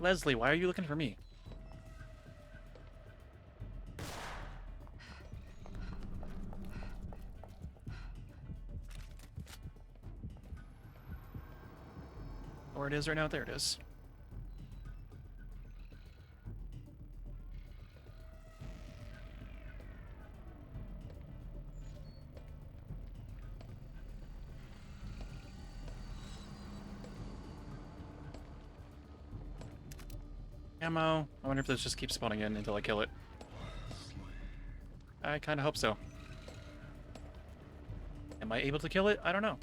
Leslie, why are you looking for me? Where it is right now? There it is. Ammo. I wonder if this just keeps spawning in until I kill it. I kind of hope so. Am I able to kill it? I don't know.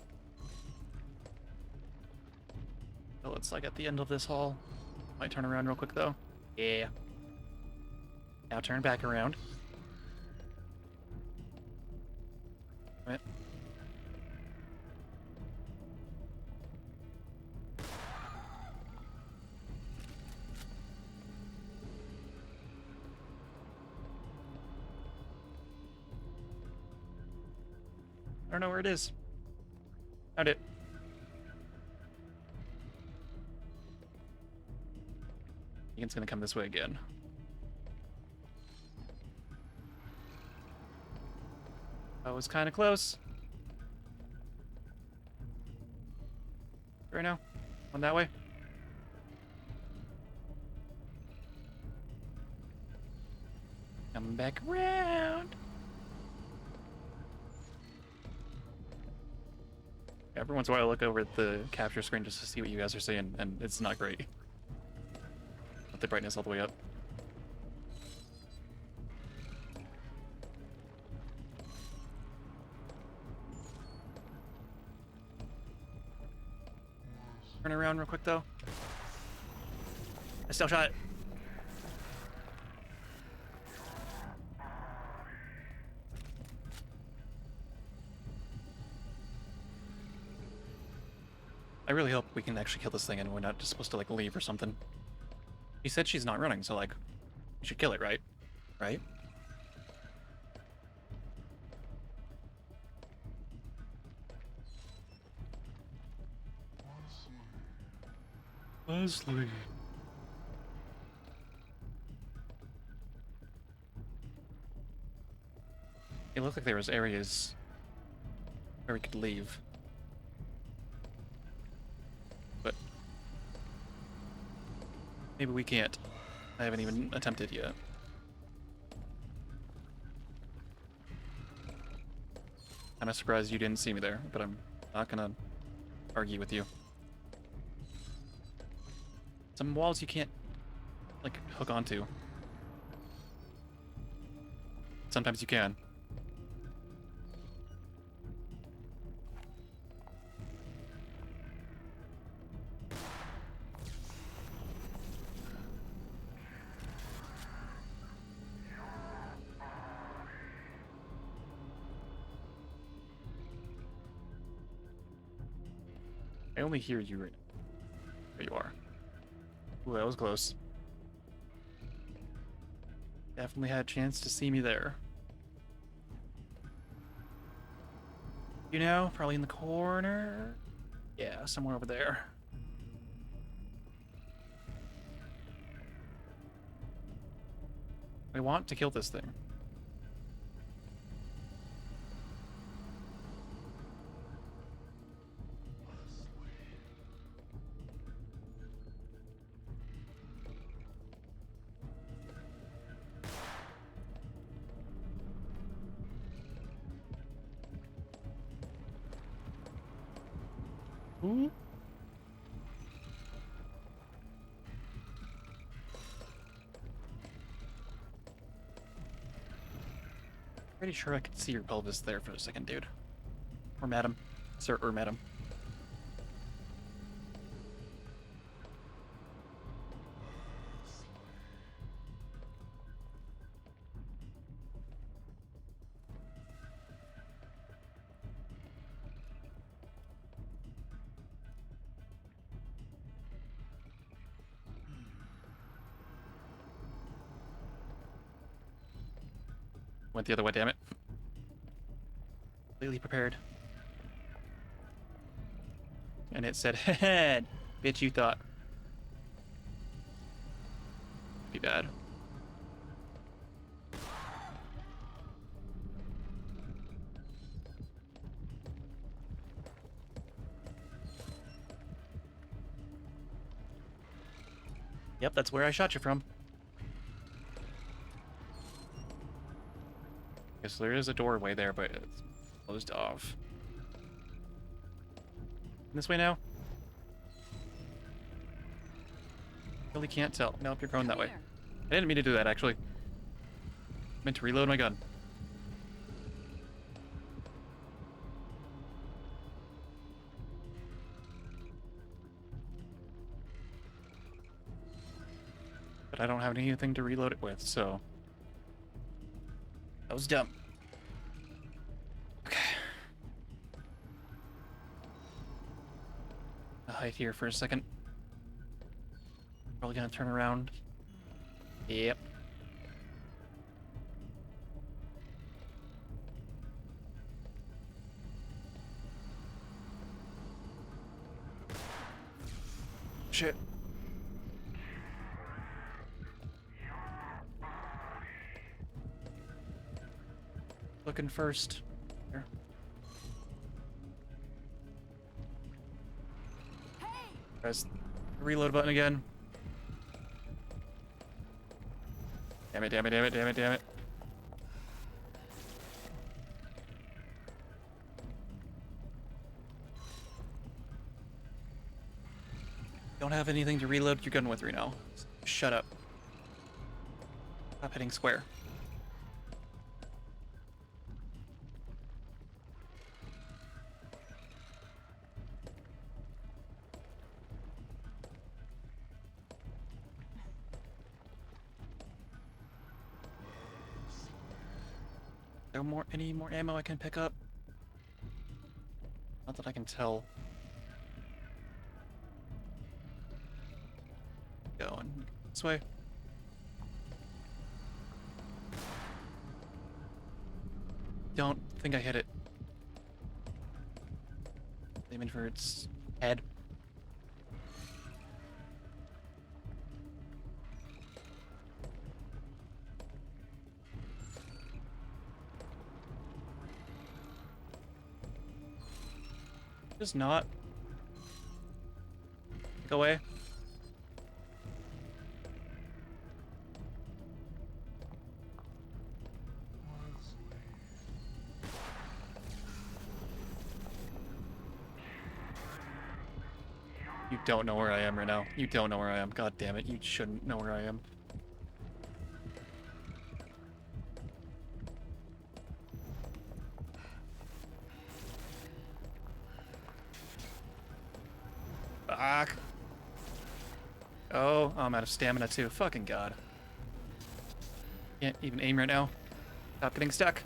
Well, it's like at the end of this hall. Might turn around real quick though. Yeah. Now turn back around. Right. I don't know where it is. Found it. I think it's gonna come this way again. That was kind of close. Right now. One that way. Come back around. Every once in a while I look over at the capture screen just to see what you guys are saying, and it's not great. Put the brightness all the way up. Turn around real quick though. I still shot it. I really hope we can actually kill this thing and we're not just supposed to like leave or something. He said she's not running, so like, we should kill it, right? Right? Leslie. It looked like there was areas where we could leave. But maybe we can't. I haven't even attempted yet. I'm surprised you didn't see me there, but I'm not gonna argue with you. Some walls you can't, like, hook onto. Sometimes you can. I only hear you right now. There you are. Ooh, that was close. Definitely had a chance to see me there. You know, probably in the corner. Yeah, somewhere over there. I want to kill this thing. Ooh. Pretty sure I could see your pelvis there for a second, dude. Or madam. Sir or madam. Went the other way, damn it. Completely prepared. And it said, head, bitch, you thought. bad. Yep, that's where I shot you from. Guess there is a doorway there, but it's closed off. This way now? Really can't tell. Nope, you're going that way. I didn't mean to do that, actually. Meant to reload my gun. But I don't have anything to reload it with, so... That was dumb. Okay. I'll hide here for a second. Probably gonna turn around. Yep. Shit. Looking first. Here. Press the reload button again. Damn it, damn it, damn it, damn it, damn it. Don't have anything to reload your gun with right now. Shut up. Stop hitting square. Any more ammo I can pick up? Not that I can tell. Going this way. Don't think I hit it. Aiming for its head. Just not. Go away. You don't know where I am right now. You don't know where I am. God damn it. You shouldn't know where I am. Fuck. Oh, I'm out of stamina too. Fucking God. Can't even aim right now. Stop getting stuck.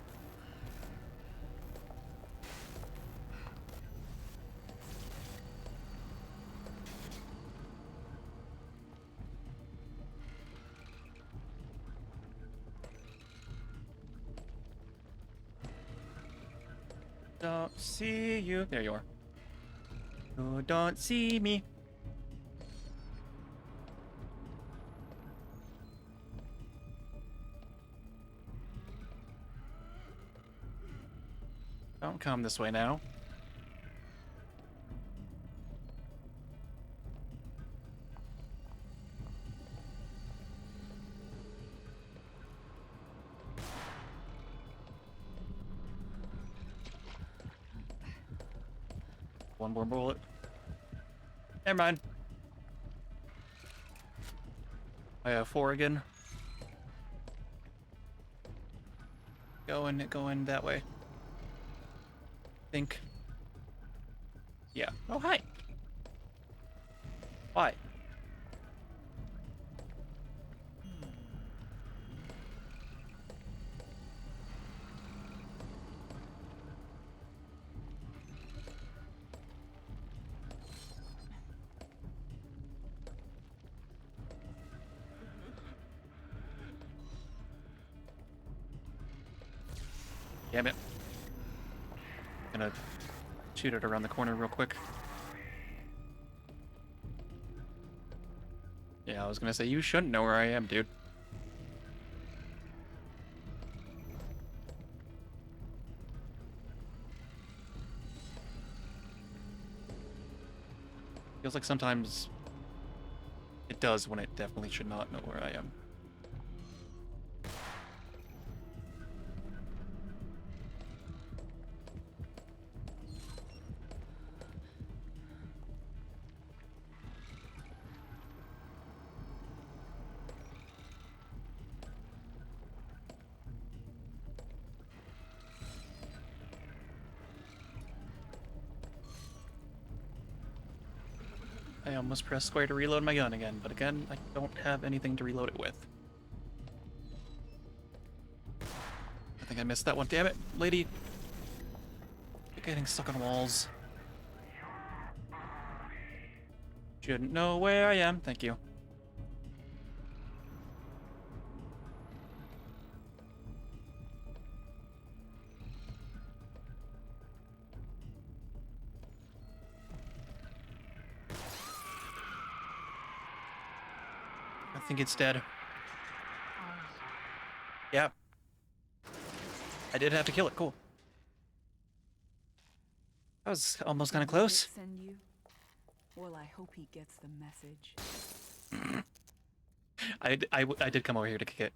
Don't see you. There you are. You don't see me. Don't come this way now. One more bullet. Never mind. I have 4 again. Going that way. Think. Yeah. Oh, hi. Why? Damn it. Gonna shoot it around the corner real quick. Yeah, I was gonna say, you shouldn't know where I am, dude. Feels like sometimes it does when it definitely should not know where I am. I almost pressed square to reload my gun again, but again, I don't have anything to reload it with. I think I missed that one. Damn it, lady. You're getting stuck on walls. Shouldn't know where I am. Thank you. I think it's dead. Yeah. I did have to kill it. Cool. That was almost kind of close. Send you? Well, I hope he gets the message. I did come over here to kick it.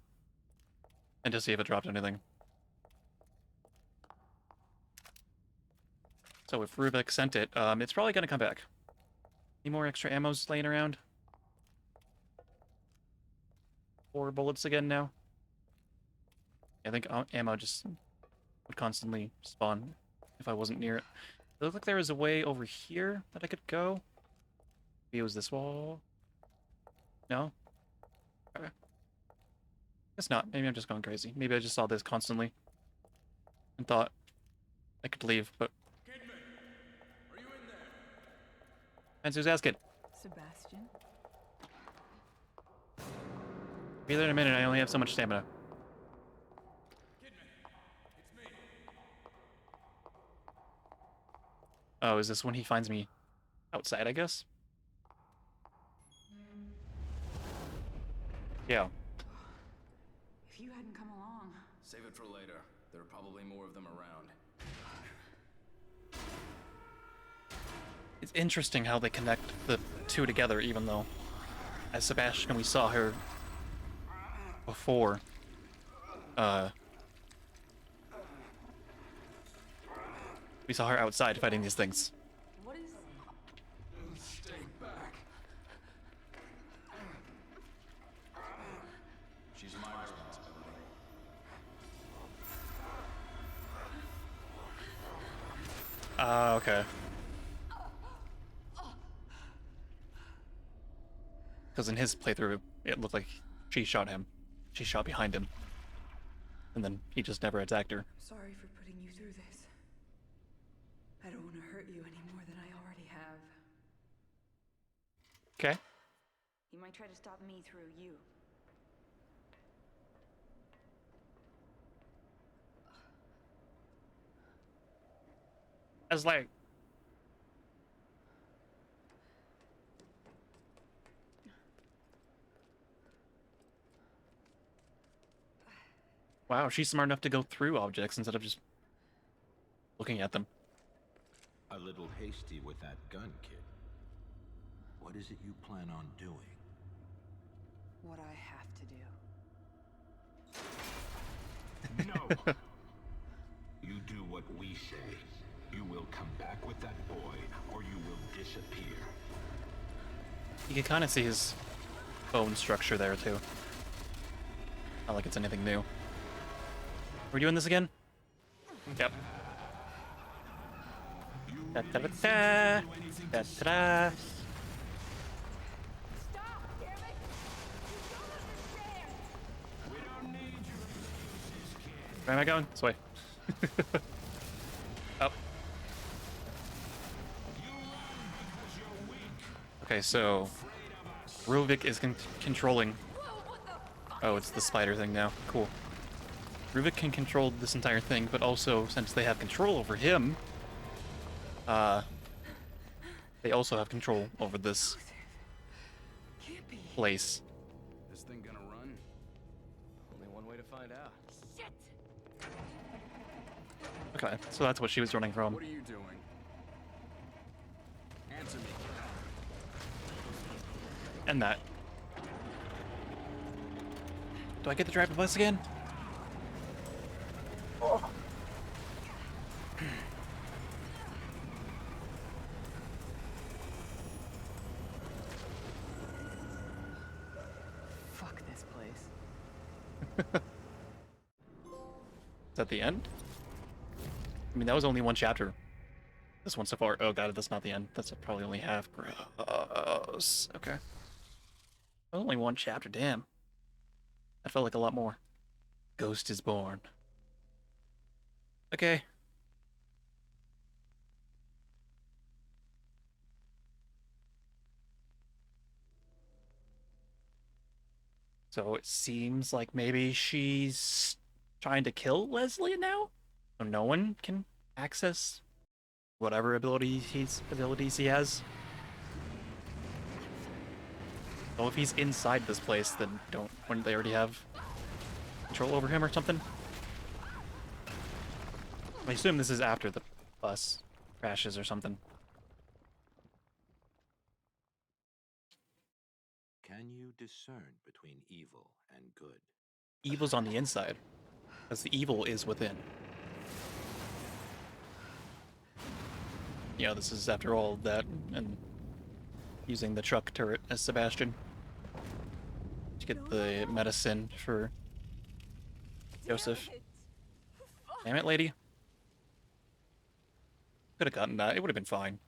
And to see if it dropped anything. So if Rubik sent it, it's probably going to come back. Any more extra ammos laying around? 4 bullets again now. I think ammo just would constantly spawn if I wasn't near it. It looked like there was a way over here that I could go. Maybe it was this wall. No? Okay. Guess not. Maybe I'm just going crazy. Maybe I just saw this constantly and thought I could leave, but... Kidman, are you in there? Depends who's asking. Sebastian? Be there in a minute, I only have so much stamina. Oh, is this when he finds me outside, I guess? Yeah. If you hadn't come along... Save it for later. There are probably more of them around. It's interesting how they connect the two together, even though, as Sebastian, we saw her before. We saw her outside fighting these things. What is... Stay back. She's my responsibility. Okay. Because in his playthrough, it looked like she shot him. She shot behind him. And then he just never attacked her. Sorry for putting you through this. I don't want to hurt you any more than I already have. Okay. He might try to stop me through you. I was like... Wow, she's smart enough to go through objects instead of just looking at them. A little hasty with that gun, kid. What is it you plan on doing? What I have to do. No! You do what we say. You will come back with that boy, or you will disappear. You can kind of see his bone structure there, too. Not like it's anything new. We're doing this again? Yep. Da-da-da-da. Da-da-da. Stop, damn it! You don't understand! We don't need your excuses, kid. Where am I going? This way. Up. You run because you're weak. Okay, so Ruvik is controlling. Oh, it's the spider thing now. Cool. Ruvik can control this entire thing, but also, since they have control over him, they also have control over this place. This thing gonna run? Only one way to find out. Okay, so that's what she was running from. What are you doing? Answer me. end that. Do I get to drive the bus again? Oh. Fuck this place. Is that the end? I mean, that was only one chapter. This one so far. Oh god, that's not the end. That's probably only half. Gross. Okay. Only one chapter, damn. That felt like a lot more. Ghost is born. Okay. So it seems like maybe she's trying to kill Leslie now? So no one can access whatever abilities he has. So if he's inside this place, then wouldn't they already have control over him or something? I assume this is after the bus crashes or something. Can you discern between evil and good? Evil's on the inside, because the evil is within. Yeah, this is after all of that, and using the truck turret as Sebastian to get the medicine for Joseph. Damn it, lady. Could have gotten that. It would have been fine.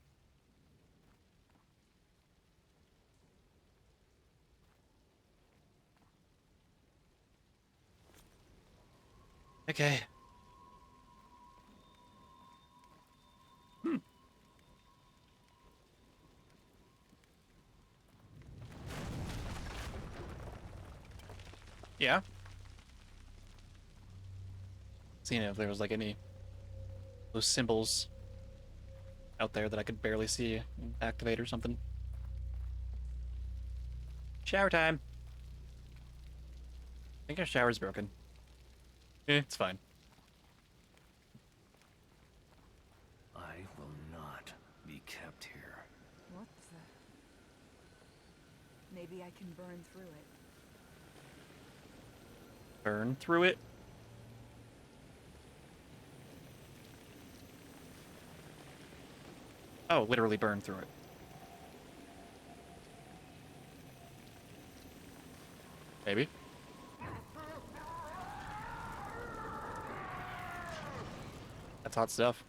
Okay. Yeah. Seeing if there was like any those symbols out there that I could barely see activate or something. Shower time. I think our shower's broken. It's fine. I will not be kept here. What the? Maybe I can burn through it. Burn through it? Oh, literally burn through it. Maybe. That's hot stuff.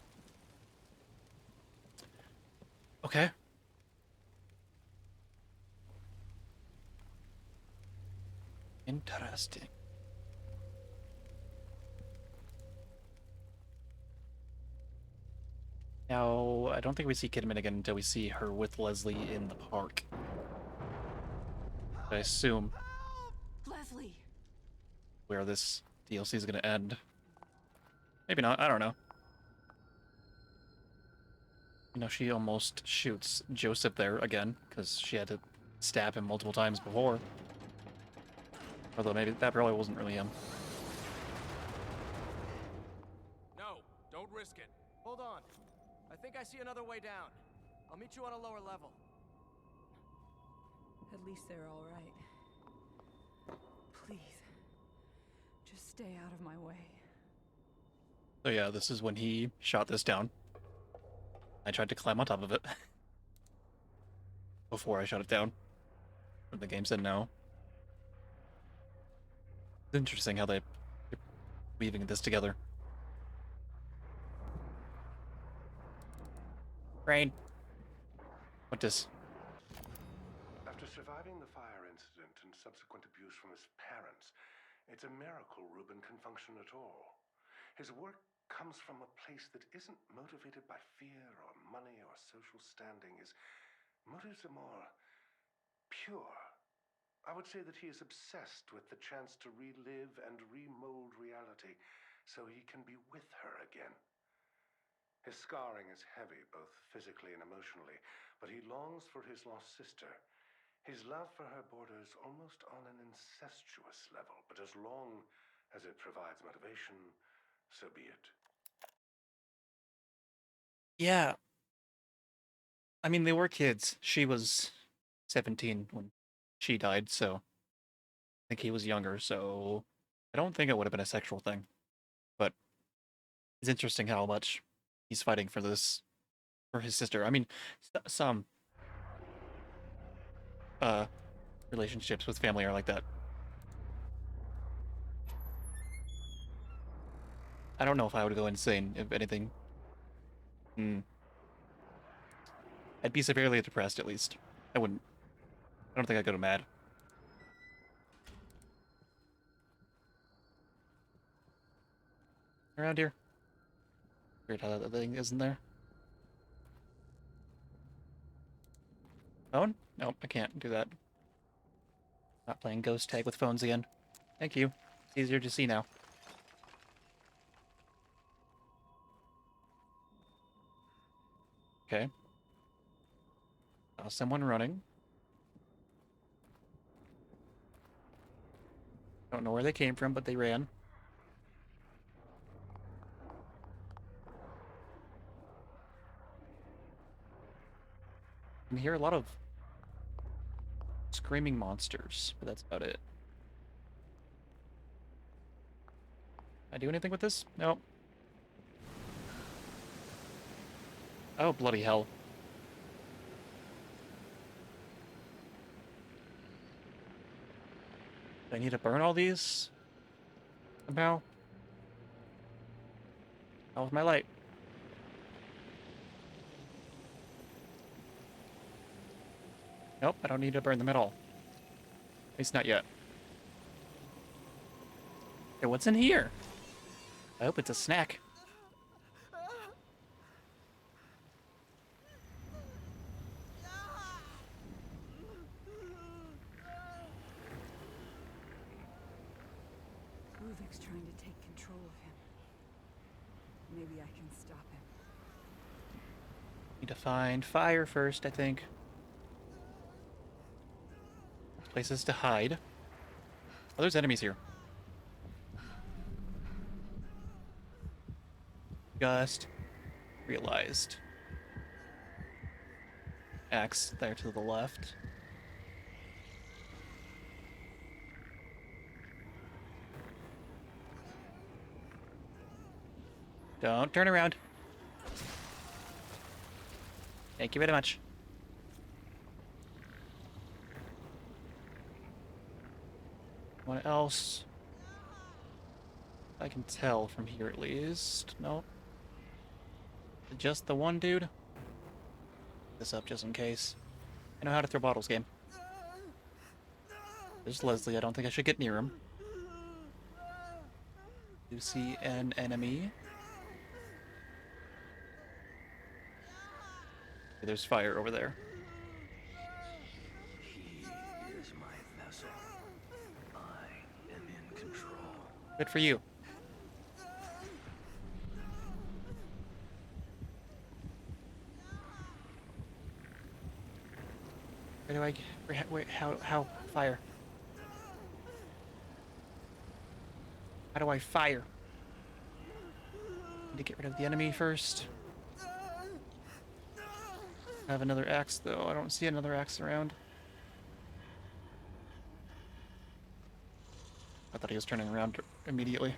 Okay. Interesting. Now, I don't think we see Kidman again until we see her with Leslie in the park. I assume Leslie. where this DLC is going to end. Maybe not, I don't know. You know, she almost shoots Joseph there again, because she had to stab him multiple times before. Although maybe that probably wasn't really him. No, don't risk it. Hold on. I think I see another way down. I'll meet you on a lower level. At least they're all right. Please. Just stay out of my way. So yeah, this is when he shot this down. I tried to climb on top of it. Before I shot it down. But the game said no. It's interesting how they're weaving this together. Rain. What this? After surviving the fire incident and subsequent abuse from his parents, it's a miracle Ruben can function at all. His work comes from a place that isn't motivated by fear or money or social standing. His motives are more pure. I would say that he is obsessed with the chance to relive and remold reality so he can be with her again. His scarring is heavy, both physically and emotionally, but he longs for his lost sister. His love for her borders almost on an incestuous level, but as long as it provides motivation, so be it. Yeah. I mean, they were kids. She was 17 when she died, so I think he was younger, so I don't think it would have been a sexual thing. But it's interesting how much he's fighting for this, for his sister. I mean, some uh relationships with family are like that. I don't know if I would go insane, if anything. Hmm. I'd be severely depressed, at least. I wouldn't. I don't think I'd go mad. Around here. Weird how that thing isn't there. Phone? Nope, I can't do that. Not playing ghost tag with phones again. Thank you. It's easier to see now. Okay. Saw someone running. Don't know where they came from, but they ran. I hear a lot of screaming monsters, but that's about it. I do anything with this? Nope. Oh, bloody hell. Do I need to burn all these? Somehow? How with my light? Nope, I don't need to burn them at all. At least not yet. Okay, what's in here? I hope it's a snack. Ruvik's trying to take control of him. Maybe I can stop him. Need to find fire first, I think. Places to hide. Oh, there's enemies here. Just realized. Axe there to the left. Don't turn around. Thank you very much. What else? I can tell from here at least. Nope. Just the one dude? This up just in case. I know how to throw bottles, game. There's Leslie. I don't think I should get near him. You see an enemy. There's fire over there. He is my vessel. I am in control. Good for you. Where do I get... Wait, how fire? How do I fire? Need to get rid of the enemy first. I have another axe, though. I don't see another axe around. I thought he was turning around immediately.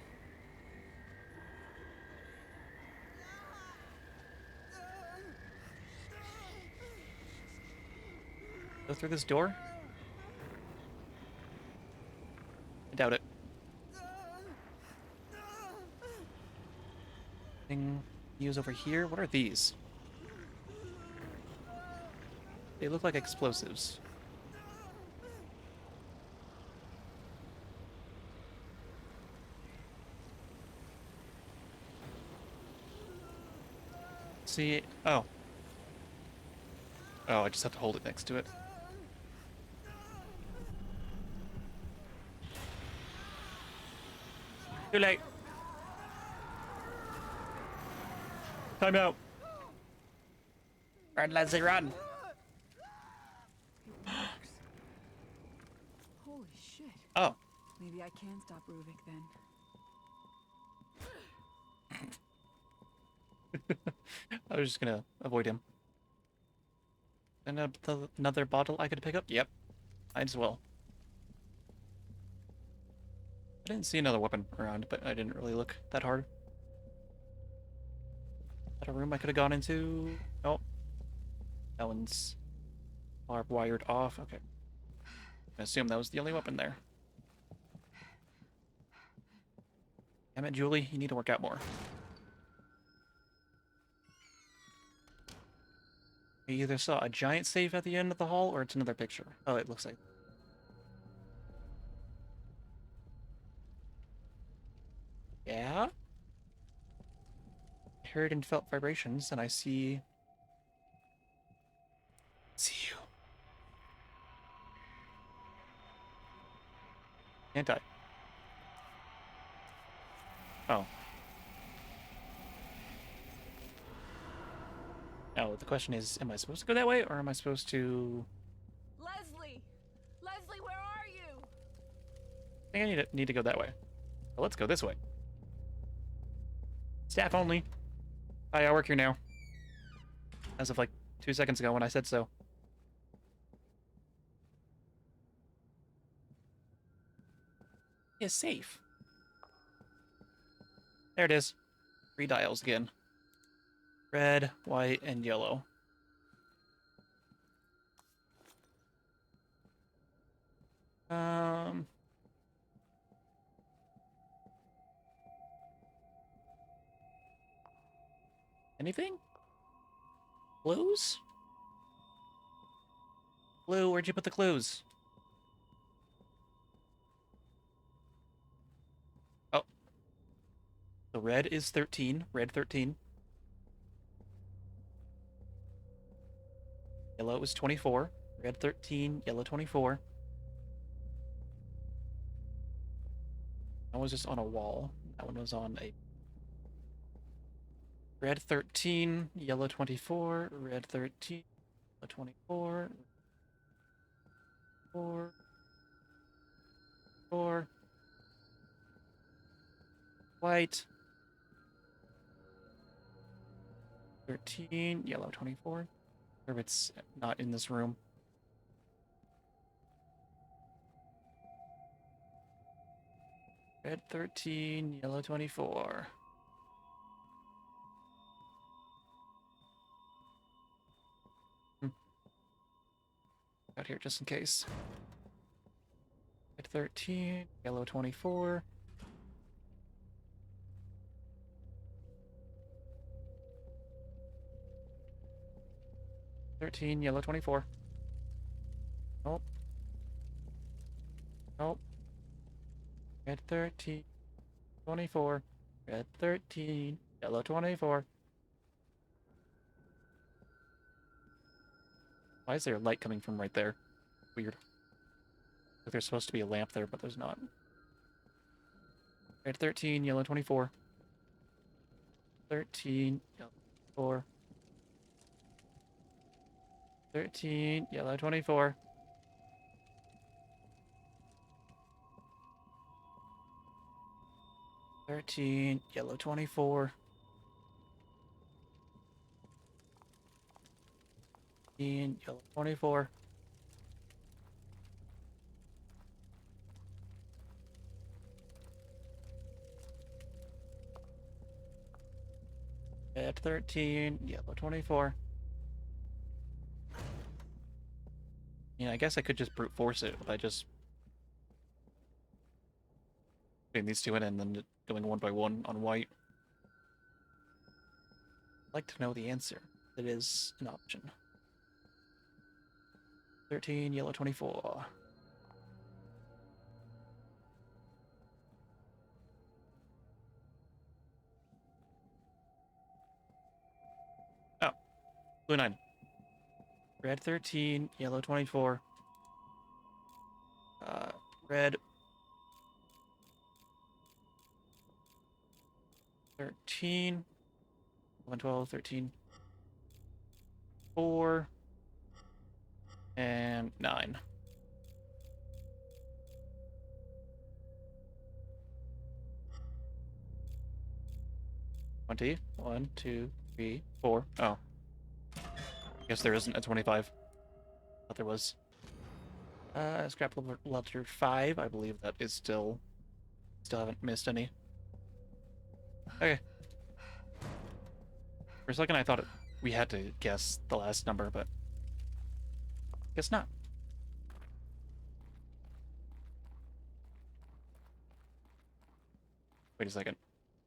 Go through this door? I doubt it. Thing use over here? What are these? They look like explosives. See? Oh. Oh, I just have to hold it next to it. Too late. Time out. Run, Leslie, run. Holy shit. Oh. Maybe I can stop Ruvik then. I was just gonna avoid him. And another bottle I could pick up? Yep. Might as well. I didn't see another weapon around, but I didn't really look that hard. Is that a room I could have gone into? Nope. That one's barbed wired off. Okay. I assume that was the only weapon there. Damn it, Julie, you need to work out more. I either saw a giant safe at the end of the hall, or it's another picture. Oh, it looks like. Yeah? I heard and felt vibrations, and I see... See you. Can't I? Oh. Now, the question is, am I supposed to go that way, or am I supposed to... Leslie! Leslie, where are you? I think I need to go that way. Well, let's go this way. Staff only. Hi, I work here now. As of like 2 seconds ago when I said so. Is safe. There it is. 3 dials again. Red, white, and yellow. Anything? Clues? Blue, where'd you put the clues? Oh. The red is 13. Red 13. Yellow is 24. Red 13, yellow 24. That was just on a wall. That one was on a... Red 13, yellow 24, red 13, yellow 24, 4, 4, white, 13, yellow 24. Or if it's not in this room. Red 13, yellow 24. Out here just in case. Red 13, yellow 24. Yellow 24. Nope. Nope. Red 13, 24. Red 13, yellow 24. Why is there a light coming from right there? Weird. Like there's supposed to be a lamp there, but there's not. Red 13, yellow 24. 13, yellow 24. 13, yellow 24. Yellow 24. Yellow 24. Red 13, yellow 24. Yeah, I guess I could just brute force it by just putting these two in and then going one by one on white. I'd like to know the answer. It is an option. 13, yellow 24. Oh, blue 9. Red 13, yellow 24. Red 13, 11, 12, 13, 4, and 9. $20. 1, 2, 3, 4. Oh. I guess there isn't a 25. Thought there was. Scrap letter 5. I believe that is still haven't missed any. Okay. For a second, I thought we had to guess the last number, but guess not. Wait a second.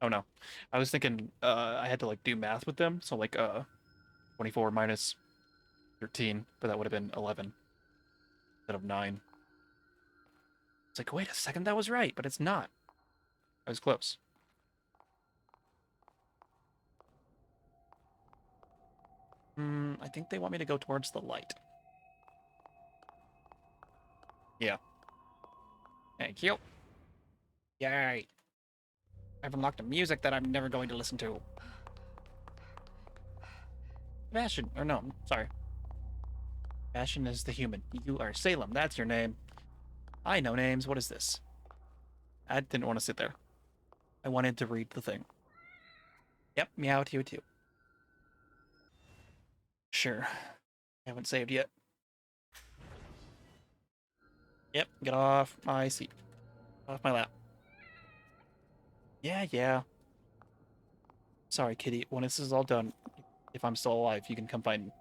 Oh no, I was thinking I had to like do math with them, so like 24 minus 13, but that would have been 11 instead of 9. It's like, wait a second, that was right, but it's not. I was close. I think they want me to go towards the light. Yeah. Thank you. Yay. I've unlocked the music that I'm never going to listen to. Sebastian, or no, sorry. Sebastian is the human. You are Salem, that's your name. I know names, what is this? I didn't want to sit there. I wanted to read the thing. Yep, meow to you too. Sure. I haven't saved yet. Yep, get off my seat. Off my lap. Yeah. Sorry, kitty. When this is all done, if I'm still alive, you can come find me.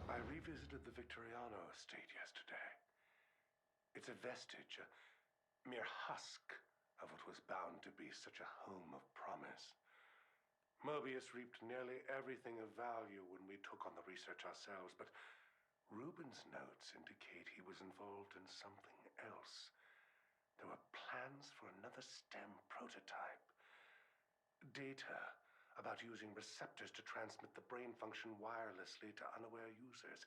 I revisited the Victoriano estate yesterday. It's a vestige, a mere husk of what was bound to be such a home of promise. Mobius reaped nearly everything of value when we took on the research ourselves, but Rubin's notes indicate he was involved in something else. There were plans for another STEM prototype. Data about using receptors to transmit the brain function wirelessly to unaware users.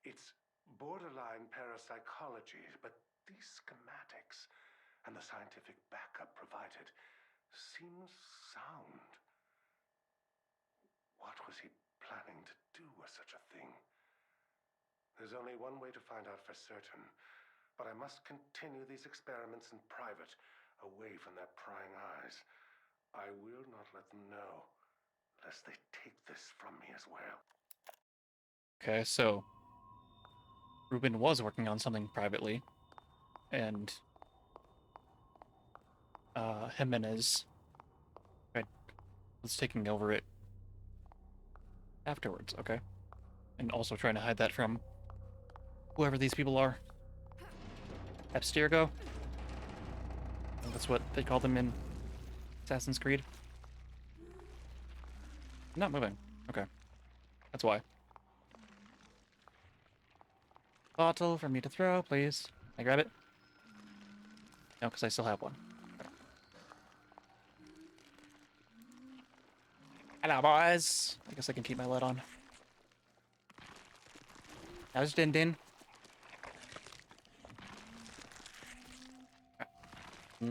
It's borderline parapsychology, but these schematics and the scientific backup provided seems sound. What was he planning to do with such a thing? There's only one way to find out for certain, but I must continue these experiments in private, away from their prying eyes. I will not let them know, lest they take this from me as well. Okay, so Ruben was working on something privately, and Jimenez was taking over it afterwards, okay? And also trying to hide that from whoever these people are. Abstergo? That's what they call them in Assassin's Creed. I'm not moving. Okay. That's why. Bottle for me to throw, please. Can I grab it? No, because I still have one. Okay. Hello, boys. I guess I can keep my light on. How's Din Din?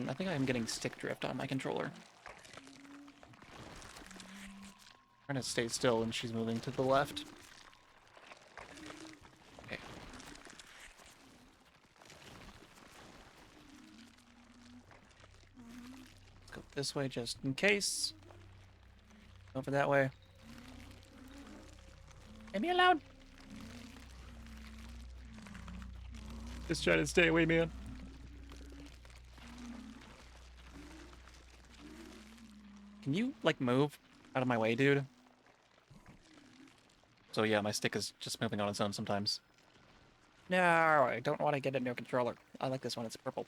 I think I'm getting stick drift on my controller. Trying to stay still and she's moving to the left. Okay. Let's go this way just in case. Over that way. Leave me alone! Just trying to stay away, man. Can you, like, move out of my way, dude? So yeah, my stick is just moving on its own sometimes. No, I don't want to get a new controller. I like this one, it's purple.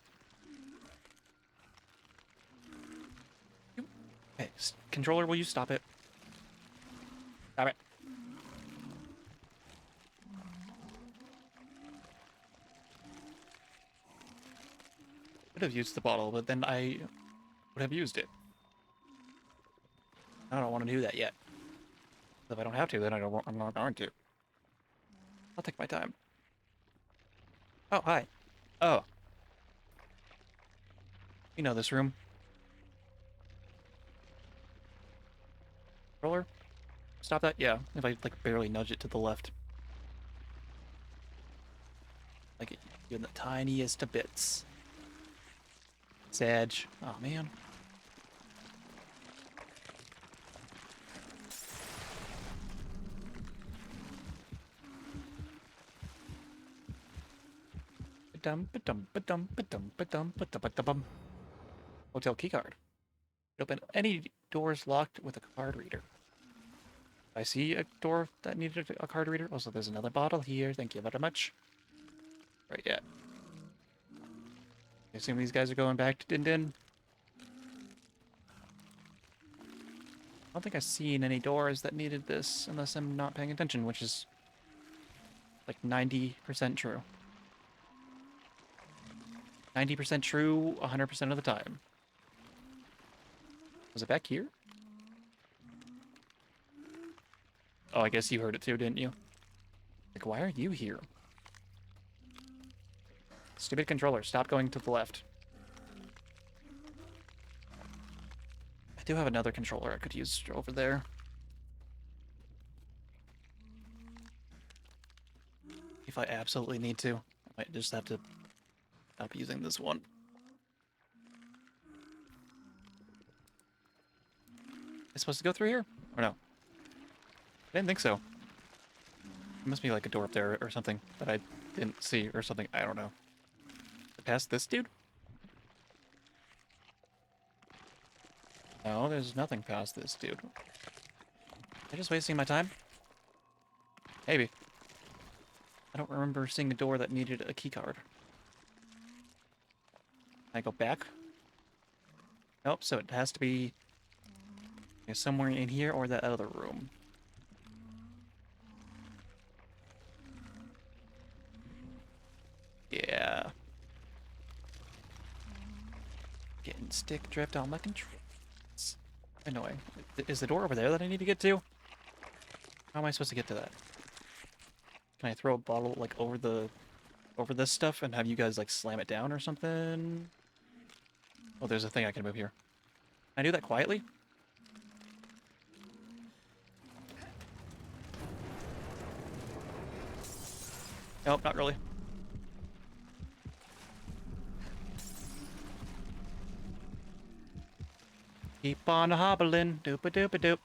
Hey, controller, will you stop it? Stop it. Could have used the bottle, but then I would have used it. I don't want to do that yet. If I don't have to, then I'm not going to. I'll take my time. Oh, hi. Oh. You know this room. Roller? Stop that? Yeah, if I, like, barely nudge it to the left. Like, in the tiniest of bits. Sedge. Oh, man. Hotel keycard. Open any doors locked with a card reader. I see a door that needed a card reader. Also, there's another bottle here. Thank you very much. Right, yeah. I assume these guys are going back to Din Din. I don't think I've seen any doors that needed this unless I'm not paying attention, which is like 90% true. 90% true 100% of the time. Was it back here? Oh, I guess you heard it too, didn't you? Like, why are you here? Stupid controller, stop going to the left. I do have another controller I could use over there. If I absolutely need to. I might just have to stop using this one. Am I supposed to go through here? Or no? I didn't think so. There must be like a door up there or something that I didn't see or something. I don't know. Past this dude? No, there's nothing past this dude. Am I just wasting my time? Maybe. I don't remember seeing a door that needed a keycard. Can I go back? Nope, so it has to be somewhere in here or that other room. Yeah. Getting stick drift on my controls. Annoying. Is the door over there that I need to get to? How am I supposed to get to that? Can I throw a bottle like over this stuff and have you guys like slam it down or something? Oh, there's a thing I can move here. Can I do that quietly? Nope, not really. Keep on hobbling, doop-a-doop-a-doop.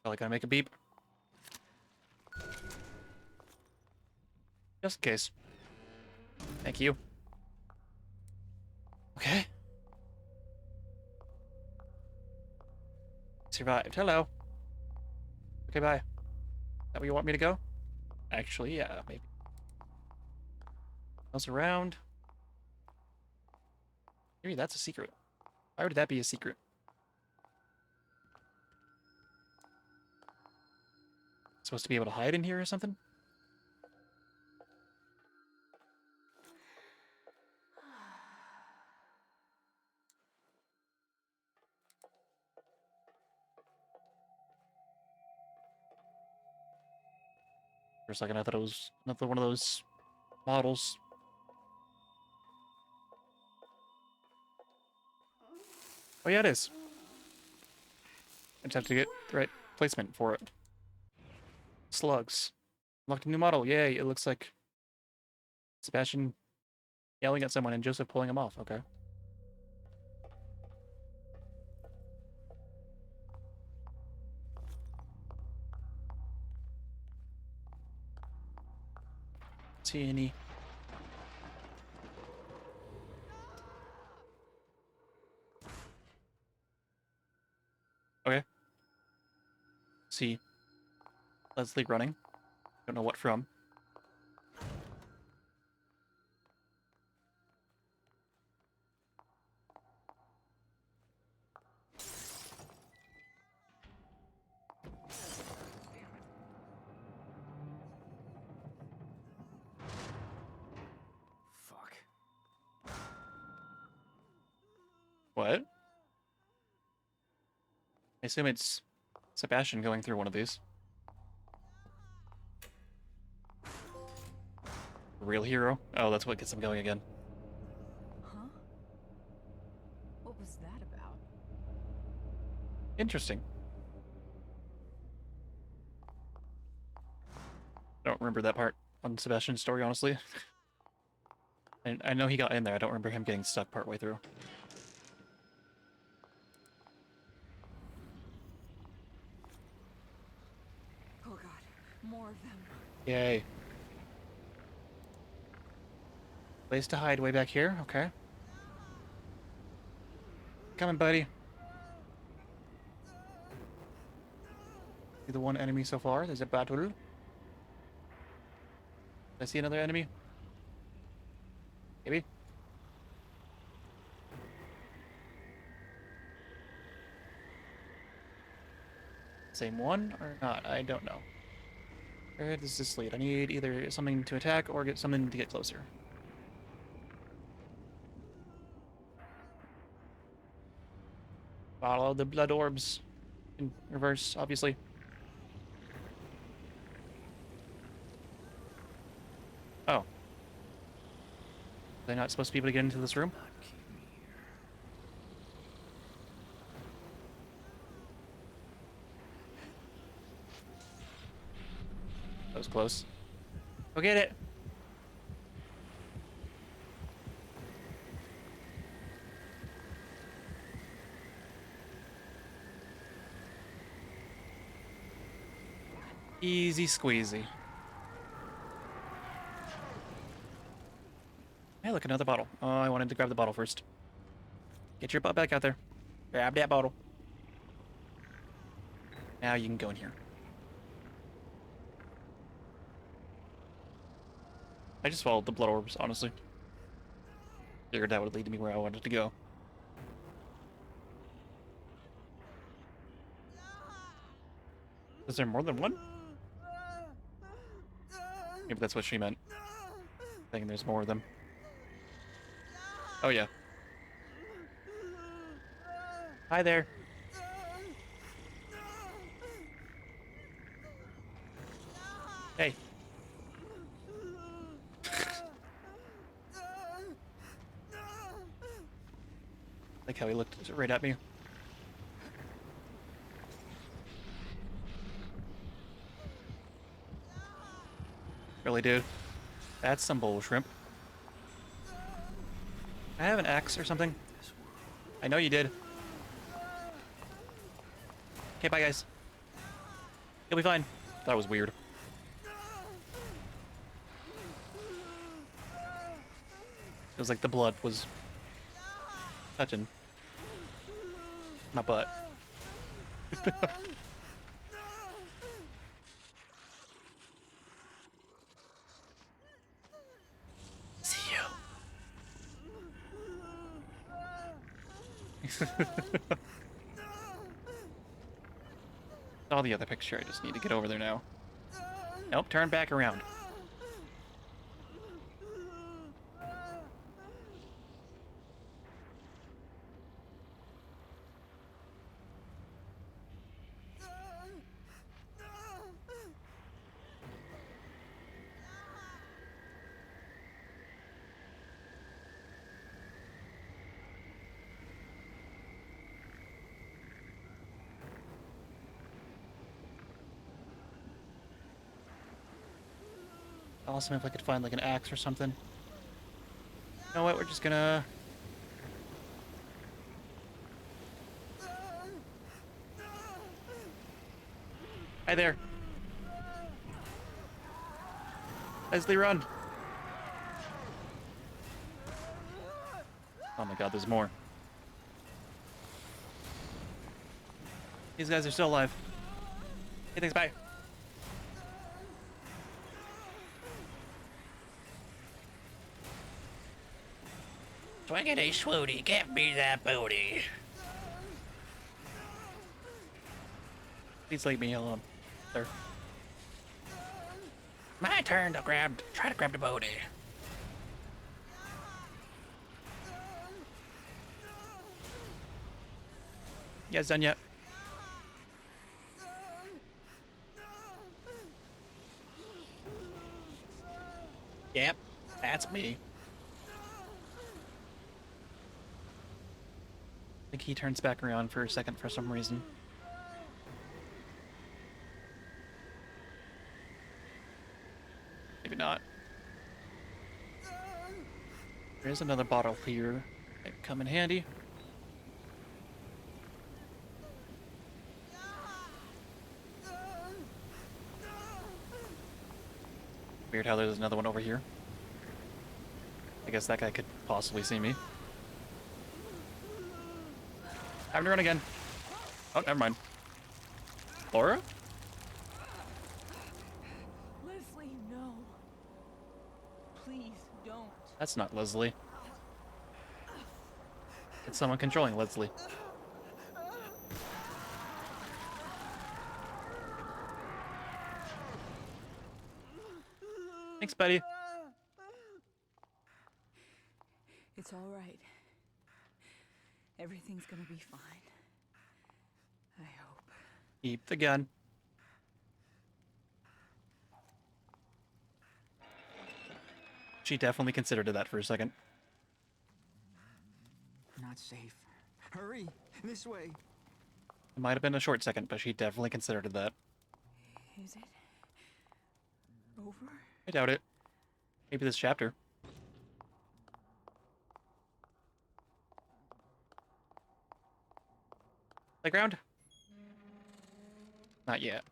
Probably gonna make a beep. Just in case. Thank you. Okay. Survived. Hello. Okay, bye. Is that where you want me to go? Actually, yeah, maybe. Else around. Maybe that's a secret. Why would that be a secret? Supposed to be able to hide in here or something? For a second, I thought it was another one of those models. Oh yeah, it is. I just have to get the right placement for it. Slugs. Unlocked a new model. Yay, it looks like Sebastian yelling at someone and Joseph pulling him off. Okay. See any? Okay. See Leslie running. Don't know what from. Fuck. What? I assume it's Sebastian going through one of these. Real hero? Oh, that's what gets him going again. Huh? What was that about? Interesting. I don't remember that part on Sebastian's story, honestly. I know he got in there. I don't remember him getting stuck partway through. Oh god. More of them. Yay. Place to hide way back here. Okay. Coming, buddy. See the one enemy so far. There's a battle. Did I see another enemy? Maybe? Same one or not? I don't know. Where does this lead? I need either something to attack or get something to get closer. Follow the blood orbs. In reverse, obviously. Oh. Are they not supposed to be able to get into this room? That was close. Go get it! Easy squeezy. Hey, look, another bottle. Oh, I wanted to grab the bottle first. Get your butt back out there. Grab that bottle. Now you can go in here. I just followed the blood orbs, honestly. Figured that would lead me where I wanted to go. Is there more than one? Maybe that's what she meant. Thinking there's more of them. Oh yeah. Hi there. Hey. Like how he looked right at me. Really, dude? That's some bull shrimp. I have an axe or something. I know you did. Okay, bye guys. You'll be fine. That was weird. It was like the blood was touching my butt. See you. Saw the other picture. I just need to get over there now. Nope, turn back around. Awesome if I could find like an axe or something. You know what? We're just gonna... Hi there. Leslie, run. Oh my god, there's more. These guys are still alive. Hey, thanks, bye. Swiggity swooty, get me that booty. Please leave me alone, sir. My turn to try to grab the booty. You guys done yet? Yep, that's me. I think he turns back around for a second for some reason. Maybe not. There's another bottle here. Might come in handy. Weird how there's another one over here. I guess that guy could possibly see me. Time to run again. Oh, never mind. Laura? Leslie, no. Please don't. That's not Leslie. It's someone controlling Leslie. Thanks, buddy. It's all right. Everything's gonna be fine. I hope. Keep the gun. She definitely considered that for a second. Not safe. Hurry! This way! It might have been a short second, but she definitely considered that. Is it over? I doubt it. Maybe this chapter. Playground? Not yet.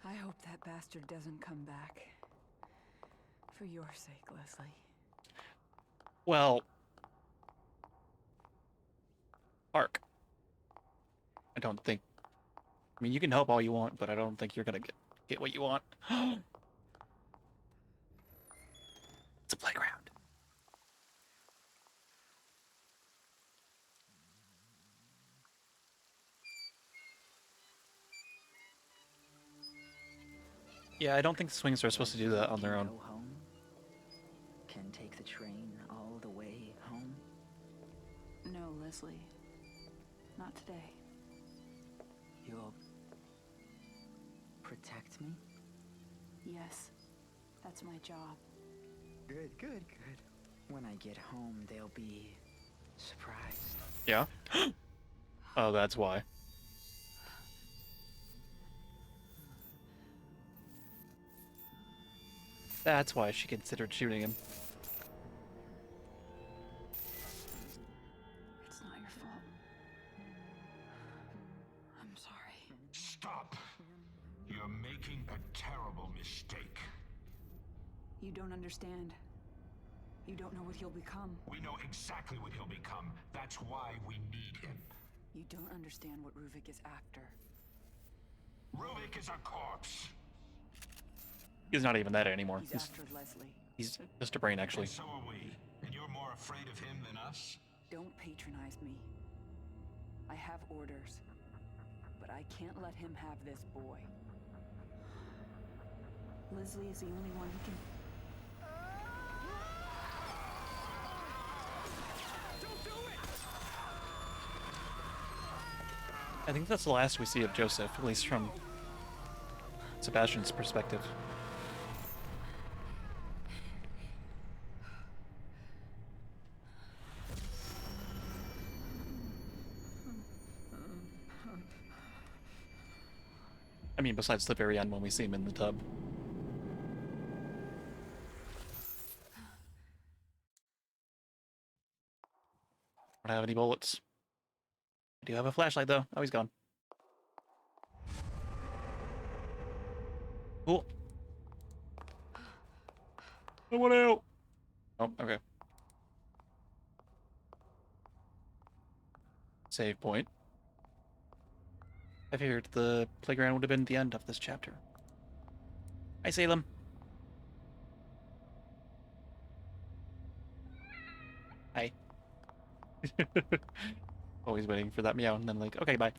I hope that bastard doesn't come back. For your sake, Leslie. Well... Ark. I don't think... I mean, you can help all you want, but I don't think you're gonna get what you want. It's a playground. Yeah, I don't think the swings are supposed to do that on their own. Go home? Can take the train all the way home? No, Leslie. Not today. You'll protect me? Yes. That's my job. Good, good, good. When I get home, they'll be surprised. Yeah? Oh, that's why. That's why she considered shooting him. It's not your fault. I'm sorry. Stop! You're making a terrible mistake. You don't understand. You don't know what he'll become. We know exactly what he'll become. That's why we need him. You don't understand what Ruvik is after. Ruvik is a corpse. He's not even that anymore. He's after Leslie. He's just a brain, actually. And so are we. And you're more afraid of him than us? Don't patronize me. I have orders. But I can't let him have this boy. Leslie is the only one who can... Don't do it! I think that's the last we see of Joseph, at least from Sebastian's perspective. I mean, besides the very end when we see him in the tub. I don't have any bullets. I do have a flashlight, though. Oh, he's gone. Cool. Someone out! Oh, okay. Save point. I figured the playground would have been the end of this chapter. Hi, Salem. Hi. Always waiting for that meow, and then like, okay, bye.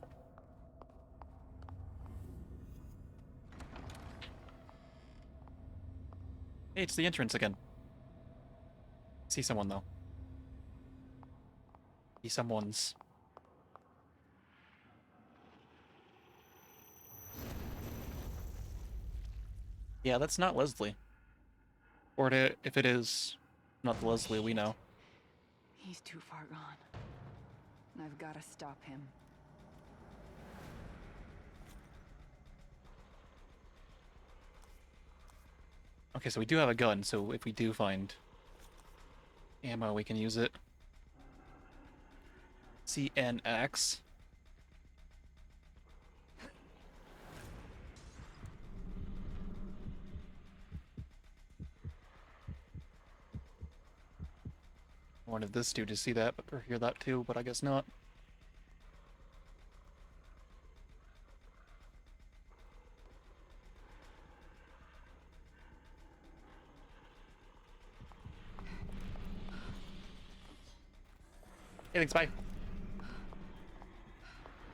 Hey, it's the entrance again. See someone, though. See someone's... Yeah, that's not Leslie. Or if it is not the Leslie we know. He's too far gone. And I've got to stop him. Okay, so we do have a gun, so if we do find ammo, we can use it. CNX. wanted this dude to see that, or hear that too, but I guess not. Hey, thanks, bye.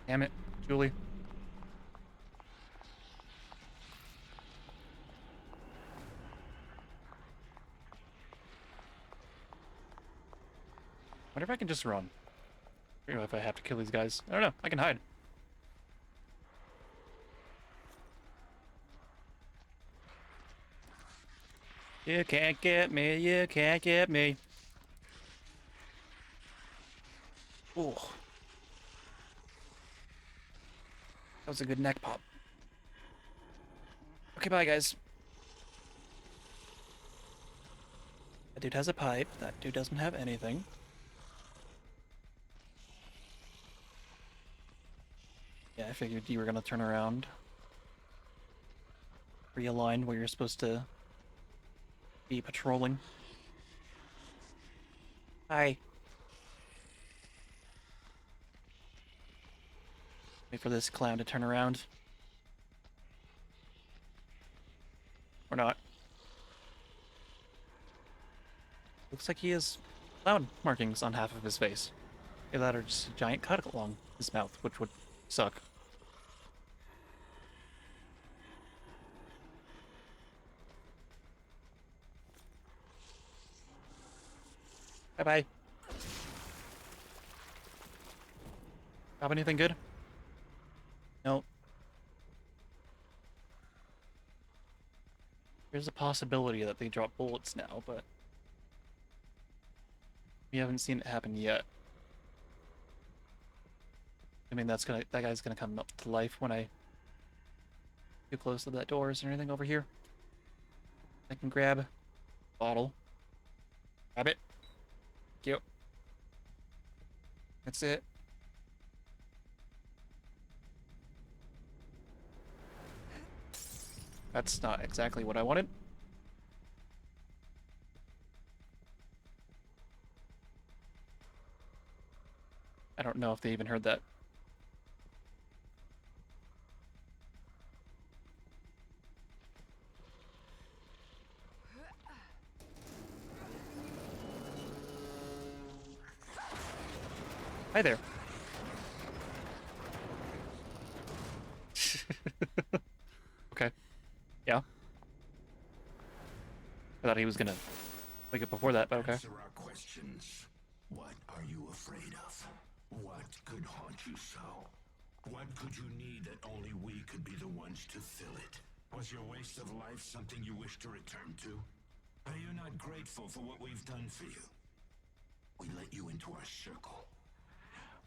Damn it, Julie. Wonder if I can just run. I don't know if I have to kill these guys. I don't know. I can hide. You can't get me. You can't get me. Ooh. That was a good neck pop. Okay, bye, guys. That dude has a pipe. That dude doesn't have anything. Yeah, I figured you were gonna turn around. Realign where you're supposed to be patrolling. Hi. Wait for this clown to turn around. Or not. Looks like he has cloud markings on half of his face. Either that or just a giant cut along his mouth, which would suck. Bye-bye. Have anything good? Nope. There's a possibility that they drop bullets now, but we haven't seen it happen yet. I mean, that guy's gonna come up to life when I too close to that door. Is there anything over here? I can grab a bottle. Grab it. Thank you. That's it. That's not exactly what I wanted. I don't know if they even heard that. Hi there. Okay. Yeah. I thought he was gonna wake up before that, but okay. Answer our questions. What are you afraid of? What could haunt you so? What could you need that only we could be the ones to fill it? Was your waste of life something you wish to return to? Are you not grateful for what we've done for you? We let you into our circle.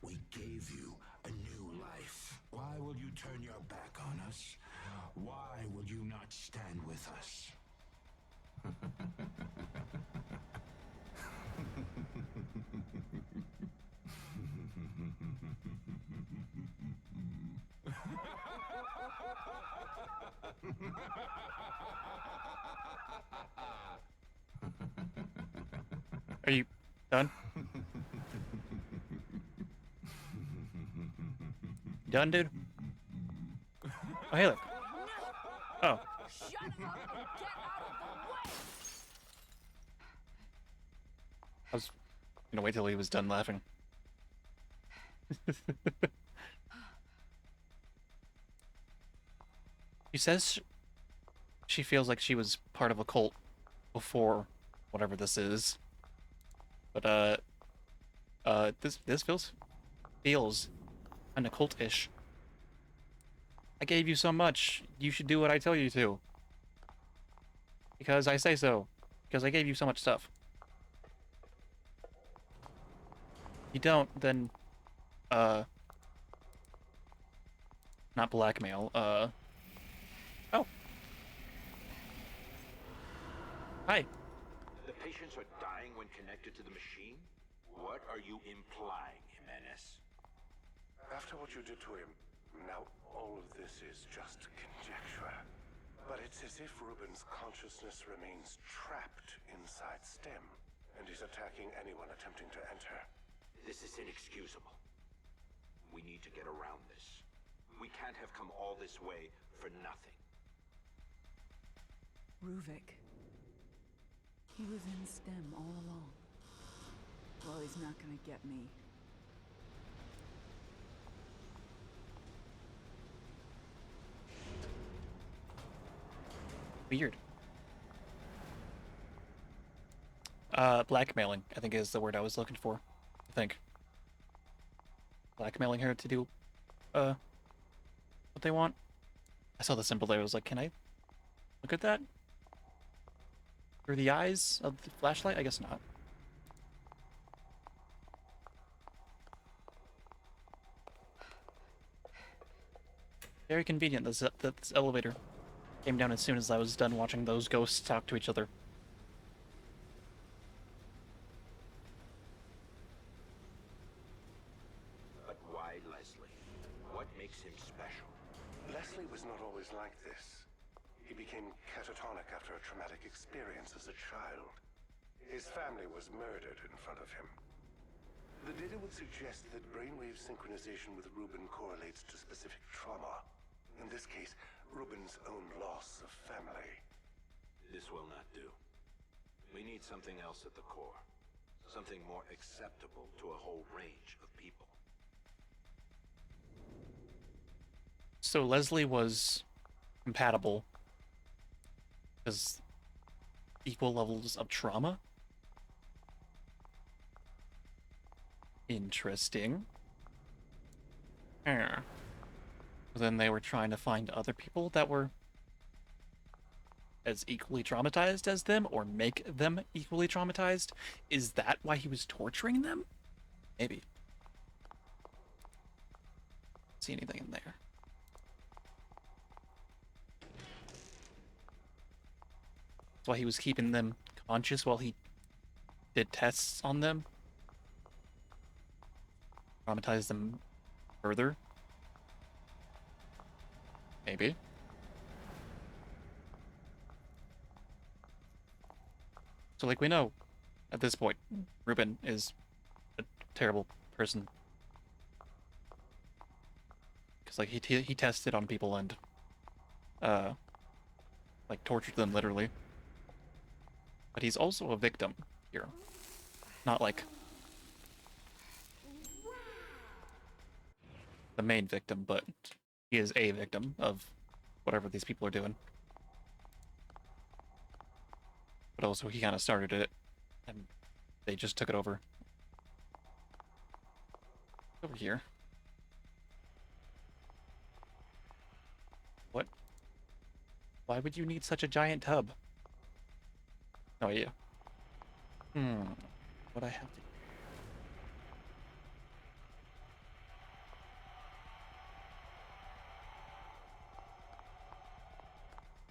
We gave you a new life. Why will you turn your back on us? Why will you not stand with us? Are you done? Done, dude? Oh, hey, look. Oh. Shut up and get out of the way! I was gonna wait till he was done laughing. She says she feels like she was part of a cult before whatever this is. But, this feels kinda cult-ish. I gave you so much. You should do what I tell you to. Because I say so. Because I gave you so much stuff. If you don't, then, not blackmail, oh. Hi. The patients are dying when connected to the machine? What are you implying, Jimenez? After what you did to him, now all of this is just conjecture. But it's as if Ruben's consciousness remains trapped inside STEM. and he's attacking anyone attempting to enter. This is inexcusable. We need to get around this. We can't have come all this way for nothing. Ruvik. He was in STEM all along. Well, he's not gonna get me. Weird. Blackmailing, I think is the word I was looking for. I think. Blackmailing her to do, what they want. I saw the symbol there, I was like, can I look at that? Through the eyes of the flashlight? I guess not. Very convenient that this elevator came down as soon as I was done watching those ghosts talk to each other. But why Leslie? What makes him special? Leslie was not always like this. He became catatonic after a traumatic experience as a child. His family was murdered in front of him. The data would suggest that brainwave synchronization with Ruben correlates to specific trauma. In this case, Ruben's own loss of family. This will not do. We need something else at the core. Something more acceptable to a whole range of people. So Leslie was compatible because equal levels of trauma? Interesting. Yeah. Then they were trying to find other people that were as equally traumatized as them, or make them equally traumatized? Is that why he was torturing them? Maybe. See anything in there? That's why he was keeping them conscious while he did tests on them? Traumatize them further? Maybe. So, like, we know at this point, Ruben is a terrible person. Because, like, he tested on people and, like, tortured them, literally. But he's also a victim here. Not, like, the main victim, but he is a victim of whatever these people are doing. But also, he kind of started it, and they just took it over. Over here. What? Why would you need such a giant tub? No idea. What I have to...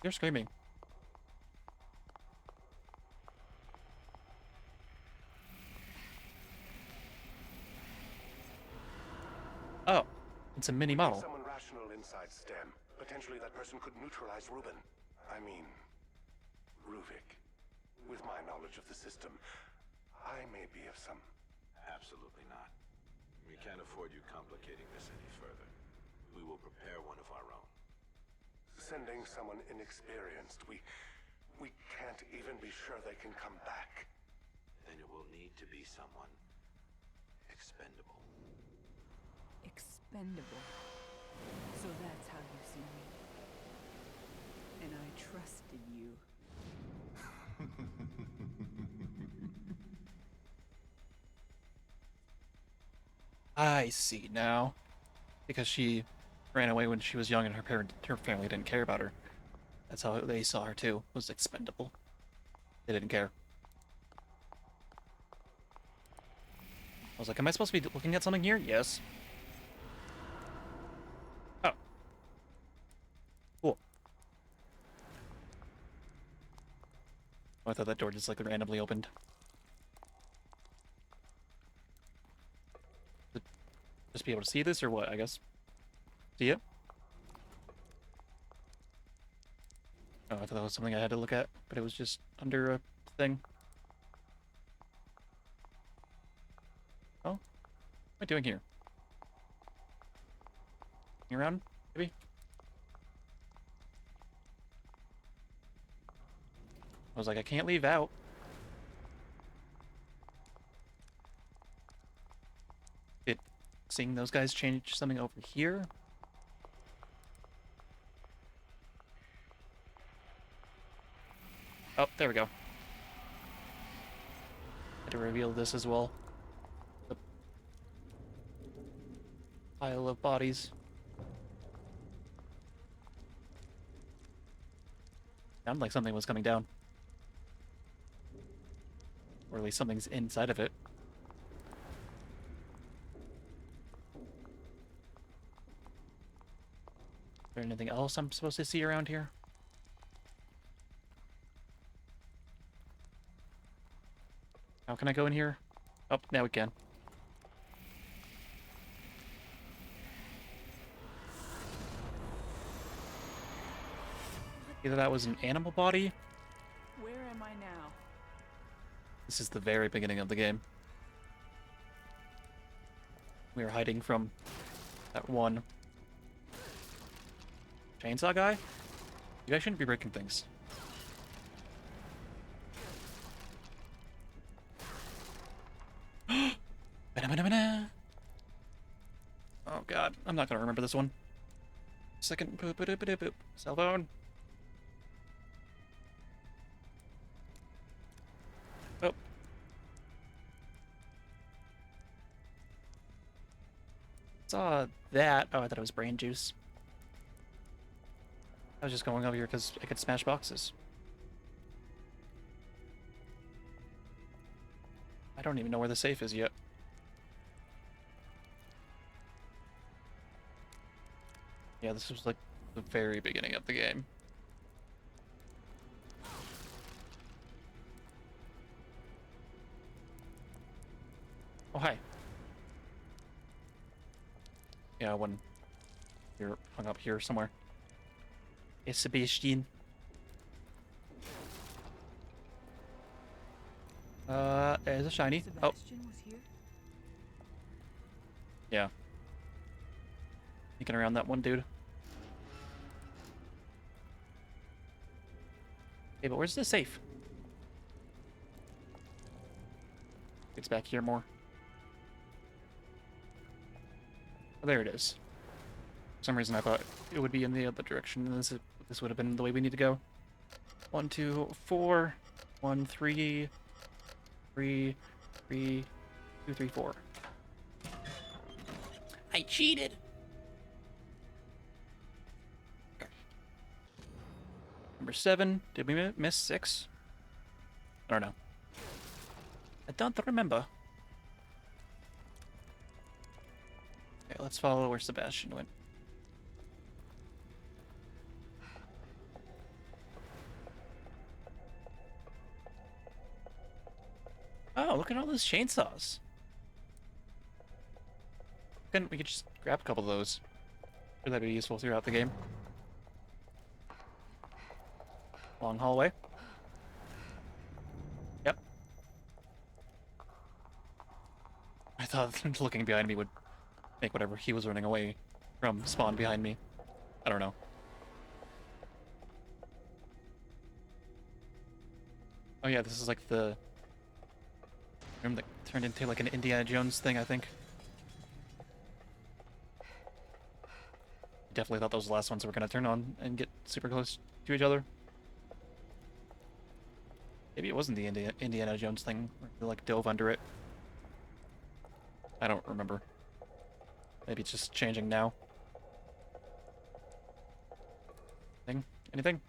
You're screaming. Oh, it's a mini model. Someone rational inside STEM. Potentially that person could neutralize Ruben. I mean, Ruvik. With my knowledge of the system, I may be of some... Absolutely not. We can't afford you complicating this any further. We will prepare one of our own. Sending someone inexperienced, we can't even be sure they can come back. Then it will need to be someone expendable. Expendable. So that's how you see me. And I trusted you. I see now. Because she ran away when she was young and her family didn't care about her. That's how they saw her too, was expendable. They didn't care. I was like, am I supposed to be looking at something here? Yes. Oh. Cool. Oh, I thought that door just like randomly opened. Just be able to see this or what, I guess? See it? Oh, I thought that was something I had to look at, but it was just under a thing. I doing here? You around, maybe? I was like, I can't leave out. Did seeing those guys change something over here? Oh, there we go. Had to reveal this as well. The pile of bodies. Sounded like something was coming down. Or at least something's inside of it. Is there anything else I'm supposed to see around here? How can I go in here? Oh, now we can. Either that was an animal body. Where am I now? This is the very beginning of the game. We are hiding from that one chainsaw guy. You guys shouldn't be breaking things. Oh god, I'm not gonna remember this one. Second, boop, boop, boop, boop. Cell phone. Oh. Saw that. Oh, I thought it was brain juice. I was just going over here because I could smash boxes. I don't even know where the safe is yet. Yeah, this was like the very beginning of the game. Oh, hi. Yeah, when you're hung up here somewhere. Hey, Sebastian. There's a shiny. Sebastian was here? Yeah. Sneaking around that one dude. Hey, but where's the safe? It's back here more. Oh, there it is. For some reason I thought it would be in the other direction, and this would have been the way we need to go. 1, 2, 4. 1, 3. 3, 3, 2, 3, 4. I cheated! Number 7. Did we miss 6? I don't know. I don't remember. Okay, let's follow where Sebastian went. Oh, look at all those chainsaws. We could just grab a couple of those. Sure, that'd be useful throughout the game. Long hallway. Yep. I thought looking behind me would make whatever he was running away from spawn behind me. I don't know. Oh yeah, this is like the room that turned into like an Indiana Jones thing, I think. Definitely thought those last ones were gonna turn on and get super close to each other. Maybe it wasn't the Indiana Jones thing, where they like dove under it. I don't remember. Maybe it's just changing now. Anything?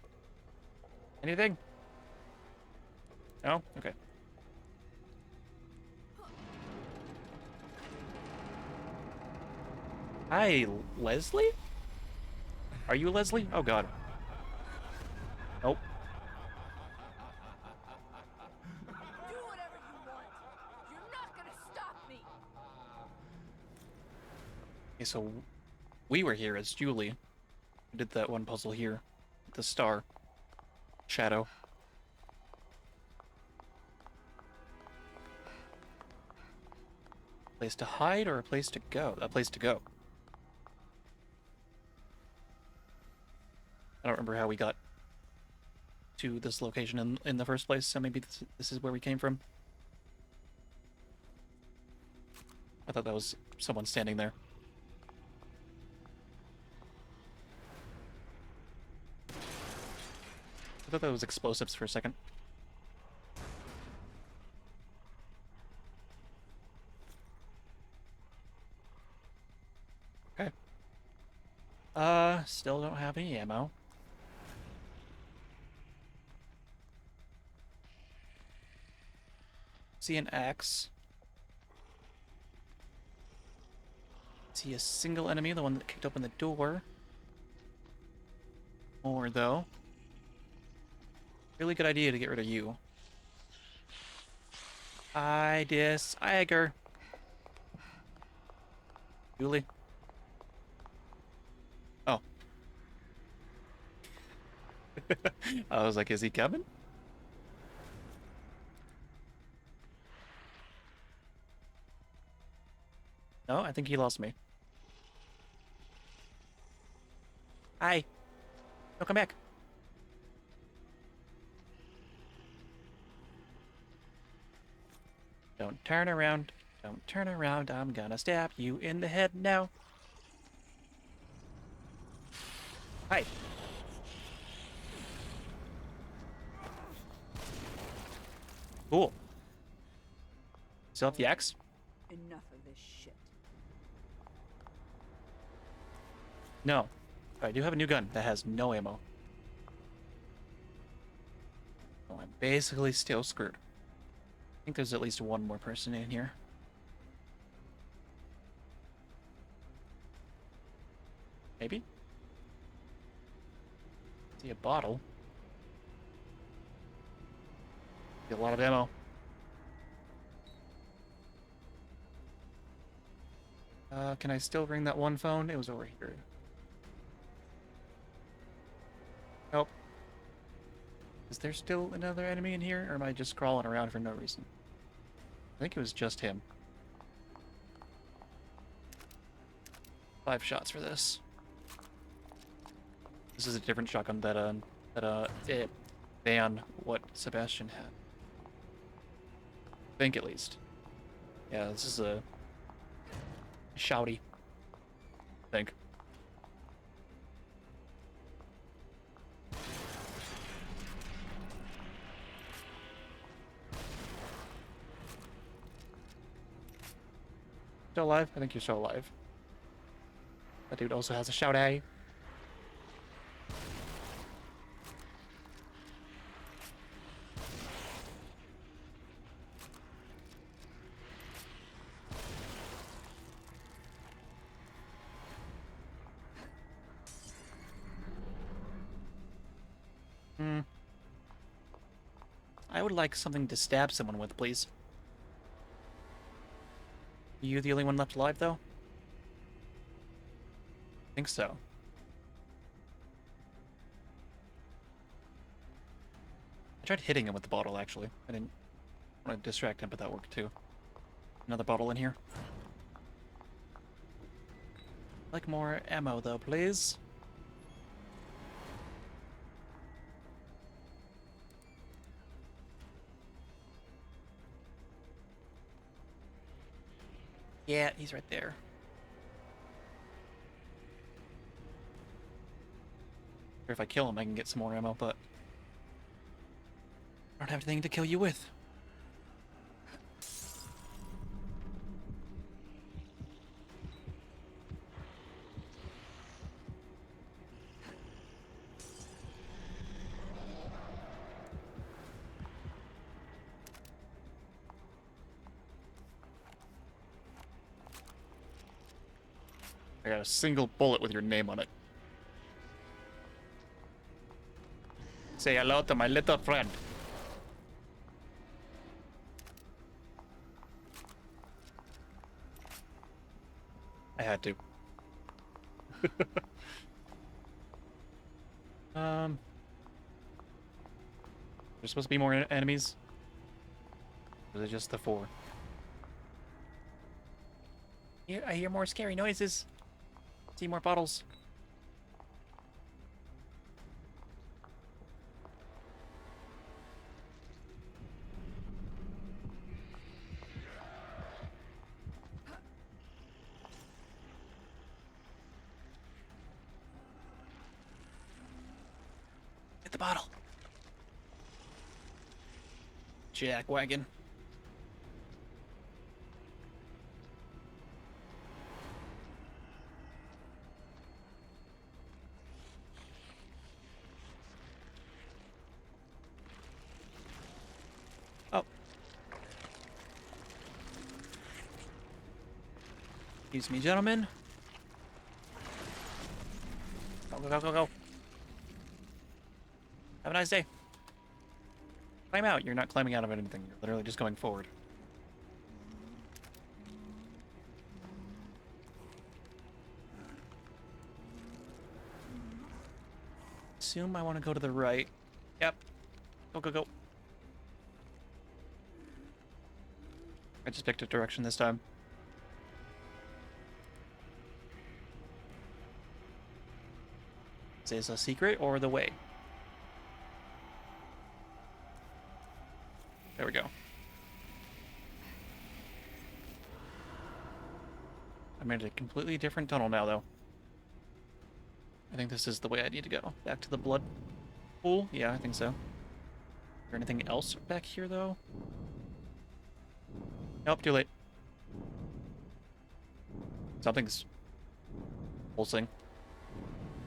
Anything? No? Okay. Hi, Leslie? Are you Leslie? Oh god. Nope. Do whatever you want. You're not gonna stop me. Okay, so we were here as Julie. We did that one puzzle here. The star. Shadow. Place to hide or a place to go? A place to go. I don't remember how we got to this location in the first place, so maybe this is where we came from. I thought that was someone standing there. I thought that was explosives for a second. Okay. Still don't have any ammo. See an axe. See a single enemy, the one that kicked open the door. More, though. Really good idea to get rid of you. I disagger. Julie. Oh. I was like, is he coming? No, I think he lost me. Hi. Don't come back. Don't turn around. Don't turn around. I'm gonna stab you in the head now. Hi. Cool. Still have the axe? Enough of this shit. No. But I do have a new gun that has no ammo. So I'm basically still screwed. I think there's at least one more person in here. Maybe? See a bottle. See a lot of ammo. Can I still ring that one phone? It was over here. Nope. Is there still another enemy in here, or am I just crawling around for no reason? I think it was just him. 5 shots for this. This is a different shotgun that than what Sebastian had. I think, at least. Yeah, this is a shouty. I think. Still alive? I think you're still alive. That dude also has a shout-a. I would like something to stab someone with, please. Are you the only one left alive, though? I think so. I tried hitting him with the bottle, actually. I didn't want to distract him, but that worked, too. Another bottle in here. I'd like more ammo, though, please. Yeah, he's right there. Or if I kill him, I can get some more ammo, but I don't have anything to kill you with. I got a single bullet with your name on it. Say hello to my little friend. I had to. There's supposed to be more enemies? Or is it just the 4? I hear more scary noises. See more bottles. Hit the bottle. Jack wagon. Oh. Excuse me, gentlemen. Go, go, go, go, go. Have a nice day. Climb out. You're not climbing out of anything. You're literally just going forward. Assume I want to go to the right. Yep. Go, go, go. I just picked a direction this time. Is this a secret or the way? There we go. I'm in a completely different tunnel now, though. I think this is the way I need to go. Back to the blood pool? Yeah, I think so. Is there anything else back here, though? Nope, too late. Something's pulsing.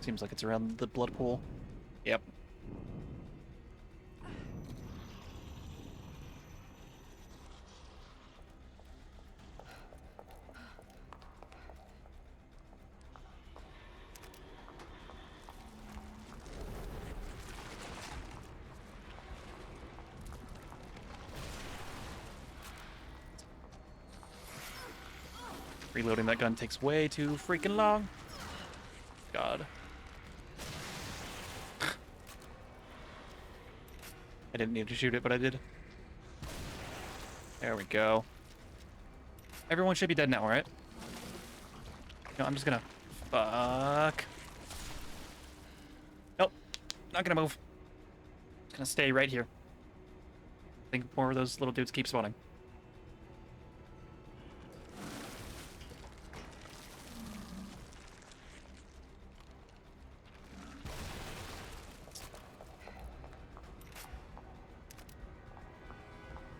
Seems like it's around the blood pool. Yep. Reloading that gun takes way too freaking long. God. I didn't need to shoot it, but I did. There we go. Everyone should be dead now, right? No, I'm just gonna... Fuck. Nope. Not gonna move. Just gonna stay right here. I think more of those little dudes keep spawning.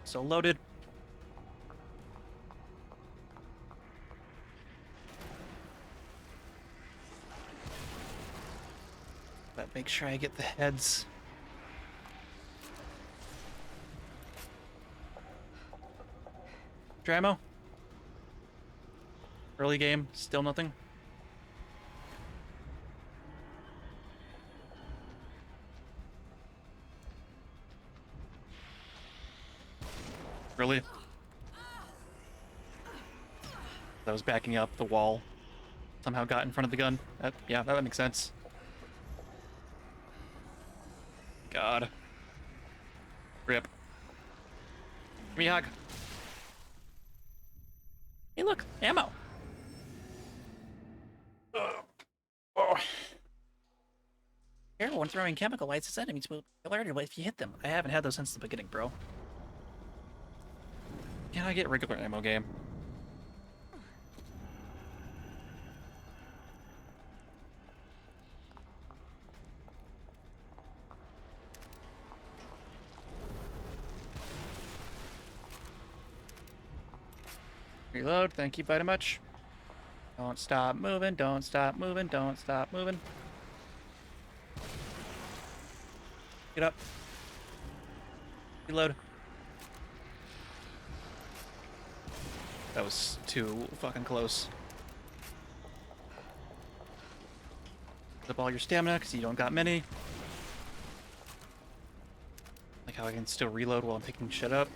So loaded. But make sure I get the heads. Dramo? Early game, still nothing? Really? That was backing up the wall. Somehow got in front of the gun. Yeah, that makes sense. God. Rip. Give me a hug. Hey, look, ammo. Oh. Careful when throwing chemical lights at enemies will be alerted if you hit them. I haven't had those since the beginning, bro. Can I get regular ammo game? Reload, thank you very much. Don't stop moving, don't stop moving, don't stop moving. Get up. Reload. That was too fucking close. Use up all your stamina, because you don't got many. Like how I can still reload while I'm picking shit up.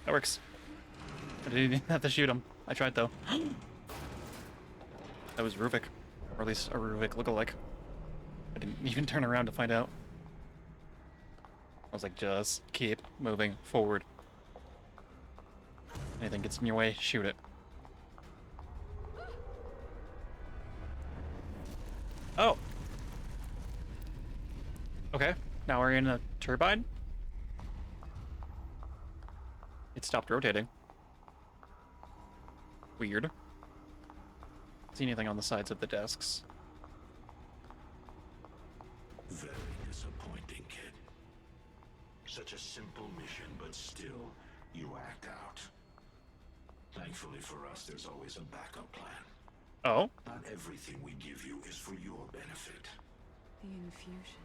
That works. I didn't even have to shoot him. I tried though. That was Ruvik. Or at least a Ruvik lookalike. I didn't even turn around to find out. I was like, just keep moving forward. Anything gets in your way, shoot it. Oh! Okay, now we're in a turbine? It stopped rotating. Weird. See anything on the sides of the desks? Very disappointing, kid. Such a simple mission, but still, you act out. Thankfully for us, there's always a backup plan. Oh? Not everything we give you is for your benefit. The infusion.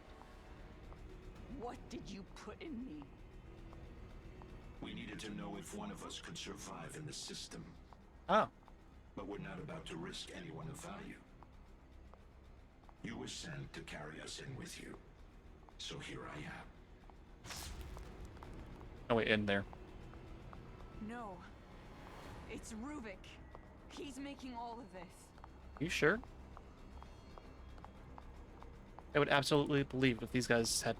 What did you put in me? We needed to know if one of us could survive in the system. Oh. But we're not about to risk anyone of value. You were sent to carry us in with you. So here I am. Oh wait, in there. No. It's Ruvik. He's making all of this. You sure? I would absolutely believe if these guys had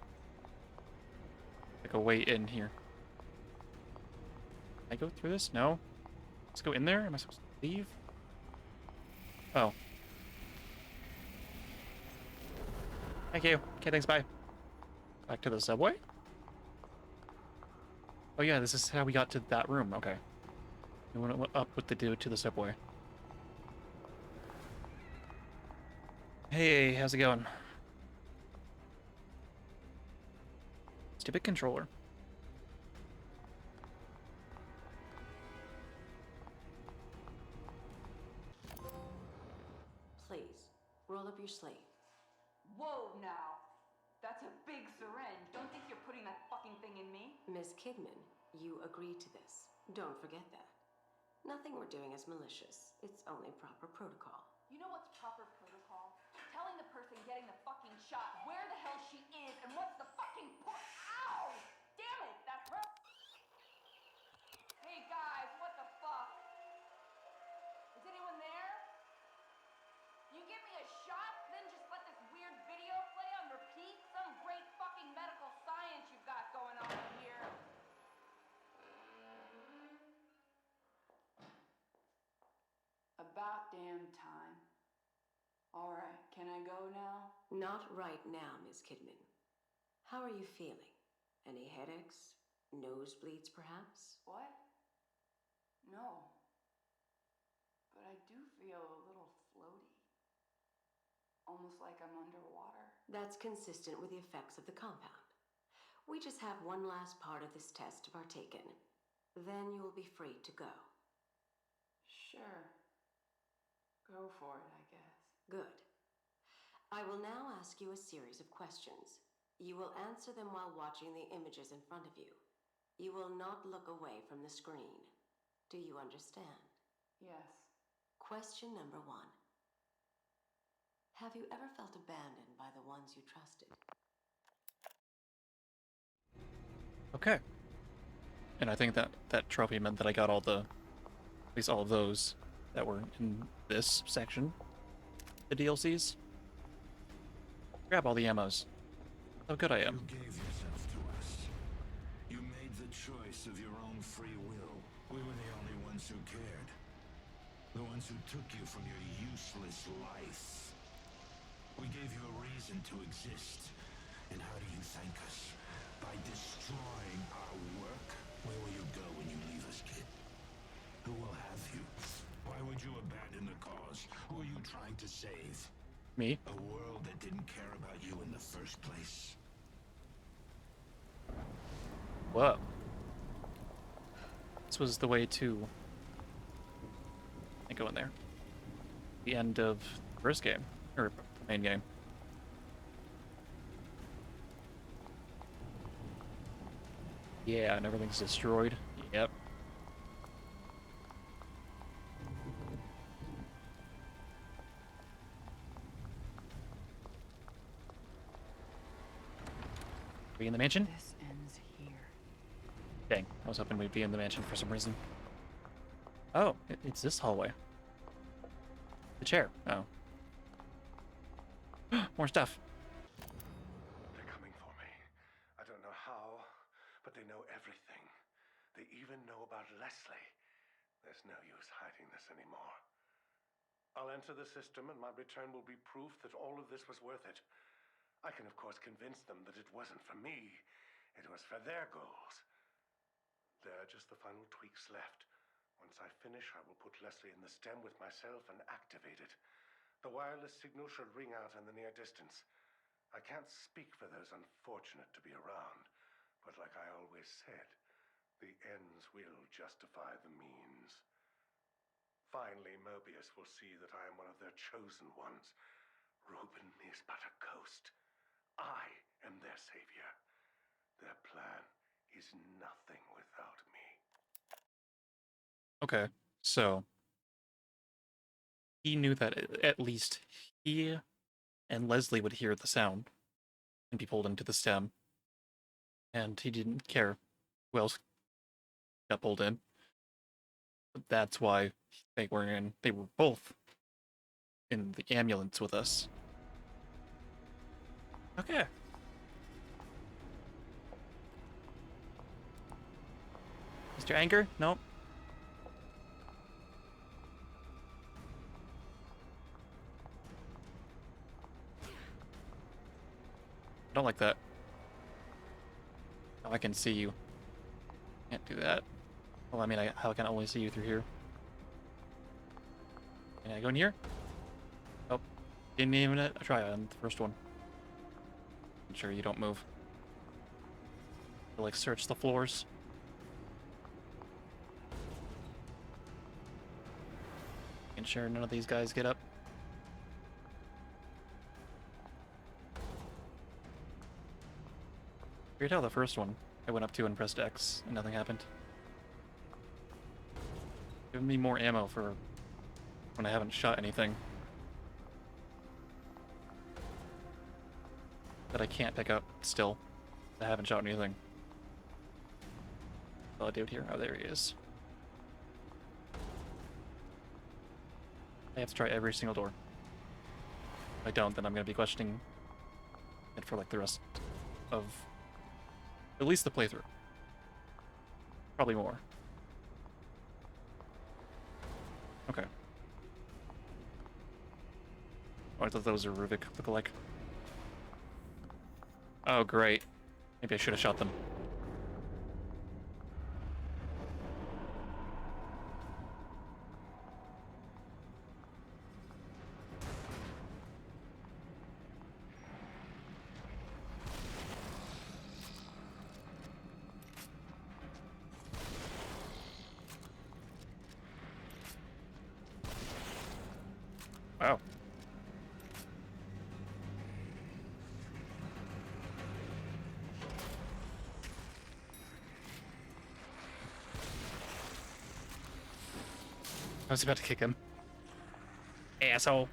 like a way in here. Can I go through this? No. Let's go in there. Am I supposed to leave? Oh. Thank you. Okay, thanks, bye. Back to the subway? Oh yeah, this is how we got to that room. Okay. We went up with the dude to the subway. Hey, how's it going? Stupid controller. Please, roll up your sleeve. Whoa, now. That's a big syringe. Don't think you're putting that fucking thing in me? Miss Kidman, you agreed to this. Don't forget that. Nothing we're doing is malicious. It's only proper protocol. You know what's proper protocol? Telling the person getting the fucking shot where the hell she is and what's the fucking point. Ow! Damn it, that hurt! Hey guys, what the fuck? Is anyone there? You give me a shot, then just let this weird video play on repeat? Some great fucking medical science you've got going on here. About damn time. Alright, can I go now? Not right now, Miss Kidman. How are you feeling? Any headaches? Nosebleeds, perhaps? What? No. But I do feel a little floaty. Almost like I'm underwater. That's consistent with the effects of the compound. We just have one last part of this test to partake in. Then you will be free to go. Sure. Go for it, I guess. Good. I will now ask you a series of questions. You will answer them while watching the images in front of you. You will not look away from the screen. Do you understand? Yes. Question number 1. Have you ever felt abandoned by the ones you trusted? Okay. And I think that that trophy meant that I got all the, at least all of those that were in this section. The DLCs. Grab all the ammos. How good I am. You gave yourself to us. You made the choice of your own free will. We were the only ones who cared. The ones who took you from your useless life. We gave you a reason to exist. And how do you thank us? By destroying our work? Where will you go when you leave us, kid? Who will have you? Why would you abandon the cause? Who are you trying to save? Me? A world that didn't care about you in the first place. Whoa. This was the way to... I go in there. The end of the first game. Or the main game. Yeah, and everything's destroyed. Yep. Are we in the mansion? This ends here. Dang, I was hoping we'd be in the mansion for some reason. Oh, it's this hallway. The chair. Oh. more stuff. They're coming for me. I don't know how, but they know everything. They even know about Leslie. There's no use hiding this anymore. I'll enter the system and my return will be proof that all of this was worth it. I can of course convince them that it wasn't for me. It was for their goals. There are just the final tweaks left. Once I finish, I will put Leslie in the stem with myself and activate it. The wireless signal should ring out in the near distance. I can't speak for those unfortunate to be around, but like I always said, the ends will justify the means. Finally, Mobius will see that I am one of their chosen ones. Reuben is but a ghost. I am their savior. Their plan is nothing without me. Okay, so he knew that at least he and Leslie would hear the sound and be pulled into the stem, and he didn't care who else got pulled in. But that's why they were both in the ambulance with us. Okay. Mr. Anger? Nope. I don't like that. Oh, I can see you. Can't do that. Well, I mean, how can I only see you through here? Can I go in here? Oh, didn't even try on the first one. I'm sure you don't move. Like, search the floors. Making sure none of these guys get up. Weird how the first one I went up to and pressed X and nothing happened. Give me more ammo for when I haven't shot anything that I can't pick up still. I haven't shot anything. Well, I do it here. Oh, there he is. I have to try every single door. If I don't, then I'm going to be questioning it for like the rest of at least the playthrough. Probably more. Okay. Oh, I thought those were Ruvik look-alike. Oh, great. Maybe I should have shot them. Wow. I was about to kick him. Asshole.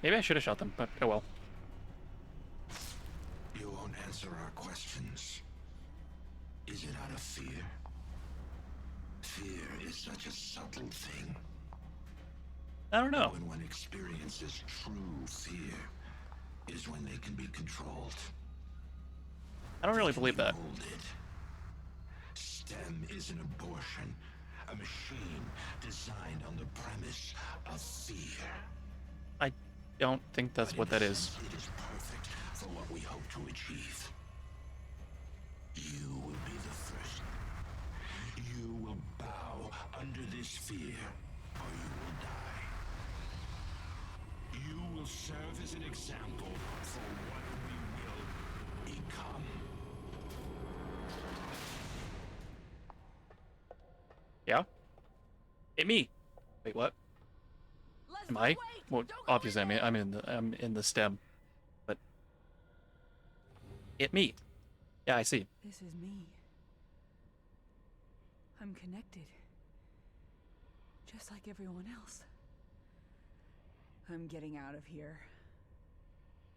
Maybe I should have shot them, but oh well. You won't answer our questions. Is it out of fear? Fear is such a subtle thing. I don't know. When one experiences true fear is when they can be controlled. I don't really believe that. STEM is an abortion, a machine designed on the premise of fear. I don't think that's what that is. It is perfect for what we hope to achieve. You will be the first. You will bow under this fear, or you will die. You will serve as an example for what we will become. Yeah? Hit me. Wait, what? Am I? Well, obviously I'm in the stem. But hit me. Yeah, I see. This is me. I'm connected. Just like everyone else. I'm getting out of here.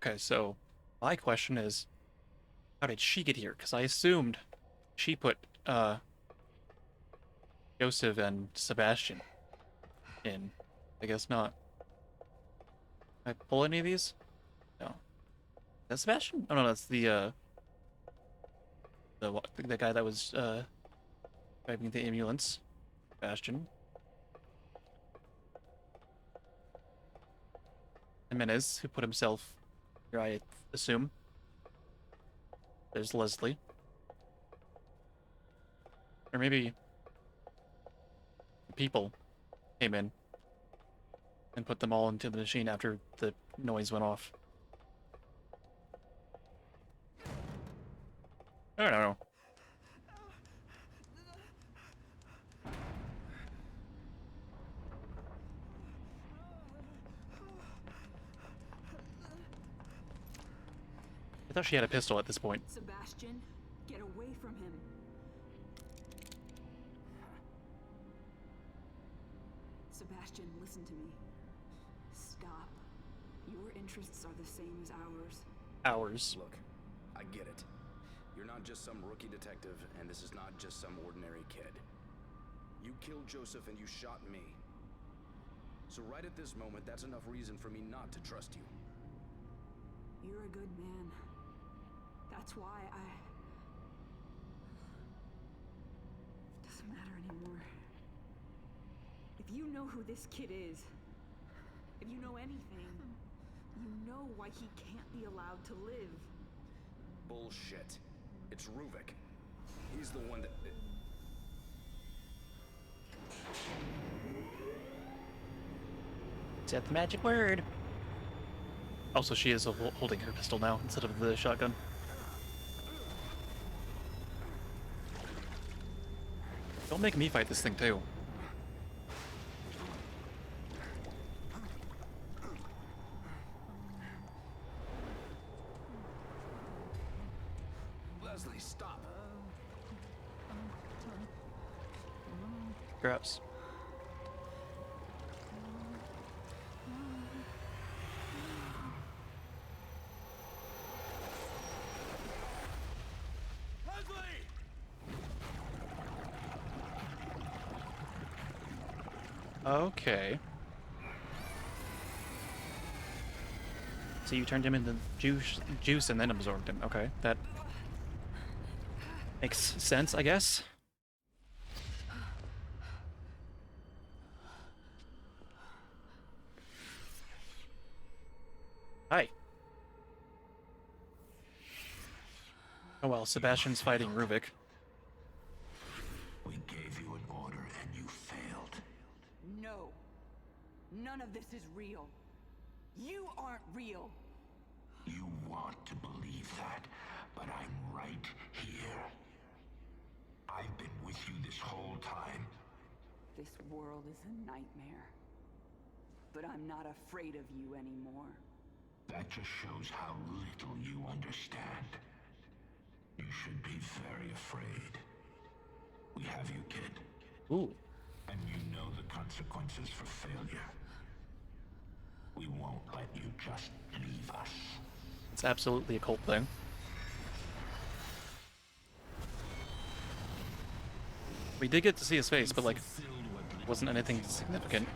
Okay, so my question is, how did she get here? Because I assumed she put Joseph and Sebastian in. I guess not. Can I pull any of these? No. That's Sebastian? Oh no, that's the guy that was driving the ambulance. Sebastian. Jimenez, who put himself here, I assume. There's Leslie. Or maybe people came in and put them all into the machine after the noise went off. I don't know. I thought she had a pistol at this point. Sebastian, get away from him. Sebastian, listen to me. Stop. Your interests are the same as ours. Ours. Look, I get it. You're not just some rookie detective, and this is not just some ordinary kid. You killed Joseph and you shot me. So right at this moment, that's enough reason for me not to trust you. You're a good man. That's why It doesn't matter anymore. If you know who this kid is, if you know anything, you know why he can't be allowed to live. Bullshit. It's Ruvik. He's the one that... Is that the magic word? Also, she is holding her pistol now instead of the shotgun. Don't make me fight this thing too. Leslie, stop. Gross. Okay. So you turned him into juice and then absorbed him. Okay, that makes sense, I guess. Hi. Oh well, Sebastian's fighting Ruvik. We gave you an order and you failed. No. None of this is real. You aren't real. You want to believe that, but I'm right here. I've been with you this whole time. This world is a nightmare. But I'm not afraid of you anymore. That just shows how little you understand. You should be very afraid. We have you, kid. Ooh. And you know the consequences for failure. We won't let you just leave us. It's absolutely a cult thing. We did get to see his face, but like, wasn't anything significant.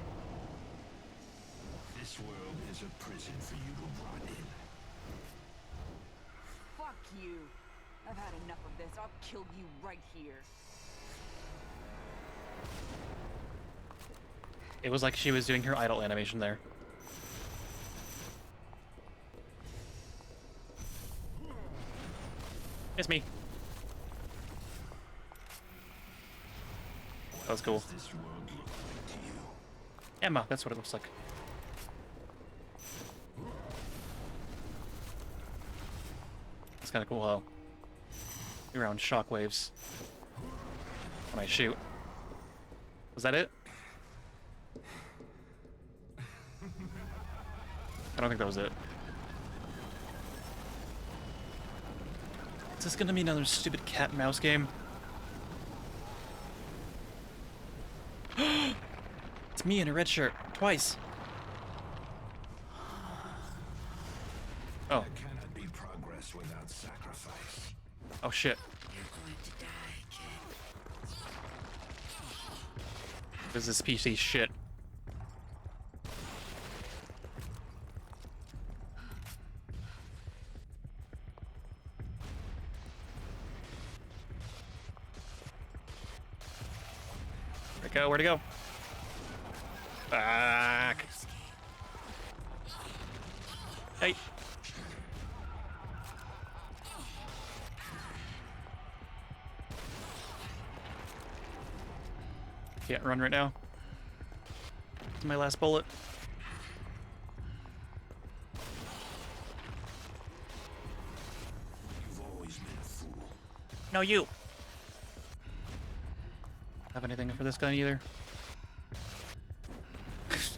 This world is a prison for you to rot in. Fuck you. I've had enough of this. I'll kill you right here. It was like she was doing her idle animation there. It's me. That was cool. Emma, that's what it looks like. It's kind of cool how around shockwaves when I shoot. Was that it? I don't think that was it. Is this gonna be another stupid cat and mouse game? It's me in a red shirt, twice. Oh. There cannot be progress without sacrifice. Oh shit. You're going to die, kid. This is PC shit. go? Where'd it go? Back. Hey. Can't run right now. It's my last bullet. You've always been a fool. No, you. Have anything for this gun either?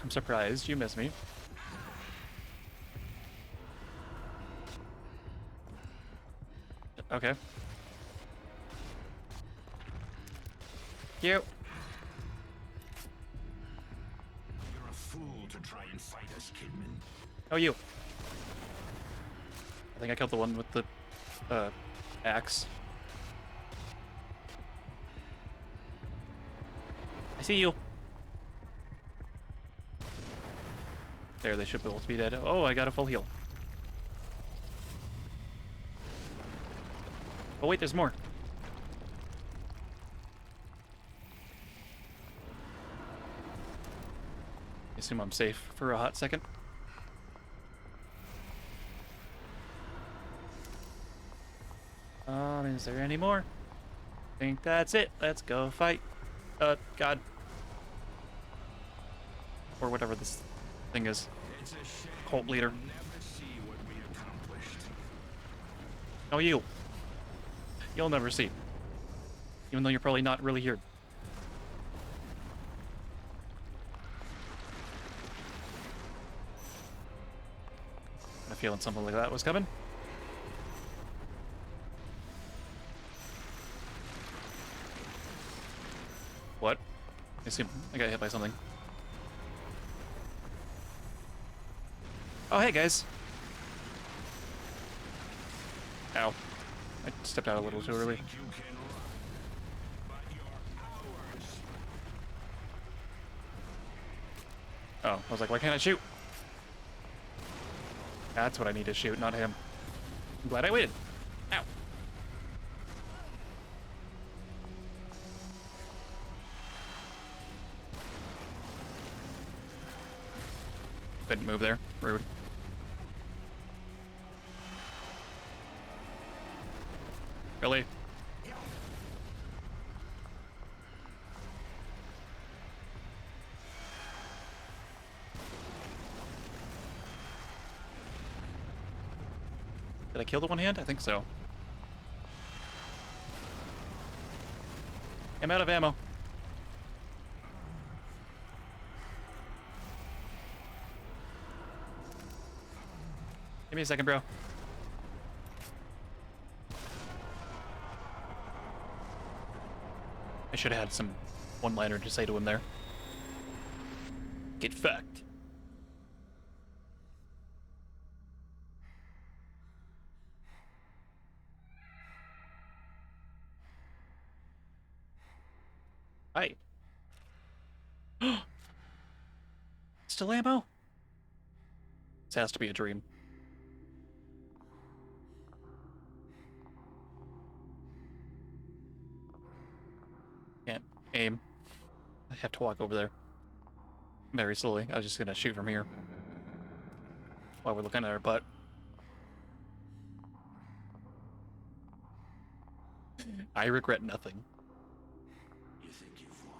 I'm surprised you missed me. Okay. You. You're a fool to try and fight us, Kidman. Oh, you. I think I killed the one with the axe. I see you. There, they should both be dead. Oh, I got a full heal. Oh wait, there's more. I assume I'm safe for a hot second. Is there any more? I think that's it. Let's go fight. God. Or whatever this thing is. It's a shame Cult leader. you'll never see what we accomplished. No, you. You'll never see. Even though you're probably not really here. I had a feeling something like that was coming. What? I assume I got hit by something. Oh, hey, guys. Ow. I stepped out a little too early. You can run, but you're ours. Oh, I was like, why can't I shoot? That's what I need to shoot, not him. I'm glad I waited. Ow. Couldn't move there. Rude. Really? Did I kill the one hand? I think so. I'm out of ammo. Give me a second, bro. I should have had some one-liner to say to him there. Get fucked. Hi. Still ammo? This has to be a dream. Can't aim. I have to walk over there. Very slowly. I was just gonna shoot from here. While we're looking at our butt. I regret nothing. You think you've won,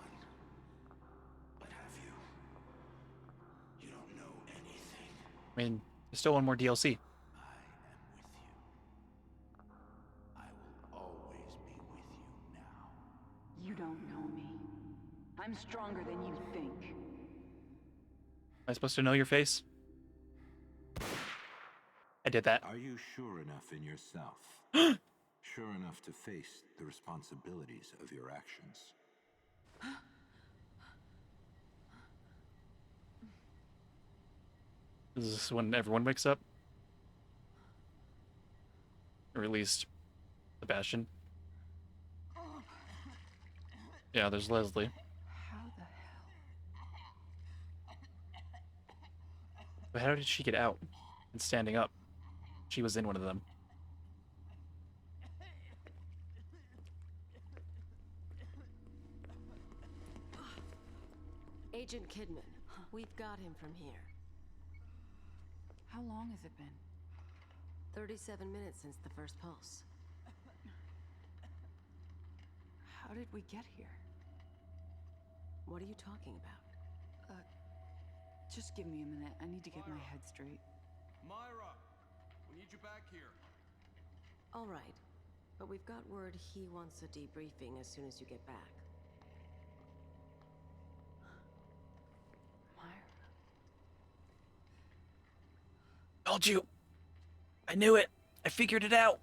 but have you? You don't know anything. I mean, there's still one more DLC. I will always be with you now. You don't know me. I'm stronger than you think. Am I supposed to know your face? I did that. Are you sure enough in yourself? Sure enough to face the responsibilities of your actions? Is this when everyone wakes up? Or at least Sebastian. Yeah, there's Leslie. How the hell? But how did she get out and standing up? She was in one of them. Agent Kidman. We've got him from here. How long has it been? 37 minutes since the first pulse. How did we get here? What are you talking about? Just give me a minute. I need to get my head straight. Myra! We need you back here. All right. But we've got word he wants a debriefing as soon as you get back. Told you. I knew it. I figured it out.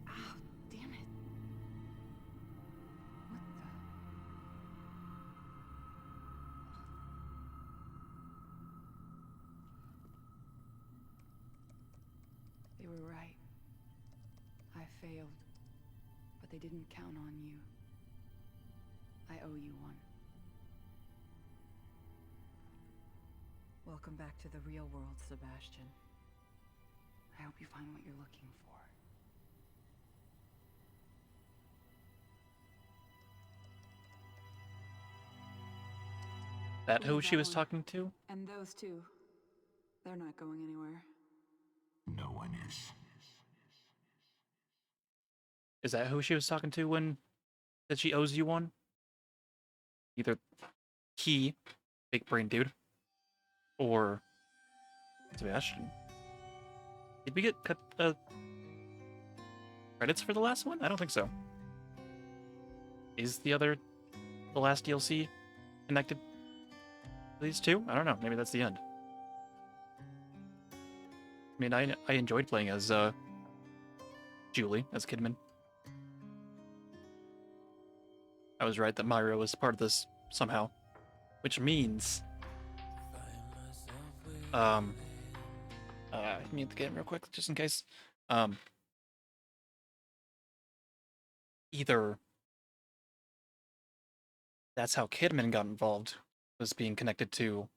Ow, damn it. What the? They were right. I failed. But they didn't count on you. I owe you one. Welcome back to the real world, Sebastian. I hope you find what you're looking for. That who she was talking to? And those two. They're not going anywhere. No one is. Is that who she was talking to when that she owes you one? Either he, big brain dude, or Sebastian. Did we get credits for the last one? I don't think so. Is the last DLC connected to these two? I don't know. Maybe that's the end. I mean, I enjoyed playing as Julie, as Kidman. I was right that Myra was part of this somehow, which means mute the game real quick just in case. Either that's how Kidman got involved, was being connected to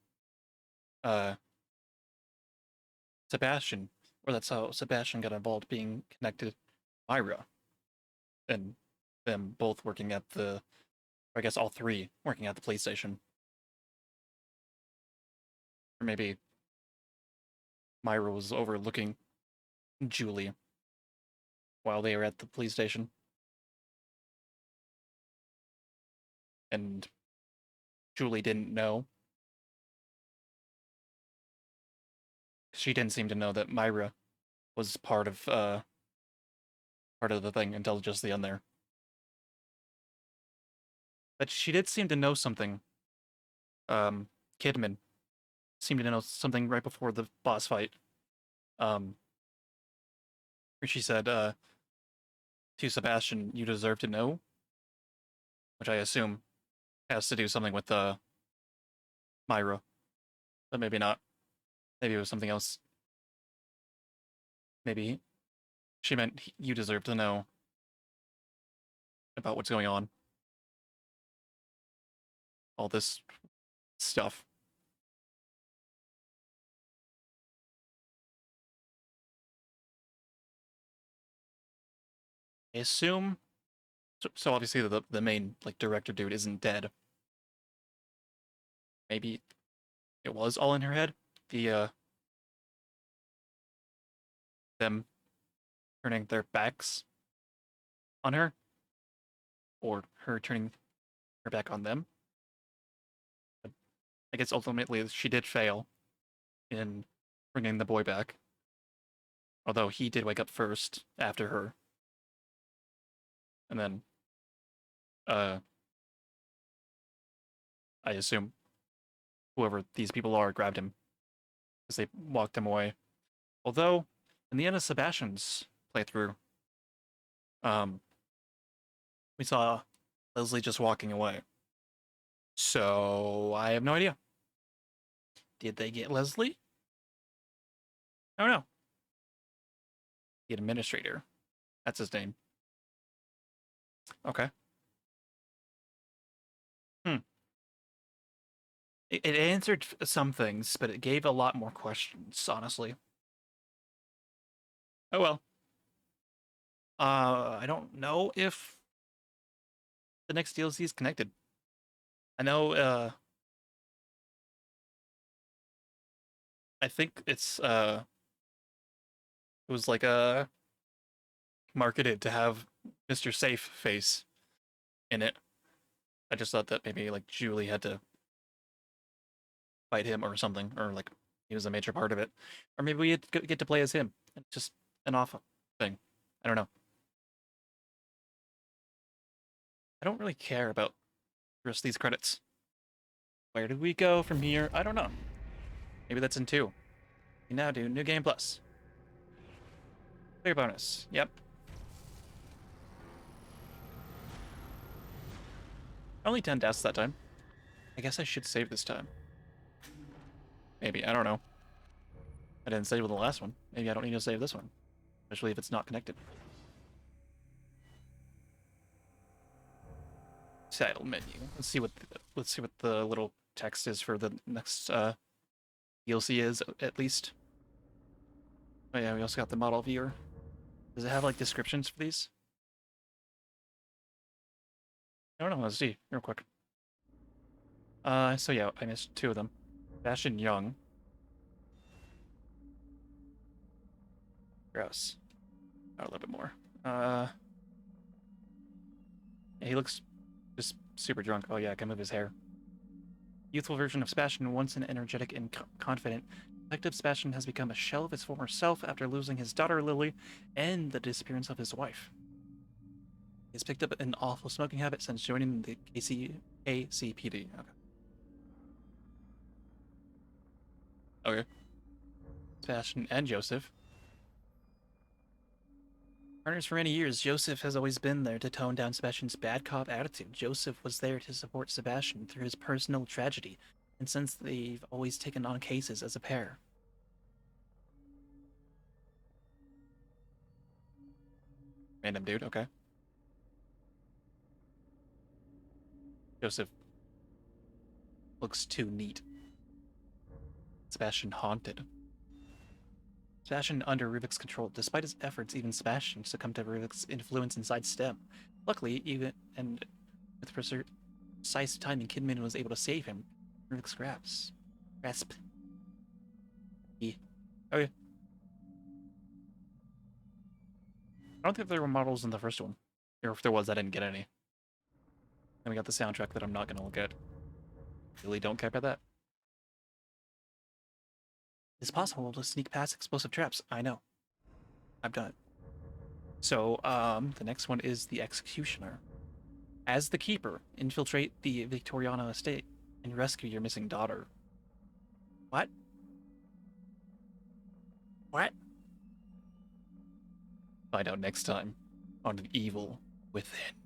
Sebastian, or that's how Sebastian got involved being connected to Myra, and them both working at the, or I guess all three working at the PlayStation. Or maybe Myra was overlooking Julie while they were at the police station. And Julie didn't know. She didn't seem to know that Myra was part of the thing until just the end there. But she did seem to know something. Kidman seemed to know something right before the boss fight. Where she said to Sebastian, "You deserve to know," which I assume has to do something with Myra, but maybe not. Maybe it was something else. Maybe she meant you deserve to know about what's going on. All this stuff. I assume. So obviously the main director dude isn't dead. Maybe it was all in her head. Them turning their backs on her, or her turning her back on them. But I guess ultimately she did fail in bringing the boy back. Although he did wake up first after her. And then, I assume whoever these people are grabbed him because they walked him away. Although, in the end of Sebastian's playthrough, we saw Leslie just walking away. So, I have no idea. Did they get Leslie? I don't know. The administrator. That's his name. Okay. It answered some things, but it gave a lot more questions, honestly. Oh well. I don't know if the next DLC is connected. I know, I think it was like marketed to have Mr. Safe face in it. I just thought that maybe like Julie had to fight him or something, or like he was a major part of it, or maybe we get to play as him. It's just an off thing. I don't know. I don't really care about the rest of these credits. Where do we go from here? I don't know. Maybe that's in 2. We now do New Game Plus. Player bonus. Yep. Only 10 deaths that time. I guess I should save this time. Maybe. I don't know. I didn't save with the last one. Maybe I don't need to save this one. Especially if it's not connected. Title menu. Let's see what the little text is for the next DLC is, at least. Oh yeah, we also got the model viewer. Does it have like descriptions for these? I don't know. Let's see real quick. So yeah, I missed 2 of them. Sebastian Young. Gross. A little bit more. Yeah, he looks just super drunk. Oh yeah, I can move his hair. Youthful version of Sebastian, once an energetic and confident, Detective Sebastian has become a shell of his former self after losing his daughter Lily and the disappearance of his wife. He has picked up an awful smoking habit since joining the KCPD. Okay. Sebastian and Joseph. Partners for many years, Joseph has always been there to tone down Sebastian's bad cop attitude. Joseph was there to support Sebastian through his personal tragedy, and since they've always taken on cases as a pair. Random dude, okay. Joseph looks too neat. Sebastian haunted. Sebastian under Ruvik's control. Despite his efforts, even Sebastian succumbed to Ruvik's influence inside STEM. Luckily, even and with precise timing, Kidman was able to save him. Ruvik's grasp. Okay. I don't think there were models in the first one. Or if there was, I didn't get any. And we got the soundtrack that I'm not going to look at. Really don't care about that. It's possible to sneak past explosive traps. I know. I've done it. So, the next one is the Executioner. As the Keeper, infiltrate the Victoriano estate and rescue your missing daughter. What? What? Find out next time on Evil Within.